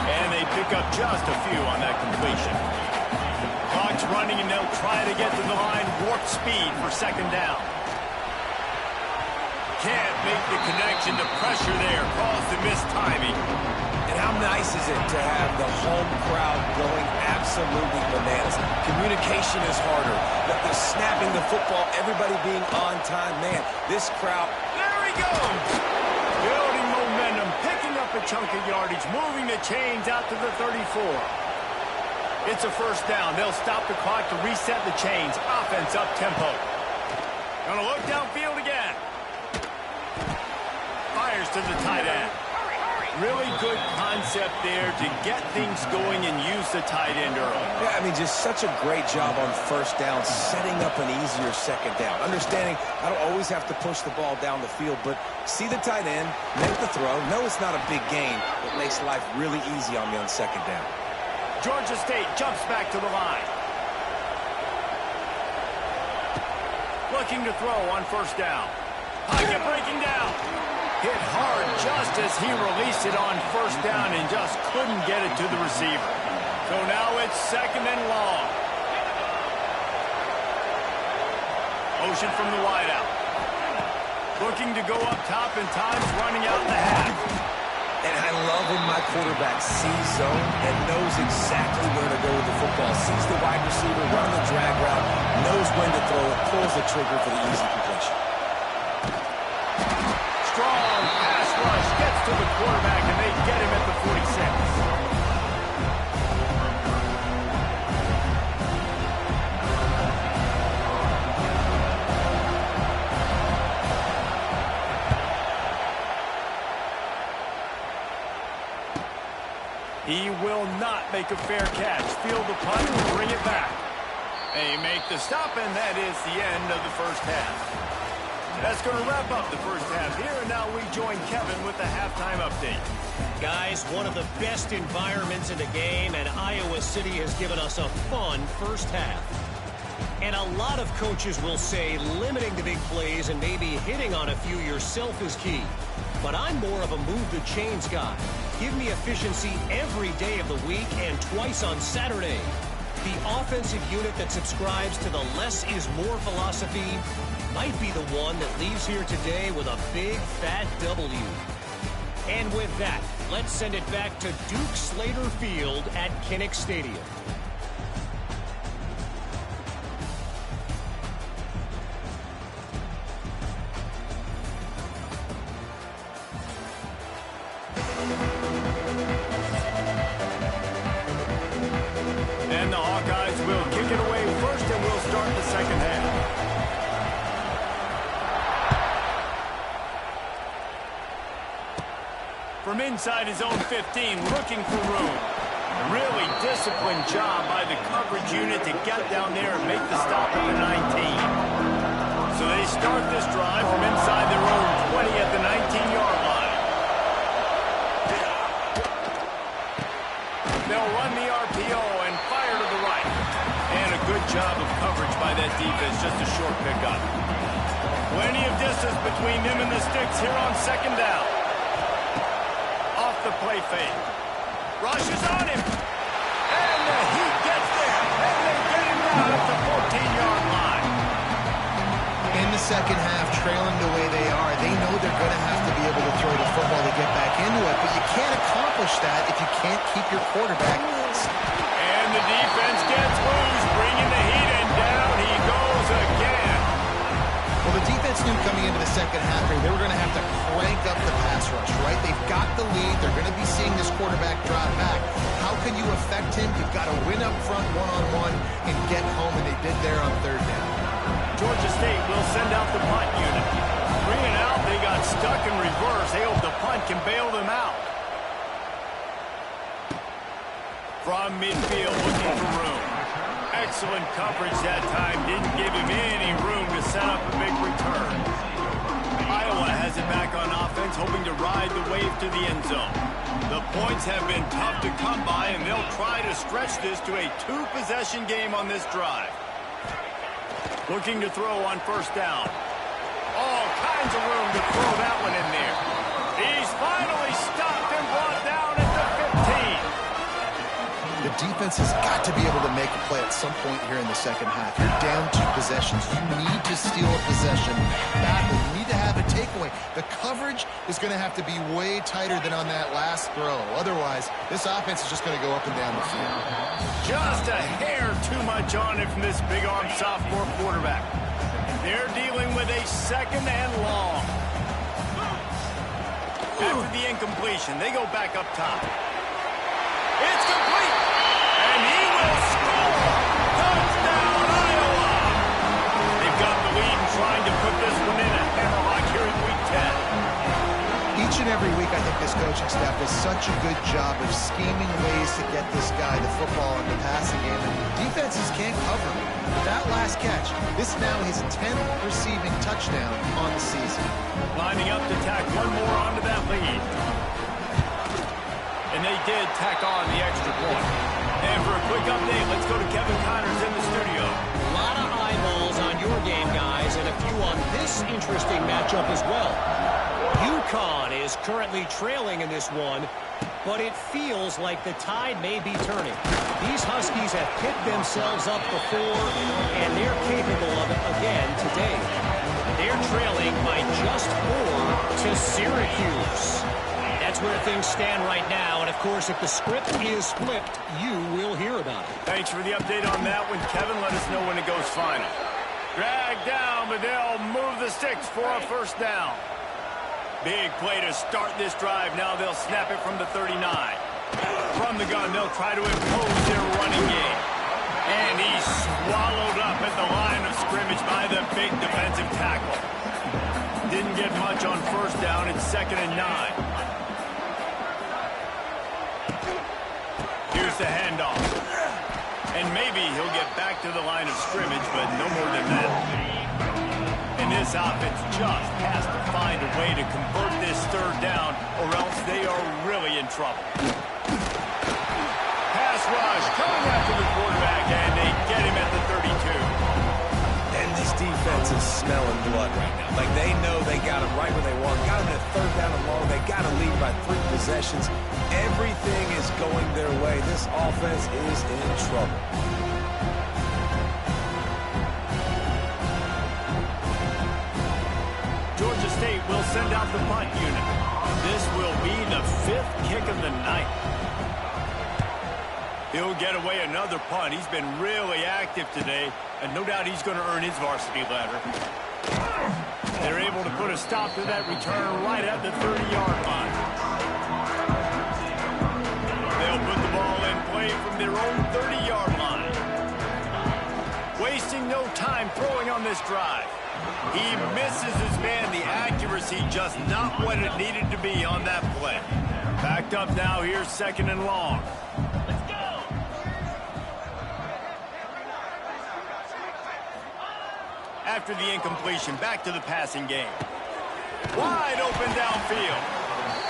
And they pick up just a few on that completion. Clock's running, and they'll try to get to the line. Warp speed for second down. Can't make the connection. The pressure there caused the missed timing. And how nice is it to have the home crowd going absolutely bananas? Communication is harder. The snapping the football, everybody being on time. Man, this crowd... There he goes! Building momentum, picking up a chunk of yardage, moving the chains out to the 34. It's a first down. They'll stop the clock to reset the chains. Offense up tempo. Gonna look downfield again. Fires to the tight end. Really good concept there to get things going and use the tight end early. Yeah, I mean, just such a great job on first down, setting up an easier second down. Understanding I don't always have to push the ball down the field, but see the tight end, make the throw. No, it's not a big gain, but makes life really easy on me on second down. Georgia State jumps back to the line. Looking to throw on first down. Pocket breaking down. Hit hard just as he released it on first down and just couldn't get it to the receiver. So now it's second and long. Motion from the wideout. Looking to go up top, and time's running out in the half. And I love when my quarterback sees zone and knows exactly where to go with the football. Sees the wide receiver, run the drag route, knows when to throw it, pulls the trigger for the easy completion. Strong pass rush gets to the quarterback, and they get him at the 46. He will not make a fair catch. Field the punt and bring it back. They make the stop, and that is the end of the first half. That's going to wrap up the first half here, and now we join Kevin with the halftime update. Guys, one of the best environments in the game, and Iowa City has given us a fun first half. And a lot of coaches will say limiting the big plays and maybe hitting on a few yourself is key. But I'm more of a move the chains guy. Give me efficiency every day of the week and twice on Saturday. The offensive unit that subscribes to the less is more philosophy might be the one that leaves here today with a big fat W. And with that, let's send it back to Duke Slater Field at Kinnick Stadium. And the Hawkeyes will kick it away first, and we'll start the second half. From inside his own 15, looking for room. Really disciplined job by the coverage unit to get down there and make the stop at the 19. So they start this drive from inside their own 20 at the 19-yard line. They'll run the RPO and fire to the right. And a good job of coverage by that defense, just a short pickup. Plenty of distance between them and the sticks here on second down. Off the the play fake. Rushes on him. And the Heat gets there. And they get him down at the 14-yard line. In the second half, trailing the way they are, they know they're going to have to be able to throw the football to get back into it. But you can't accomplish that if you can't keep your quarterback. And the defense gets loose, bringing the Heat, and down he goes again. Well, the defense knew coming into the second half here, they were going to have to crank up the pass rush, right? They've got the lead. They're going to be seeing this quarterback drop back. How can you affect him? You've got to win up front one-on-one and get home, and they did there on third down. Georgia State will send out the punt unit. Bringing out, they got stuck in reverse. They hope the punt can bail them out. From midfield, looking for room. Excellent coverage that time. Didn't give him any room to set up a big return. Iowa has it back on offense, hoping to ride the wave to the end zone. The points have been tough to come by, and they'll try to stretch this to a two-possession game on this drive. Looking to throw on first down. All kinds of room to throw that one in there. He's finally stopped and brought down at the 15. The defense has got to be able to make a play at some point here in the second half. You're down 2 possessions. You need to steal a possession badly. You need to have a takeaway. The coverage is going to have to be way tighter than on that last throw. Otherwise, this offense is just going to go up and down the field. Just a hair too much on it from this big-arm sophomore quarterback. They're dealing with a second and long. After the incompletion, they go back up top. It's complete, and he will score. Touchdown, Iowa. They've got the lead and trying to put this one in a hammerlock here in Week 10. Each and every week, I think this coaching staff does such a good job of scheming ways to get this guy the football in the passing game, and defenses can't cover him. With that last catch, this is now his 10th receiving touchdown on the season. Lining up to tack one more onto that lead. And they did tack on the extra point. And for a quick update, let's go to Kevin Connors in the studio. A lot of eyeballs on your game, guys, and a few on this interesting matchup as well. UConn is currently trailing in this one, but it feels like the tide may be turning. These Huskies have picked themselves up before, and they're capable of it again today. They're trailing by just 4 to Syracuse. That's where things stand right now, and of course, if the script is flipped, you will hear about it. Thanks for the update on that one, Kevin. Let us know when it goes final. Dragged down, but they'll move the sticks for a first down. Big play to start this drive. Now they'll snap it from the 39. From the gun, they'll try to impose their running game. And he's swallowed up at the line of scrimmage by the big defensive tackle. Didn't get much on first down. It's 2nd and 9. Here's the handoff. And maybe he'll get back to the line of scrimmage, but no more than that. And this offense just has to find a way to convert this third down, or else they are really in trouble. Pass rush coming after the quarterback, and they get him at the 32. And this defense is smelling blood right now. Like, they know they got him right where they want. Got him at third down and long. They got to lead by 3 possessions. Everything is going their way. This offense is in trouble. Georgia State will send out the punt unit. This will be the 5th kick of the night. He'll get away another punt. He's been really active today, and no doubt he's going to earn his varsity letter. They're able to put a stop to that return right at the 30-yard line. They'll put the ball in play from their own 30-yard line. Wasting no time throwing on this drive. He misses his man. The accuracy just not what it needed to be on that play. Backed up now. Here's 2nd and long. After the incompletion, back to the passing game. Wide open downfield.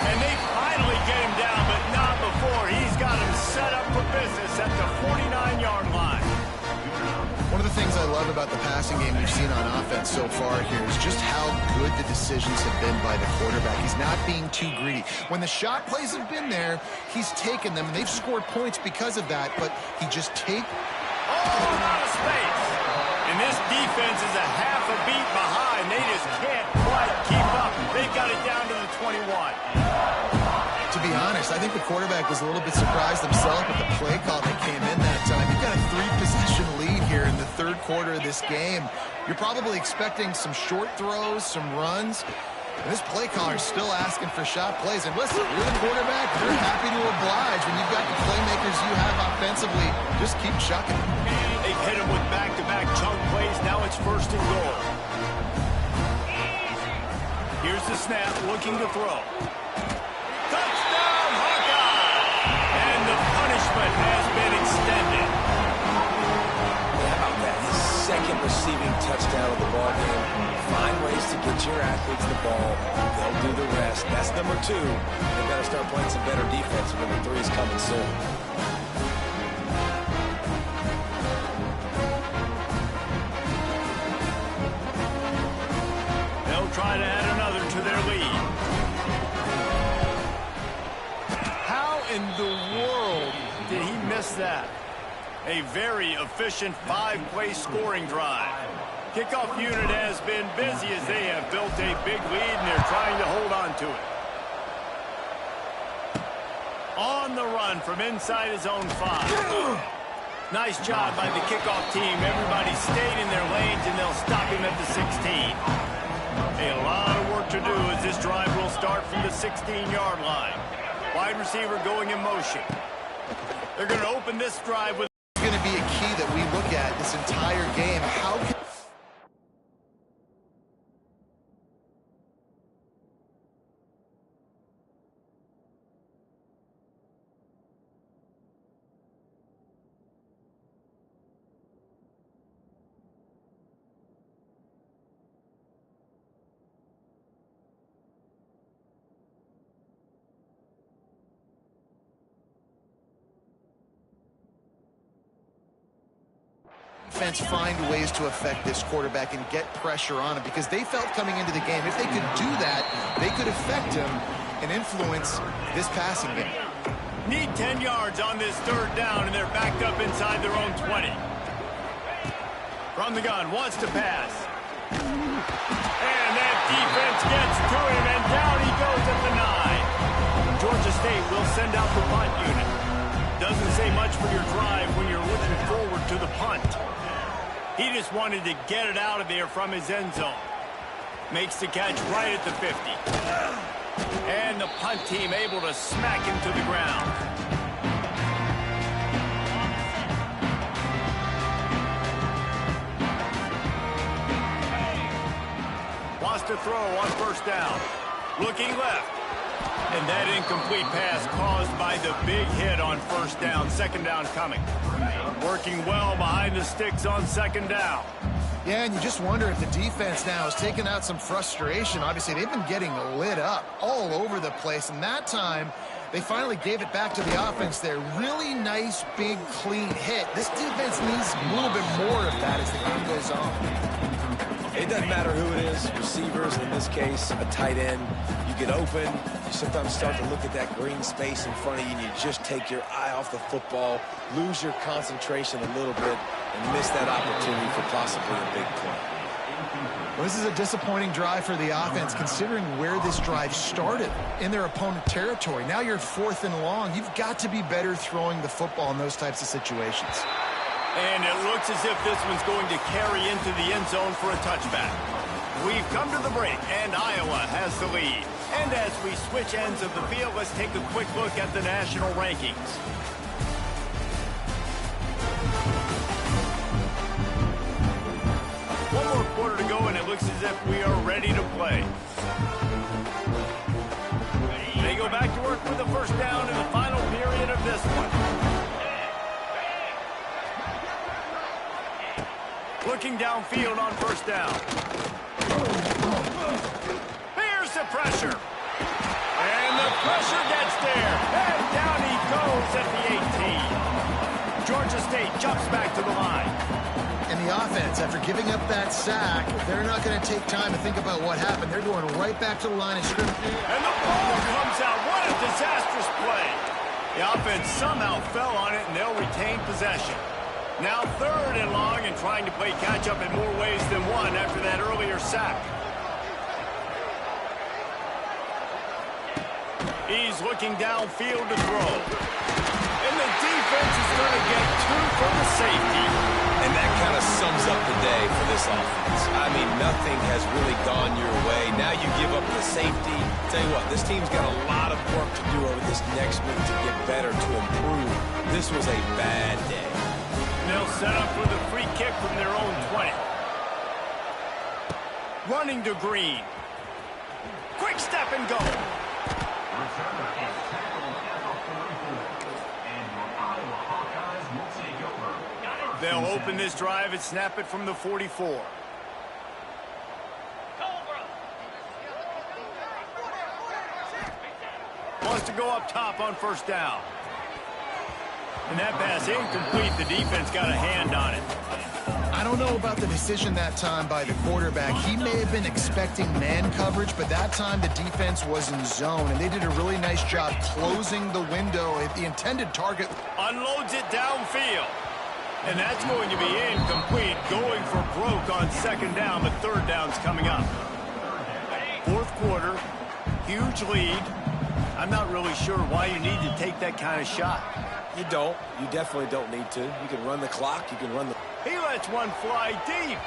And they finally get him down, but not before. He's got him set up for business at the 49-yard line. One of the the things I love about the passing game we've seen on offense so far here is just how good the decisions have been by the quarterback. He's not being too greedy. When the shot plays have been there, he's taken them, and they've scored points because of that, but he just Oh, out of space. And this defense is a half a beat behind. They just can't quite keep up. They've got it down to the 21. To be honest, I think the quarterback was a little bit surprised himself with the play call that came in that time. You've got a 3-possession lead here in the third quarter of this game. You're probably expecting some short throws, some runs. And this play caller is still asking for shot plays. And listen, you're the quarterback. You're happy to oblige when you've got the playmakers you have offensively. Just keep chucking. They've hit him with back-to-back chunk plays. Now it's first and goal. Here's the snap, looking to throw. Touchdown, Hawkeye! And the punishment has been extended. How about that? His second receiving touchdown of the ball game. Find ways to get your athletes the ball. They'll do the rest. That's number 2. They better start playing some better defense. Number 3 is coming soon. They'll try to add another to their lead. How in the world did he miss that? A very efficient 5-play scoring drive. Kickoff unit has been busy as they have built a big lead, and they're trying to hold on to it. On the run from inside his own 5. Nice job by the kickoff team. Everybody stayed in their lanes, and they'll stop him at the 16. A lot of work to do as this drive will start from the 16-yard line. Wide receiver going in motion. They're going to open this drive with... It's going to be a key that we look at this entire game. How can... defense find ways to affect this quarterback and get pressure on him, because they felt coming into the game, if they could do that, they could affect him and influence this passing game. Need 10 yards on this third down, and they're backed up inside their own 20. From the gun, wants to pass. And that defense gets to him, and down he goes at the 9. Georgia State will send out the punt unit. Doesn't say much for your drive when you're looking forward to the punt. He just wanted to get it out of there from his end zone. Makes the catch right at the 50. And the punt team able to smack him to the ground. Wants to throw on first down. Looking left. And that incomplete pass caused by the big hit on first down. Second down coming. Working well behind the sticks on second down. Yeah, and you just wonder if the defense now is taking out some frustration. Obviously, they've been getting lit up all over the place, and that time they finally gave it back to the offense there. Really nice, big, clean hit. This defense needs a little bit more of that as the game goes on. It doesn't matter who it is, receivers, in this case, a tight end. You get open, you sometimes start to look at that green space in front of you, and you just take your eye off the football, lose your concentration a little bit, and miss that opportunity for possibly a big play. Well, this is a disappointing drive for the offense, considering where this drive started, in their opponent territory. Now you're 4th and long. You've got to be better throwing the football in those types of situations. And it looks as if this one's going to carry into the end zone for a touchback. We've come to the break, and Iowa has the lead. And as we switch ends of the field, let's take a quick look at the national rankings. One more quarter to go, and it looks as if we are ready to play. They go back to work with the first down in the final period of this one. Looking downfield on first down. Here's the pressure. And the pressure gets there. And down he goes at the 18. Georgia State jumps back to the line. And And the offense, after giving up that sack, they're not going to take time to think about what happened. They're going right back to the line of scrimmage. And the ball comes out. What a disastrous play. The offense somehow fell on it, and they'll retain possession. Now 3rd and long, and trying to play catch-up in more ways than one after that earlier sack. He's looking downfield to throw. And the defense is going to get 2 for the safety. And that kind of sums up the day for this offense. I mean, nothing has really gone your way. Now you give up the safety. Tell you what, this team's got a lot of work to do over this next week to get better, to improve. This was a bad day. And they'll set up with a free kick from their own 20. Running to Green. Quick step and go. Returner is tackled at the 44. And your Iowa Hawkeyes will take over. They'll open this drive and snap it from the 44. Wants to go up top on 1st down. And that pass incomplete. The defense got a hand on it. I don't know about the decision that time by the quarterback. He may have been expecting man coverage, but that time the defense was in zone, and they did a really nice job closing the window at the intended target. Unloads it downfield. And that's going to be incomplete. Going for broke on 2nd down, but 3rd down's coming up. 4th quarter, huge lead. I'm not really sure why you need to take that kind of shot. You don't. You definitely don't need to. You can run the clock. You can run the... He lets one fly deep.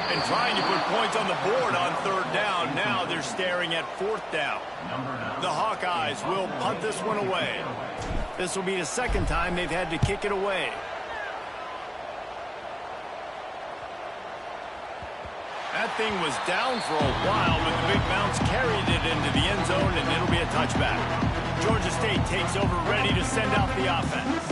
And trying to put points on the board on 3rd down. Now they're staring at 4th down. The Hawkeyes will punt this one away. This will be the 2nd time they've had to kick it away. That thing was down for a while, but the big bounce carried it into the end zone, and it'll be a touchback. Georgia State takes over, ready to send out the offense.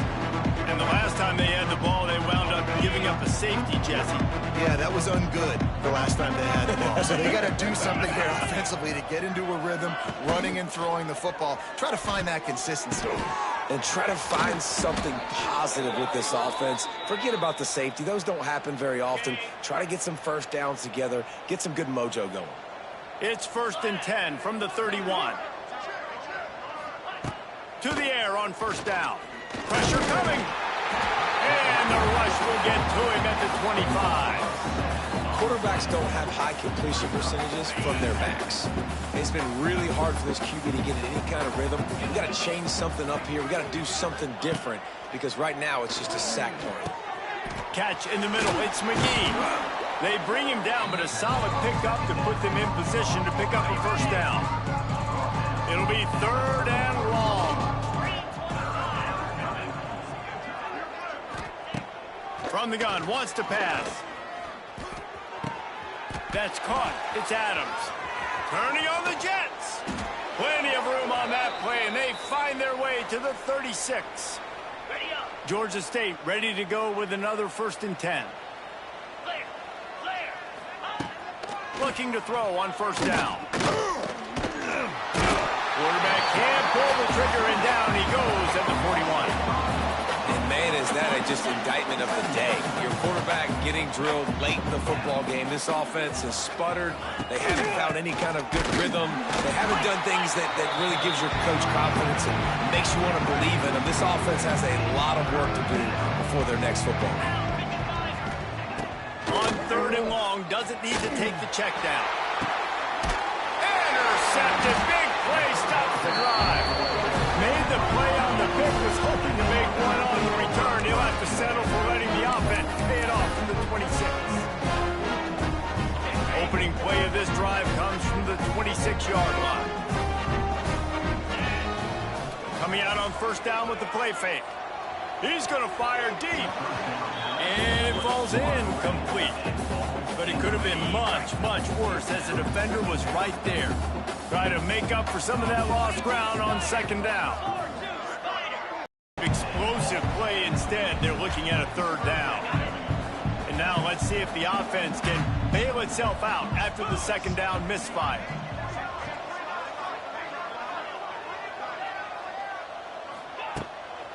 And the last time they had the ball, they wound up giving up a safety, Jesse. Yeah, that was ungood the last time they had the ball. So they got to do something here offensively to get into a rhythm, running and throwing the football. Try to find that consistency. And try to find something positive with this offense. Forget about the safety. Those don't happen very often. Try to get some 1st downs together. Get some good mojo going. It's 1st and 10 from the 31. To the air on 1st down. Pressure coming. And the rush will get to him at the 25. Quarterbacks don't have high completion percentages from their backs. It's been really hard for this QB to get in any kind of rhythm. We've got to change something up here. We've got to do something different because right now it's just a sack party. Catch in the middle. It's McGee. They bring him down, but a solid pickup to put them in position to pick up a 1st down. It'll be 3rd and long. From the gun, wants to pass. That's caught. It's Adams. Turning on the Jets. Plenty of room on that play, and they find their way to the 36. Georgia State ready to go with another 1st and 10. Looking to throw on 1st down. Quarterback can't pull the trigger, and down he goes at the 41. And man, is that just indictment of the day. Your quarterback getting drilled late in the football game. This offense has sputtered. They haven't found any kind of good rhythm. They haven't done things that really gives your coach confidence and makes you want to believe in them. This offense has a lot of work to do before their next football game. On 3rd and long, doesn't need to take the check down. Intercepted. Big play, stops the drive. Made the play on the pick, was hoping to make one on the return. He'll have to settle for letting the offense pay it off from the 26. Opening play of this drive comes from the 26-yard line. Coming out on 1st down with the play fake. He's going to fire deep. And it falls incomplete. But it could have been much, much worse as the defender was right there. Try to make up for some of that lost ground on 2nd down. Explosive play instead. They're looking at a 3rd down. And now let's see if the offense can bail itself out after the 2nd down misfire.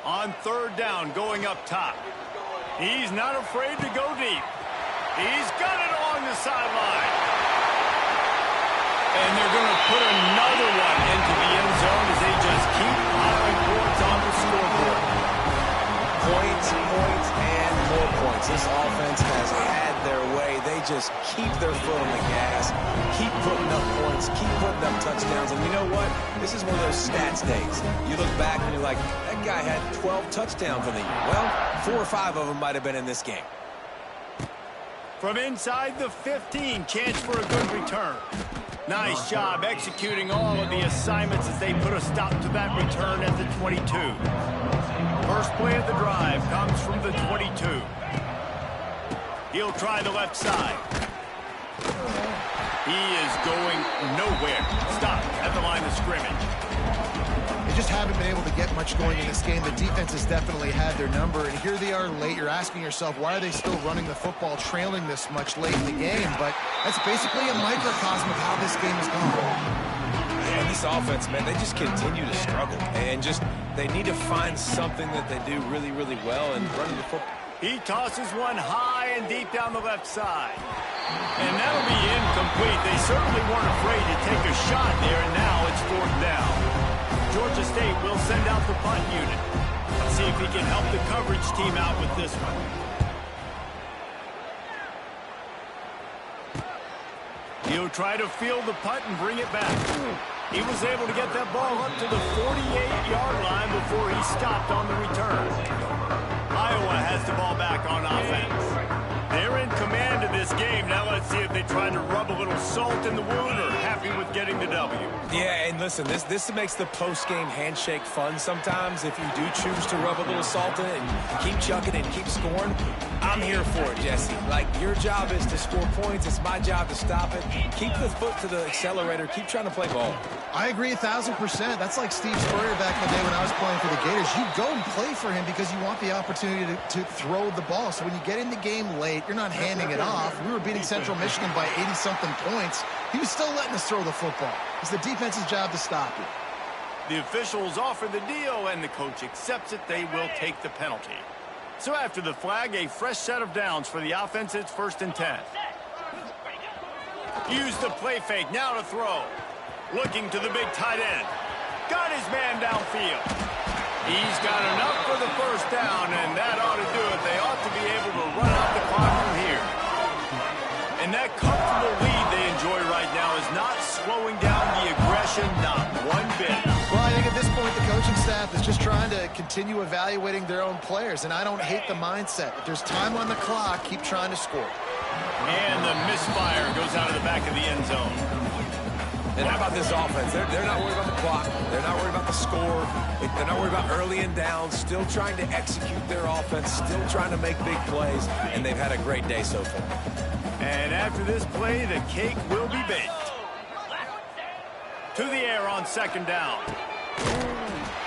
On 3rd down, going up top. He's not afraid to go deep. He's got it along the sideline. And they're going to put another one into the end zone as they just keep piling points on the scoreboard. Points, points, and more points. This offense has had their way. They just keep their foot on the gas, keep putting up points, keep putting up touchdowns. And you know what? This is one of those stats days. You look back and you're like, that guy had 12 touchdowns in the year. Well, 4 or 5 of them might have been in this game. From inside the 15, chance for a good return. Nice job executing all of the assignments as they put a stop to that return at the 22. First play of the drive comes from the 22. He'll try the left side. He is going nowhere. Stop at the line of scrimmage. They just haven't been able to get much going in this game. The defense has definitely had their number, and here they are late. You're asking yourself, why are they still running the football, trailing this much late in the game? But that's basically a microcosm of how this game has gone. And this offense, man, they just continue to struggle. And they need to find something that they do really, really well and running the football. He tosses one high and deep down the left side. And that'll be incomplete. They certainly weren't afraid to take a shot there, and now it's 4th down. Georgia State will send out the punt unit. Let's see if he can help the coverage team out with this one. He'll try to field the punt and bring it back. He was able to get that ball up to the 48-yard line before he stopped on the return. Iowa has the ball back on offense. They're in command of this game. Now let's see if they try to rub a little salt in the wound or happy with getting the W. Yeah, and listen, this makes the post-game handshake fun sometimes. If you do choose to rub a little salt in it and keep chucking and keep scoring, I'm here for it, Jesse. Like, your job is to score points. It's my job to stop it. Keep the foot to the accelerator. Keep trying to play ball. I agree 1,000%. That's like Steve Spurrier back in the day when I was playing for the Gators. You go and play for him because you want the opportunity to throw the ball. So when you get in the game late, you're not handing it off. We were beating Central Michigan by 80-something points. He was still letting us throw the football. It's the defense's job to stop it. The officials offer the deal, and the coach accepts it. They will take the penalty. So after the flag, a fresh set of downs for the offense. It's 1st and 10. Use the play fake now to throw. Looking to the big tight end. Got his man downfield. He's got enough for the 1st down, and that ought to do it. They ought to be able to run out the clock from here. And that comfortable lead they enjoy right now is not slowing down the aggression, not one bit. Well, I think at this point, the coaching staff is just trying to continue evaluating their own players, and I don't hate the mindset. If there's time on the clock, keep trying to score. And the misfire goes out of the back of the end zone. And how about this offense? They're not worried about the clock. They're not worried about the score. They're not worried about early and downs. Still trying to execute their offense. Still trying to make big plays. And they've had a great day so far. And after this play, the cake will be baked. To the air on 2nd down.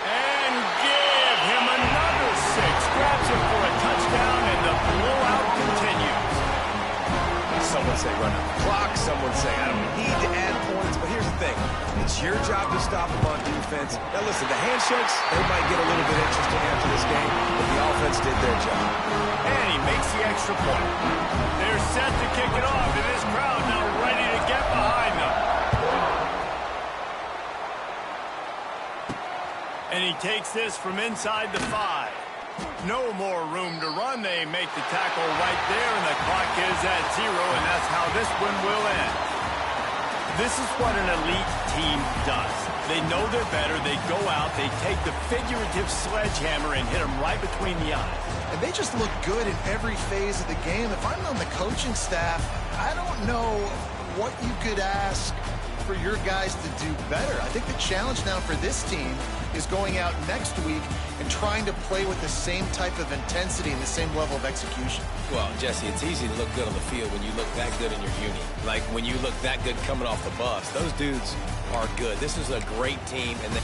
And give him another 6. Grabs him for a touchdown, and the blowout continues. Someone say run out the clock. Someone say I don't need to add points. But here's the thing. It's your job to stop them on defense. Now listen, the handshakes, they might get a little bit interesting after this game, but the offense did their job. And he makes the extra point. They're set to kick it off, and this crowd now ready to get behind them. And he takes this from inside the 5. No more room to run. They make the tackle right there, and the clock is at 0, and that's how this one will end. This is what an elite team does. They know they're better. They go out. They take the figurative sledgehammer and hit them right between the eyes. And they just look good in every phase of the game. If I'm on the coaching staff, I don't know what you could ask for your guys to do better. I think the challenge now for this team is going out next week and trying to play with the same type of intensity and the same level of execution. Well, Jesse, it's easy to look good on the field when you look that good in your uni. Like when you look that good coming off the bus. Those dudes are good. This is a great team, and they